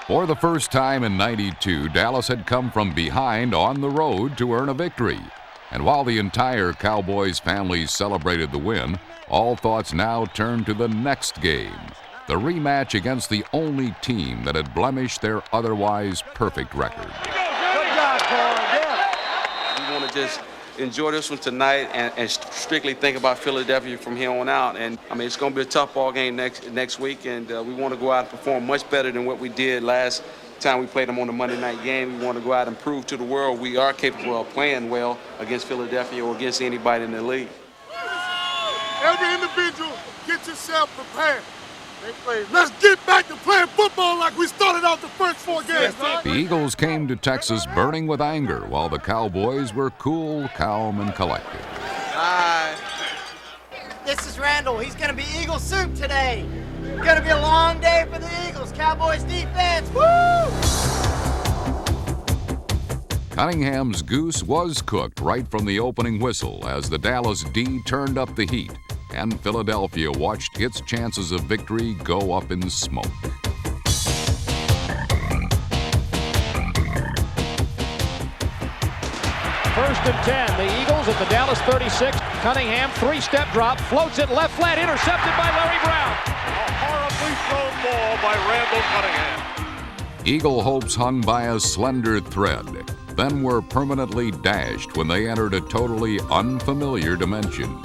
J: For the first time in '92, Dallas had come from behind on the road to earn a victory. And while the entire Cowboys family celebrated the win, all thoughts now turned to the next game, the rematch against the only team that had blemished their otherwise perfect record.
V: We want to just enjoy this one tonight and strictly think about Philadelphia from here on out. And I mean, it's going to be a tough ball game next week, and we want to go out and perform much better than what we did last time we played them on the Monday night game. We want to go out and prove to the world we are capable of playing well against Philadelphia or against anybody in the league.
M: Every individual, get yourself prepared. Let's get back to playing football like we started out the first 4 games.
J: The Eagles came to Texas burning with anger, while the Cowboys were cool, calm, and collected.
B: Hi. This is Randall. He's going to be Eagle soup today. It's going to be a long day for the Eagles. Cowboys defense. Woo!
J: Cunningham's goose was cooked right from the opening whistle as the Dallas D turned up the heat, and Philadelphia watched its chances of victory go up in smoke.
U: First and 10, the Eagles at the Dallas 36. Cunningham, 3-step drop, floats it left flat, intercepted by Larry Brown.
P: A horribly thrown ball by Randall Cunningham.
J: Eagle hopes hung by a slender thread, then were permanently dashed when they entered a totally unfamiliar dimension.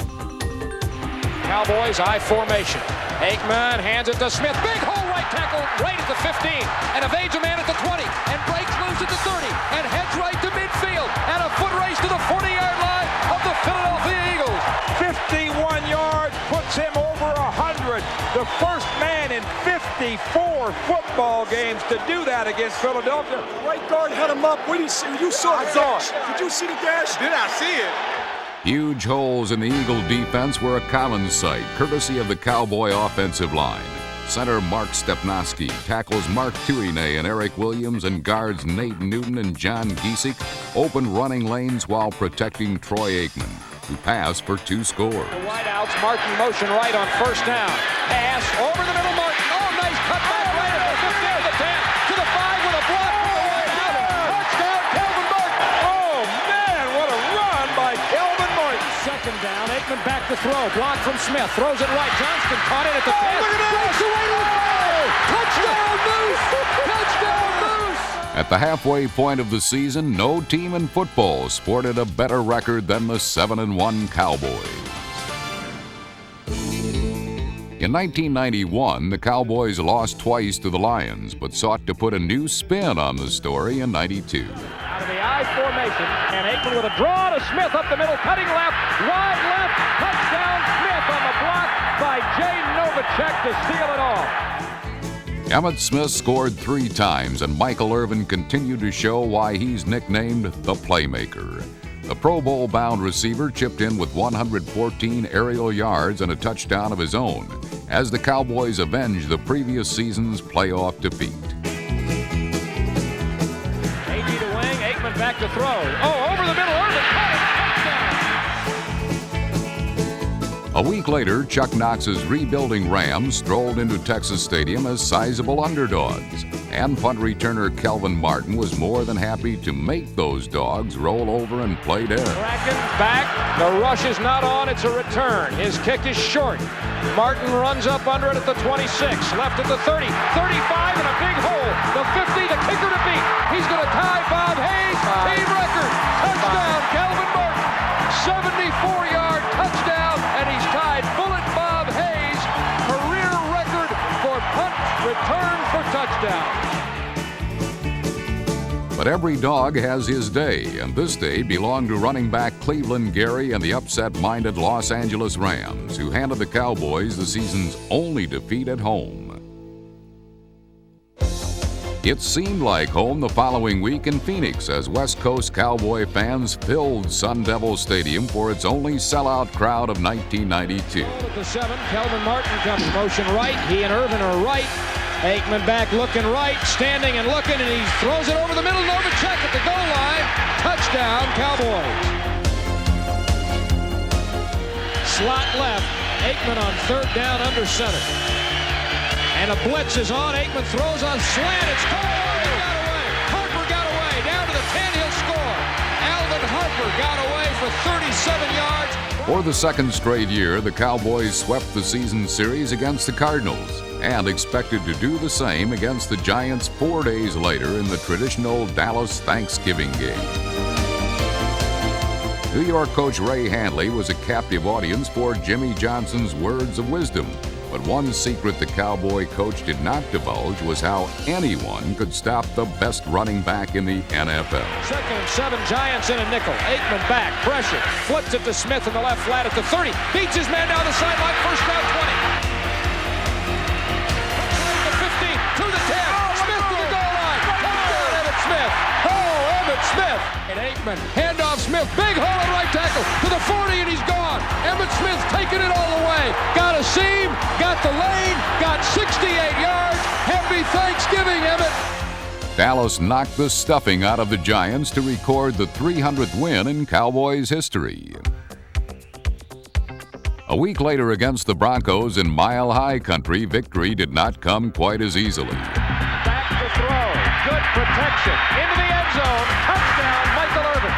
U: Cowboys I formation. Aikman hands it to Smith. Big hole right tackle right at the 15 and evades a man at the 20 and breaks loose at the 30 and heads right to midfield and a foot race to the 40-yard line of the Philadelphia Eagles.
A: 51 yards puts him over 100. The first man in 54 football games to do that against Philadelphia.
N: Right guard had him up. What did you see? You saw the dash. Did you see the dash?
A: Did I see it?
J: Huge holes in the Eagle defense were a common sight, courtesy of the Cowboy offensive line. Center Mark Stepnoski tackles Mark Tuine and Eric Williams, and guards Nate Newton and John Giesing open running lanes while protecting Troy Aikman, who passed for 2 scores.
U: The wideouts, Martin motion right on first down. Pass over the middle, Martin. Oh, nice cut back right at the 50 to the 10 to the 5 with a block for the wideout. Touchdown, Kelvin Martin.
A: Oh, man, what a run by Kelvin Martin.
U: Second down, Aikman back to throw. Block from Smith. Throws it right. Johnston caught it at the 10. Breaks away to the goal. Touchdown, Moose. Touchdown, Moose.
J: At the halfway point of the season, no team in football sported a better record than the 7-1 Cowboys. In 1991, the Cowboys lost twice to the Lions, but sought to put a new spin on the story in '92.
U: Out of the I formation, and Aikman with a draw to Smith up the middle, cutting left, wide left, touchdown Smith on the block by Jay Novacek to seal it off.
J: Emmitt Smith scored 3 times, and Michael Irvin continued to show why he's nicknamed the Playmaker. The Pro Bowl-bound receiver chipped in with 114 aerial yards and a touchdown of his own as the Cowboys avenged the previous season's playoff defeat.
U: A.G. to wing, Aikman back to throw. Oh, over the middle, Irvin caught
J: A week later, Chuck Knox's rebuilding Rams strolled into Texas Stadium as sizable underdogs, and punt returner Kelvin Martin was more than happy to make those dogs roll over and play dead.
U: Bracken back, the rush is not on, it's a return. His kick is short. Martin runs up under it at the 26, left at the 30, 35, and a big hole. The 50, the kicker to beat. He's going to tie Bob Hayes, team record. Touchdown, Kelvin Martin. 74-yard touchdown, and he's tied Bullet Bob Hayes' career record for punt return for touchdown.
J: But every dog has his day, and this day belonged to running back Cleveland Gary and the upset-minded Los Angeles Rams, who handed the Cowboys the season's only defeat at home. It seemed like home the following week in Phoenix as West Coast Cowboy fans filled Sun Devil Stadium for its only sellout crowd of 1992.
U: At the 7, Kelvin Martin comes motion right. He and Irvin are right. Aikman back looking right, standing and looking, and he throws it over the middle. Novacek at the goal line. Touchdown, Cowboys. Slot left. Aikman on third down under center. And a blitz is on. Aikman throws on slant. It's caught. Irvin got away. Harper got away. Down to the 10. He'll score. Alvin Harper got away for 37 yards.
J: For the second straight year, the Cowboys swept the season series against the Cardinals and expected to do the same against the Giants 4 days later in the traditional Dallas Thanksgiving game. New York coach Ray Handley was a captive audience for Jimmy Johnson's words of wisdom. But one secret the Cowboy coach did not divulge was how anyone could stop the best running back in the NFL.
U: 2nd and 7, Giants in a nickel. Aikman back, pressure, flips it to Smith in the left flat at the 30. Beats his man down the sideline, first down 20. The 15, to the 10, Smith to the goal line. Touchdown, Emmitt Smith. Oh, Emmitt Smith. And Aikman, handoff Smith, big hole at right tackle to the 40, and he's gone. Emmitt Smith taking it all the way. Got a seam, got the lane, got 68 yards. Happy Thanksgiving, Emmitt.
J: Dallas knocked the stuffing out of the Giants to record the 300th win in Cowboys history. A week later against the Broncos in Mile High Country, victory did not come quite as easily.
U: Back to throw, good protection, into the end zone, touchdown, Michael Irvin.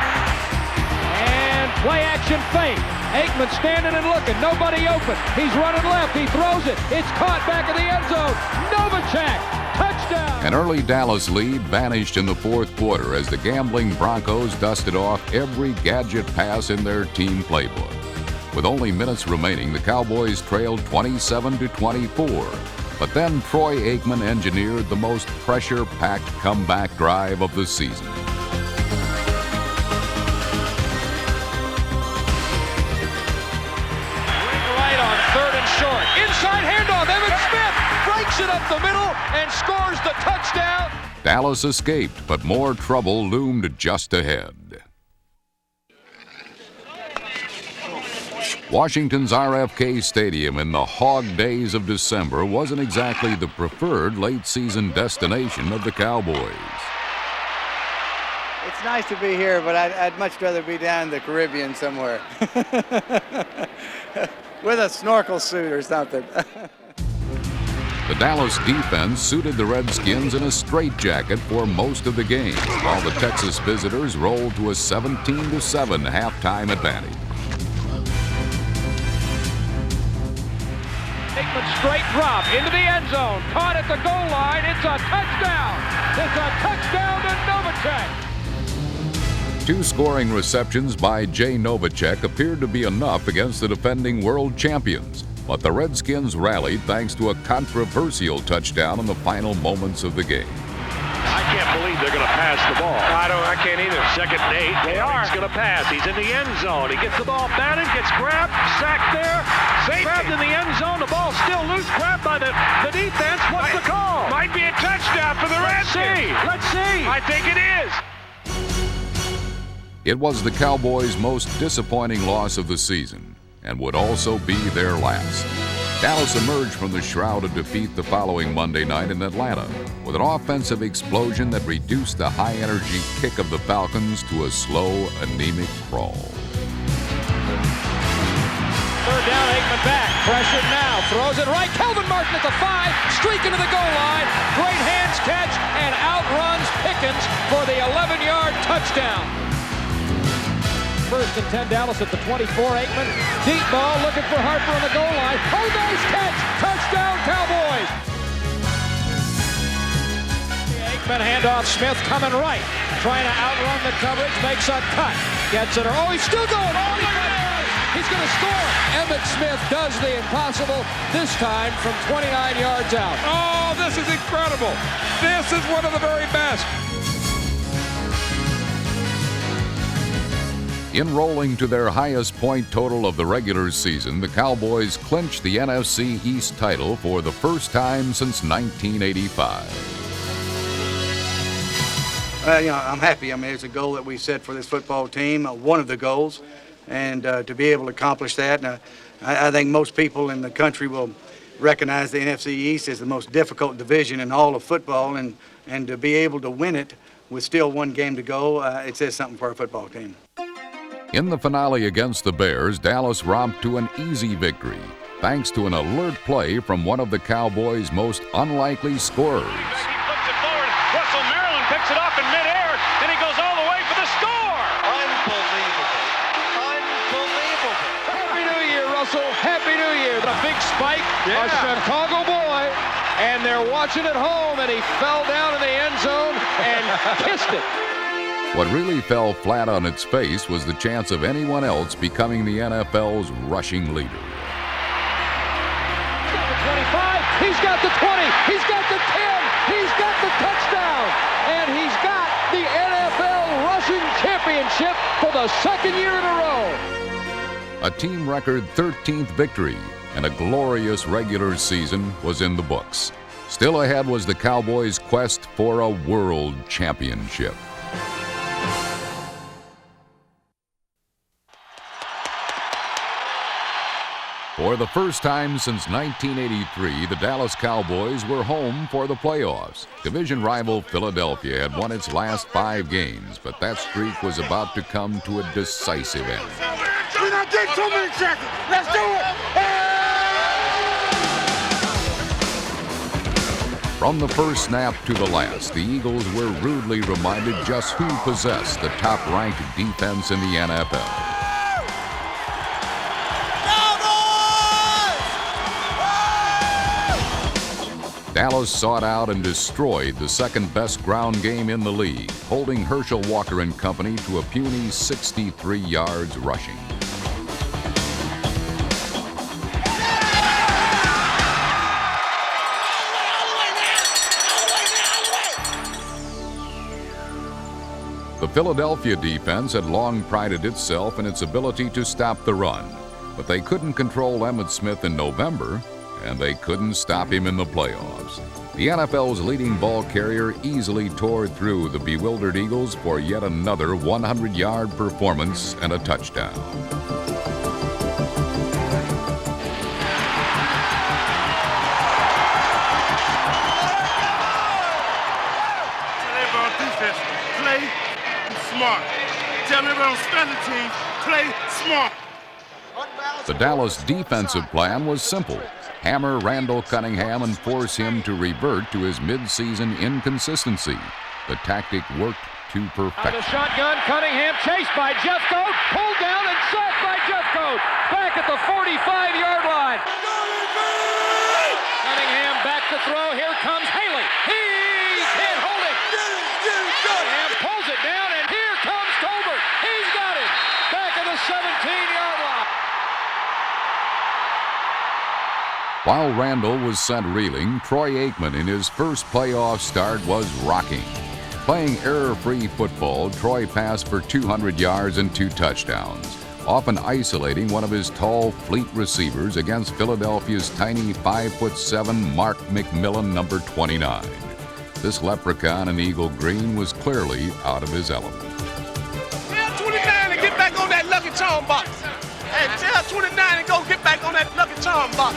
U: And play action fake. Aikman standing and looking, nobody open. He's running left, he throws it. It's caught back in the end zone. Novacek, touchdown.
J: An early Dallas lead vanished in the fourth quarter as the gambling Broncos dusted off every gadget pass in their team playbook. With only minutes remaining, the Cowboys trailed 27-24. But then Troy Aikman engineered the most pressure-packed comeback drive of the season.
U: Right on 3rd and short. Inside handoff. Emmitt Smith breaks it up the middle and scores the touchdown.
J: Dallas escaped, but more trouble loomed just ahead. Washington's RFK Stadium in the hog days of December wasn't exactly the preferred late-season destination of the Cowboys.
B: It's nice to be here, but I'd much rather be down in the Caribbean somewhere. With a snorkel suit or something.
J: The Dallas defense suited the Redskins in a straitjacket for most of the game, while the Texas visitors rolled to a 17-7 halftime advantage.
U: Aikman straight drop into the end zone, caught at the goal line. It's a touchdown. It's a touchdown to Novacek.
J: 2 scoring receptions by Jay Novacek appeared to be enough against the defending world champions, but the Redskins rallied thanks to a controversial touchdown in the final moments of the game.
L: I can't believe they're going to pass the ball. I can't either. 2nd and 8. They are. He's going to pass. He's in the end zone. He gets the ball batted, gets grabbed, sacked there. Safety. Grabbed in the end zone. The ball's still loose. Grabbed by the defense. What's the call?
P: Might be a touchdown for the Redskins.
L: Let's see.
P: I think it is.
J: It was the Cowboys' most disappointing loss of the season and would also be their last. Dallas emerged from the shroud of defeat the following Monday night in Atlanta with an offensive explosion that reduced the high-energy kick of the Falcons to a slow, anemic crawl.
U: Third down, Aikman back, pressured now, throws it right, Kelvin Martin at the 5, streak into the goal line, great hands catch, and outruns Pickens for the 11-yard touchdown. First and 10, Dallas at the 24, Aikman, deep ball, looking for Harper on the goal line, oh, nice catch, touchdown Cowboys! Aikman handoff, Smith coming right, trying to outrun the coverage, makes a cut, gets it, oh, he's still going, oh, he's going to score. Emmitt Smith does the impossible, this time from 29 yards out.
P: Oh, this is incredible. This is one of the very best.
J: Enrolling to their highest point total of the regular season, the Cowboys clinched the NFC East title for the first time since 1985.
K: I'm happy. I mean, it's a goal that we set for this football team, one of the goals. And to be able to accomplish that, I think most people in the country will recognize the NFC East as the most difficult division in all of football, and to be able to win it with still one game to go, it says something for our football team.
J: In the finale against the Bears, Dallas romped to an easy victory, thanks to an alert play from one of the Cowboys' most unlikely scorers.
L: He flips it forward. Russell Maryland picks it off in midair, and he goes all the way for the score.
U: Unbelievable. Happy New Year, Russell. Happy New Year. The big spike, a Chicago boy, and they're watching at home, and he fell down in the end zone and kissed it.
J: What really fell flat on its face was the chance of anyone else becoming the NFL's rushing leader.
U: He's got the 25, he's got the 20, he's got the 10, he's got the touchdown, and he's got the NFL rushing championship for the second year in a row.
J: A team record 13th victory and a glorious regular season was in the books. Still ahead was the Cowboys' quest for a world championship. For the first time since 1983, the Dallas Cowboys were home for the playoffs. Division rival Philadelphia had won its last 5 games, but that streak was about to come to a decisive end.
N: We're not getting 2 minute seconds. Let's do it.
J: From the first snap to the last, the Eagles were rudely reminded just who possessed the top-ranked defense in the NFL. Dallas sought out and destroyed the second-best ground game in the league, holding Herschel Walker and company to a puny 63 yards rushing. The Philadelphia defense had long prided itself in its ability to stop the run, but they couldn't control Emmitt Smith in November, and they couldn't stop him in the playoffs. The NFL's leading ball carrier easily tore through the bewildered Eagles for yet another 100-yard performance and a touchdown.
M: Tell everybody on defense, play smart. Tell everybody on special teams, play smart.
J: The Dallas defensive plan was simple. Hammer Randall Cunningham and force him to revert to his mid-season inconsistency. The tactic worked to perfection.
U: The shotgun, Cunningham chased by Jeffcoat, pulled down and sacked by Jeffcoat. Back at the 45-yard line. Cunningham back to throw. Here comes Haley. He can't hold it. Cunningham pulls it down, and here comes Tolbert. He's got it. Back at the 17-yard line.
J: While Randall was sent reeling, Troy Aikman in his first playoff start was rocking. Playing error-free football, Troy passed for 200 yards and 2 touchdowns, often isolating one of his tall, fleet receivers against Philadelphia's tiny 5'7" Mark McMillan, number 29. This leprechaun in Eagle Green was clearly out of his element.
N: We have 25
P: charm box. Hey, tell 29 and go get back on that lucky charm box.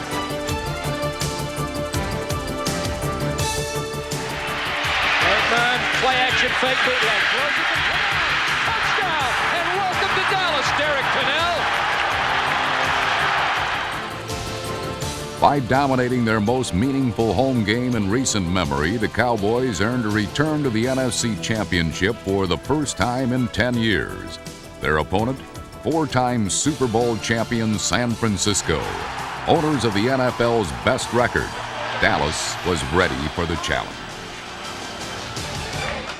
U: Aikman, play action fake bootleg. Throws it to Pennell. Touchdown. And welcome to Dallas, Derek Pennell.
J: By dominating their most meaningful home game in recent memory, the Cowboys earned a return to the NFC Championship for the first time in 10 years. Their opponent, four-time Super Bowl champion San Francisco. Owners of the NFL's best record, Dallas was ready for the challenge.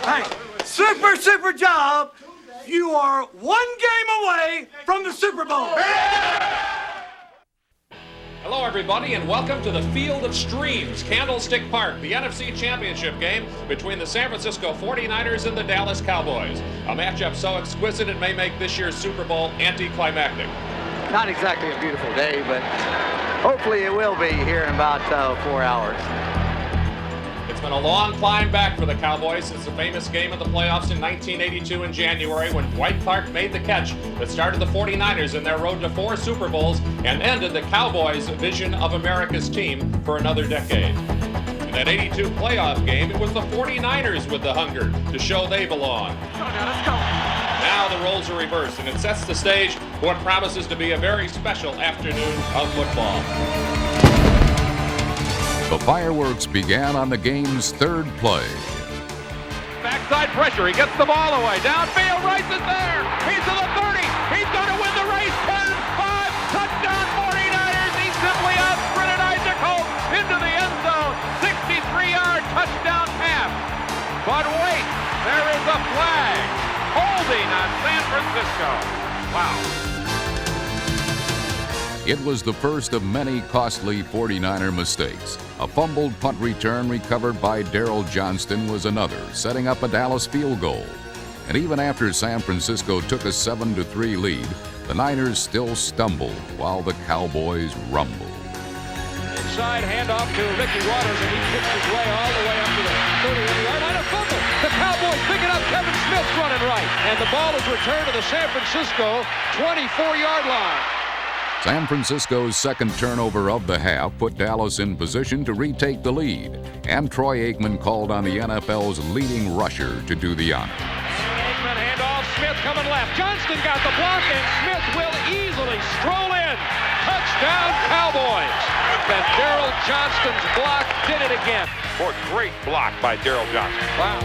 R: Hey, super job. You are one game away from the Super Bowl.
U: Hello, everybody, and welcome to the Field of Streams, Candlestick Park, the NFC Championship game between the San Francisco 49ers and the Dallas Cowboys. A matchup so exquisite it may make this year's Super Bowl anticlimactic.
F: Not exactly a beautiful day, but hopefully it will be here in about 4 hours.
U: It's been a long climb back for the Cowboys since the famous game of the playoffs in 1982 in January when Dwight Clark made the catch that started the 49ers in their road to 4 Super Bowls and ended the Cowboys' vision of America's team for another decade. In that 82 playoff game, it was the 49ers with the hunger to show they belong. Now the roles are reversed, and it sets the stage for what promises to be a very special afternoon of football.
J: The fireworks began on the game's third play.
U: Backside pressure, he gets the ball away. Downfield, Rice is there. He's to the 30. He's going to win the race. 10, 5, touchdown 49ers. He simply out-sprinted Isaac Holt into the end zone. 63-yard touchdown pass. But wait, there is a flag. Holding on San Francisco. Wow.
J: It was the first of many costly 49er mistakes. A fumbled punt return recovered by Darrell Johnston was another, setting up a Dallas field goal. And even after San Francisco took a 7-3 lead, the Niners still stumbled while the Cowboys rumbled.
U: Inside handoff to Ricky Waters, and he kicks his way all the way up to the 31-yard line. A fumble. The Cowboys pick it up. Kevin Smith's running right. And the ball is returned to the San Francisco 24-yard line.
J: San Francisco's second turnover of the half put Dallas in position to retake the lead, and Troy Aikman called on the NFL's leading rusher to do the honor.
U: Aikman handoff, Smith coming left. Johnston got the block, and Smith will easily stroll in. Touchdown, Cowboys. And Darrell Johnston's block did it again.
L: Boy, great block by Darrell Johnston.
U: Wow.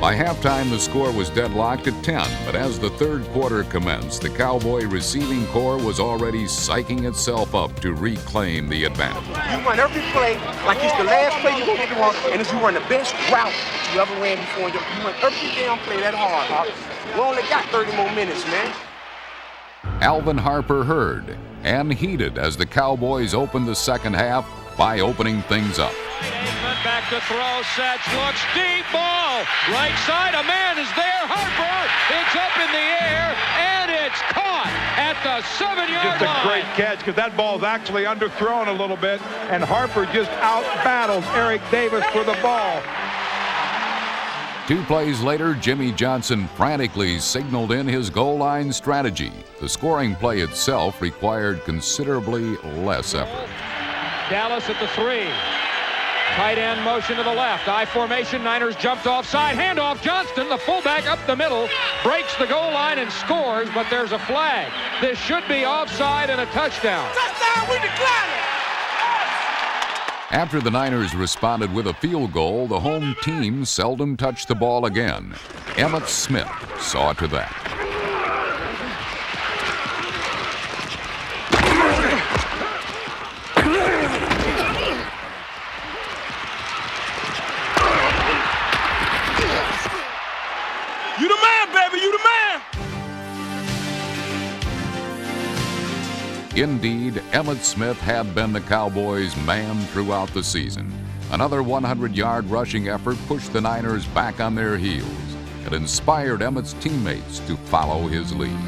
J: By halftime, the score was deadlocked at 10, but as the third quarter commenced, the Cowboy receiving corps was already psyching itself up to reclaim the advantage.
O: You run every play like it's the last play you're going to get to run, and if you run the best route you ever ran before, you run every damn play that hard, Hop. We only got 30 more minutes, man.
J: Alvin Harper heard and heeded as the Cowboys opened the second half by opening things up.
U: Aikman back to throw, sets, looks, deep ball. Right side, a man is there. Harper, it's up in the air, and it's caught at the 7-yard line.
A: Just a great catch because that ball's actually underthrown a little bit, and Harper just out-battles Eric Davis for the ball.
J: 2 plays later, Jimmy Johnson frantically signaled in his goal line strategy. The scoring play itself required considerably less effort.
U: Dallas at the 3. Tight end motion to the left. I formation. Niners jumped offside. Handoff. Johnston, the fullback, up the middle. Breaks the goal line and scores, but there's a flag. This should be offside and a touchdown.
P: Touchdown, we declare it.
J: After the Niners responded with a field goal, the home team seldom touched the ball again. Emmitt Smith saw to that.
P: You the man, baby, you the man.
J: Indeed, Emmitt Smith had been the Cowboys' man throughout the season. Another 100-yard rushing effort pushed the Niners back on their heels. It inspired Emmitt's teammates to follow his lead.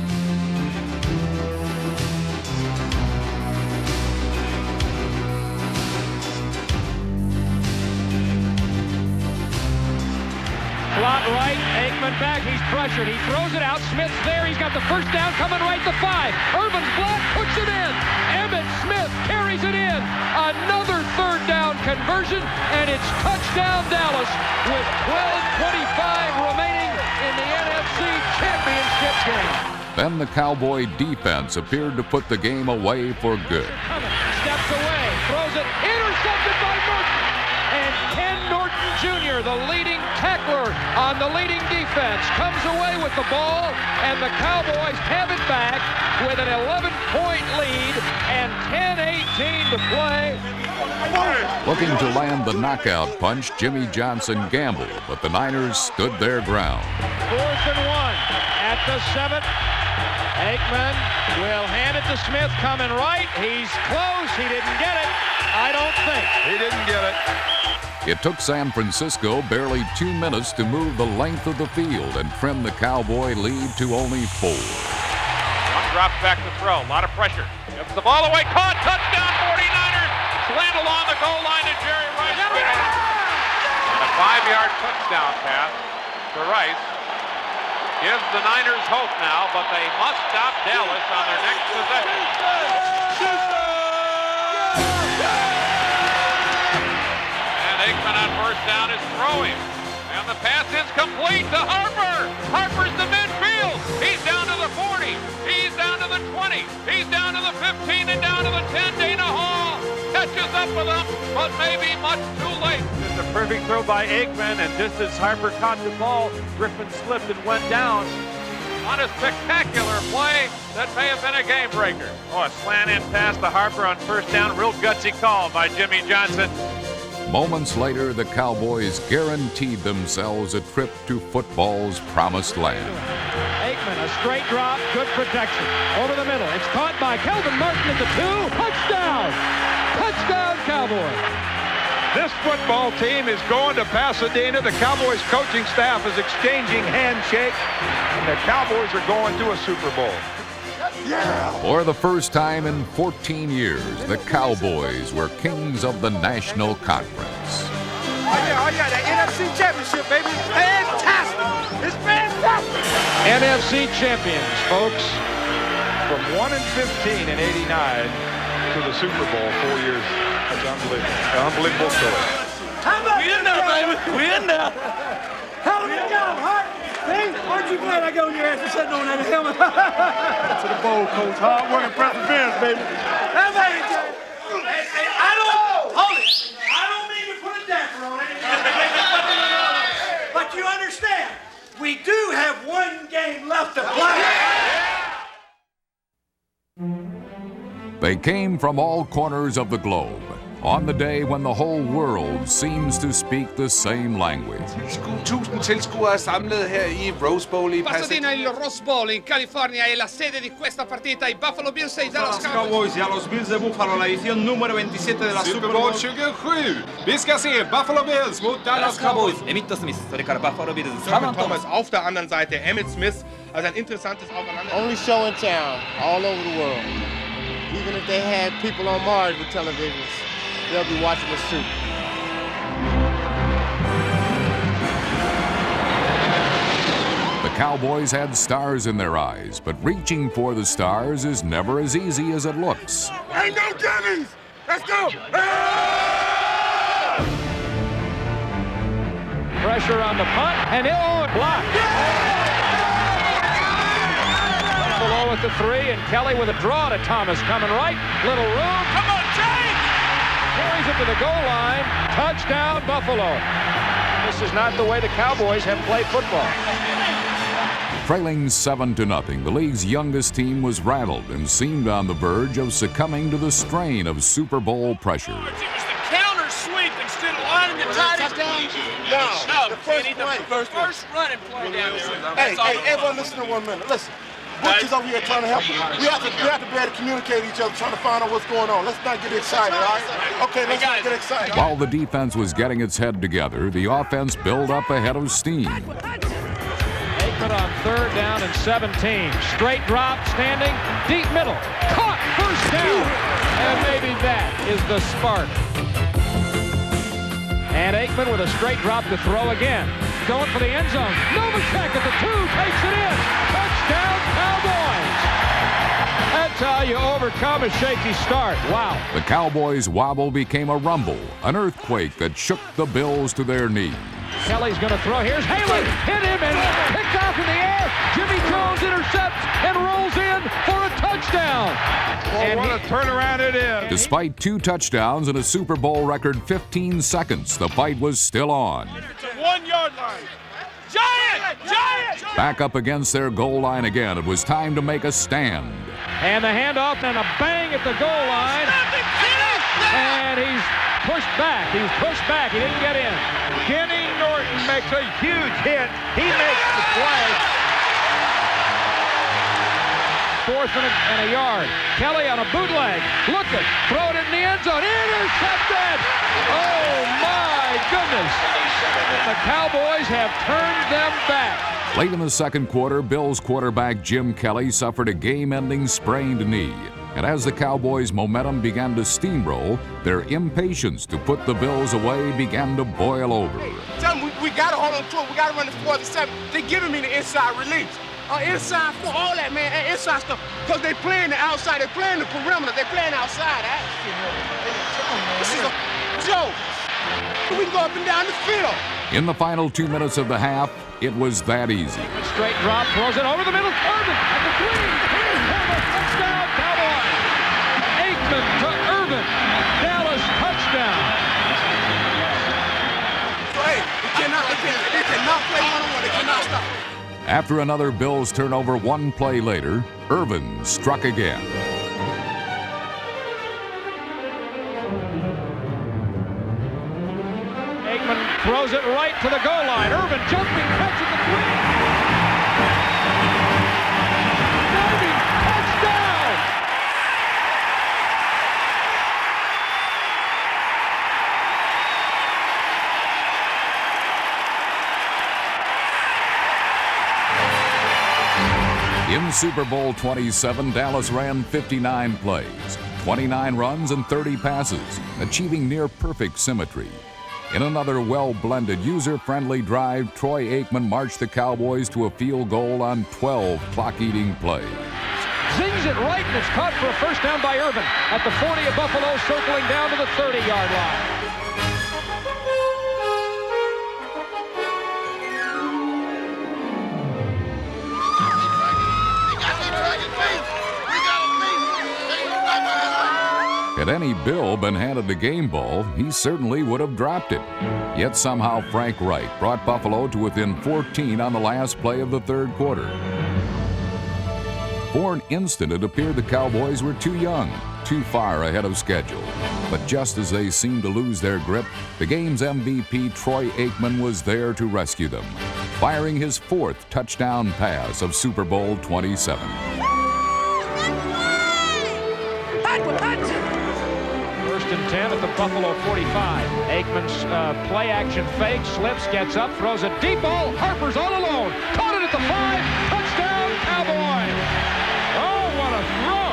U: Slot right, Aikman coming back. He's pressured. He throws it out. Smith's there. He's got the first down coming right to 5. Irvin's block puts it in. Emmitt Smith carries it in. Another third down conversion, and it's touchdown Dallas with 12:25 remaining in the NFC Championship game.
J: Then the Cowboy defense appeared to put the game away for good.
U: Steps away, throws it, intercepted by Norton. And Ken Norton Jr., the leading tackler on the leading defense, comes away with the ball, and the Cowboys have it back with an 11-point lead and 10:18 to play.
J: Looking to land the knockout punch, Jimmy Johnson gambled, but the Niners stood their ground.
U: 4th and 1 at the 7th. Aikman will hand it to Smith, coming right. He's close. He didn't get it. I don't think.
A: He didn't get it.
J: It took San Francisco barely 2 minutes to move the length of the field and trim the Cowboy lead to only 4.
L: One drop back to throw. A lot of pressure. Gives the ball away. Caught. Touchdown 49ers. Slant along the goal line to Jerry Rice. And a 5-yard touchdown pass to Rice gives the Niners hope now, but they must stop Dallas on their next possession. And Aikman on first down is throwing. And the pass is complete to Harper. Harper's the midfield. He's down to the 40. He's down to the 20. He's down to the 15 and down to the 10. Dana Hall catches up with him, but maybe much too late.
A: It's a perfect throw by Aikman, and just as Harper caught the ball, Griffin slipped and went down.
L: On a spectacular play that may have been a game breaker.
A: Oh, a slant in pass to Harper on first down. Real gutsy call by Jimmy Johnson.
J: Moments later, the Cowboys guaranteed themselves a trip to football's promised land.
U: Aikman, a straight drop, good protection. Over the middle. It's caught by Kelvin Martin at the 2. Touchdown! Touchdown, Cowboys!
A: This football team is going to Pasadena. The Cowboys coaching staff is exchanging handshakes, and the Cowboys are going to a Super Bowl.
J: Yeah. For the first time in 14 years, the Cowboys were kings of the National Conference.
N: Oh yeah, the NFC Championship, baby. It's fantastic. It's fantastic.
A: NFC champions, folks. From 1-15 in '89 to the Super Bowl 4 years. That's unbelievable. An unbelievable story.
N: We in there, baby. We in there. Hell of a job, Hart. Hey, aren't you glad I got on your ass for sitting on that helmet?
A: To the bowl, coach. Hard work and perseverance, baby.
N: Hey, I don't, hold it. I don't mean to put a damper on it. But you understand, we do have one game left to play.
J: They came from all corners of the globe on the day when the whole world seems to speak the same language.
E: 1000 tilskuere samlet her i Rose Bowl i
Q: Pasadena, il Rose Bowl in California è la sede di questa partita. I Buffalo Bills e i Dallas
E: Cowboys. Ja, Los Bills de Buffalo, la edición número 27 de la Super Bowl 27. Vi ska se Buffalo Bills mot Dallas Cowboys.
Q: Emmitt Smith, それから Buffalo Bills.
X: Thomas auf der anderen Seite, Emmitt Smith. Also ein interessantes Aufeinander.
S: Only show in town, all over the world. Even if they had people on Mars with televisions, they'll be watching us too.
J: The Cowboys had stars in their eyes, but reaching for the stars is never as easy as it looks.
N: Ain't no dummies! Let's go!
U: Pressure on the punt, and he'll block. Buffalo with the 3, and Kelly with a draw to Thomas coming right. Little room. Come on, Jake! Carries it to the goal line. Touchdown, Buffalo. This is not the way the Cowboys have played football.
J: Trailing 7-0, the league's youngest team was rattled and seemed on the verge of succumbing to the strain of Super Bowl pressure.
N: It was the counter sweep instead of lining the tight end.
S: No, the first
N: run and play down there.
S: Hey, everyone listen to 1 minute. Listen. Butch is over here trying to help you. We have to be able to communicate with each other, trying to find out what's going on. Let's not get excited, all right? Okay, let's not get excited.
J: While the defense was getting its head together, the offense built up a head of steam.
U: Aikman on 3rd down and 17. Straight drop, standing, deep middle. Caught, first down. And maybe that is the spark. And Aikman with a straight drop to throw again. going for the end zone. Novacek at the 2, takes it in. Touchdown, Cowboys. That's how you overcome a shaky start. Wow.
J: The Cowboys' wobble became a rumble, an earthquake that shook the Bills to their knees.
U: Kelly's going to throw. Here's Haley. Hit him and picked off in the air. Jimmy Jones intercepts and rolls in for a touchdown.
A: And what a turnaround it is.
J: Despite 2 touchdowns and a Super Bowl record 15 seconds, the fight was still on.
P: 1 yard line. Giant! Giant!
J: Back up against their goal line again, it was time to make a stand.
U: And the handoff and a bang at the goal line. And he's pushed back. He's pushed back. He didn't get in.
A: Kenny Norton makes a huge hit. He makes the play.
U: 4th and a yard. Kelly on a bootleg. Looking. Throw it in the end zone. Intercepted! Oh, my goodness. The Cowboys have turned them back.
J: Late in the second quarter, Bills quarterback Jim Kelly suffered a game-ending sprained knee. And as the Cowboys' momentum began to steamroll, their impatience to put the Bills away began to boil over.
O: Tell them we got to hold on to it. We got to run the 4th and 7. They're giving me the inside release. Inside for all that, man, and inside stuff. Because they playing the outside. They playing the perimeter. They playing outside. This is a joke. We can go up and down the field.
J: In the final 2 minutes of the half, it was that easy.
U: Straight drop, throws it over the middle. Irvin at the 3. Touchdown, Cowboys. Aikman to Irvin. Dallas touchdown.
O: So, hey, they cannot play one-on-one. They cannot stop.
J: After another Bills turnover 1 play later, Irvin struck again.
U: Aikman throws it right to the goal line. Irvin jumping, catching the 3. Diving, touchdown!
J: In Super Bowl 27, Dallas ran 59 plays, 29 runs and 30 passes, achieving near-perfect symmetry. In another well-blended, user-friendly drive, Troy Aikman marched the Cowboys to a field goal on 12 clock-eating plays.
U: Zings it right, and it's caught for a first down by Irvin at the 40 of Buffalo, circling down to the 30-yard line.
J: Had any Bill been handed the game ball, he certainly would have dropped it. Yet somehow Frank Wright brought Buffalo to within 14 on the last play of the third quarter. For an instant, it appeared the Cowboys were too young, too far ahead of schedule. But just as they seemed to lose their grip, the game's MVP, Troy Aikman, was there to rescue them, firing his 4th touchdown pass of Super Bowl 27.
U: First and 10 at the Buffalo 45. Aikman's play-action fake, slips, gets up, throws a deep ball. Harper's all alone. Caught it at the 5. Touchdown, Cowboys. Oh, what a throw.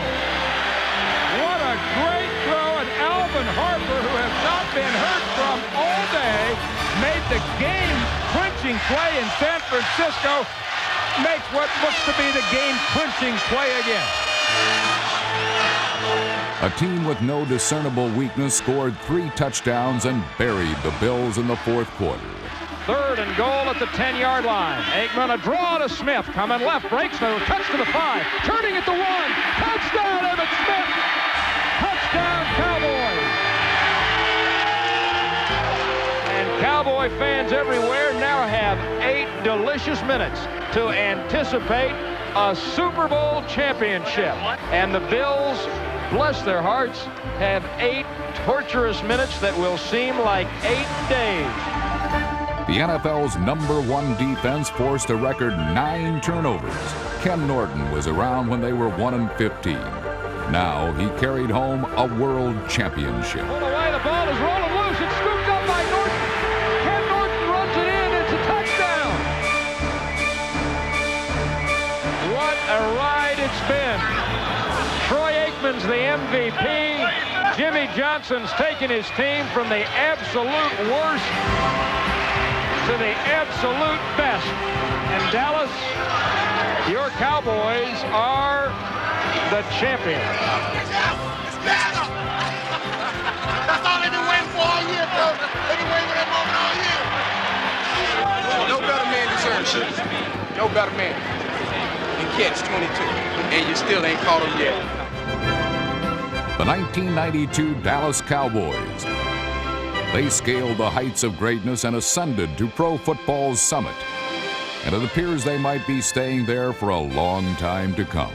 U: What a great throw. And Alvin Harper, who has not been heard from all day, made the game-clinching play in San Francisco. Makes what looks to be the game-clinching play again.
J: A team with no discernible weakness scored 3 touchdowns and buried the Bills in the fourth quarter.
U: 3rd and goal at the 10-yard line. Aikman, a draw to Smith. Coming left, breaks through, cuts to the 5. Turning at the 1. Touchdown, Emmitt Smith. Touchdown, Cowboys. And Cowboy fans everywhere now have 8 delicious minutes to anticipate a Super Bowl championship. And the Bills, bless their hearts, have 8 torturous minutes that will seem like 8 days.
J: The NFL's #1 defense forced a record 9 turnovers. Ken Norton was around when they were 1-15. Now he carried home a world championship.
U: Pulled away, the ball is rolling loose. It's scooped up by Norton. Ken Norton runs it in. It's a touchdown. What a ride it's been. Troy Aikman's the MVP. Jimmy Johnson's taken his team from the absolute worst to the absolute best. And Dallas, your Cowboys are the champions.
O: That's all they've been waiting for all year, bro. They've been waiting for that moment all year.
E: No better man deserves it. No better man can catch 22, and you still ain't caught him yet.
J: The 1992 Dallas Cowboys. They scaled the heights of greatness and ascended to pro football's summit. And it appears they might be staying there for a long time to come.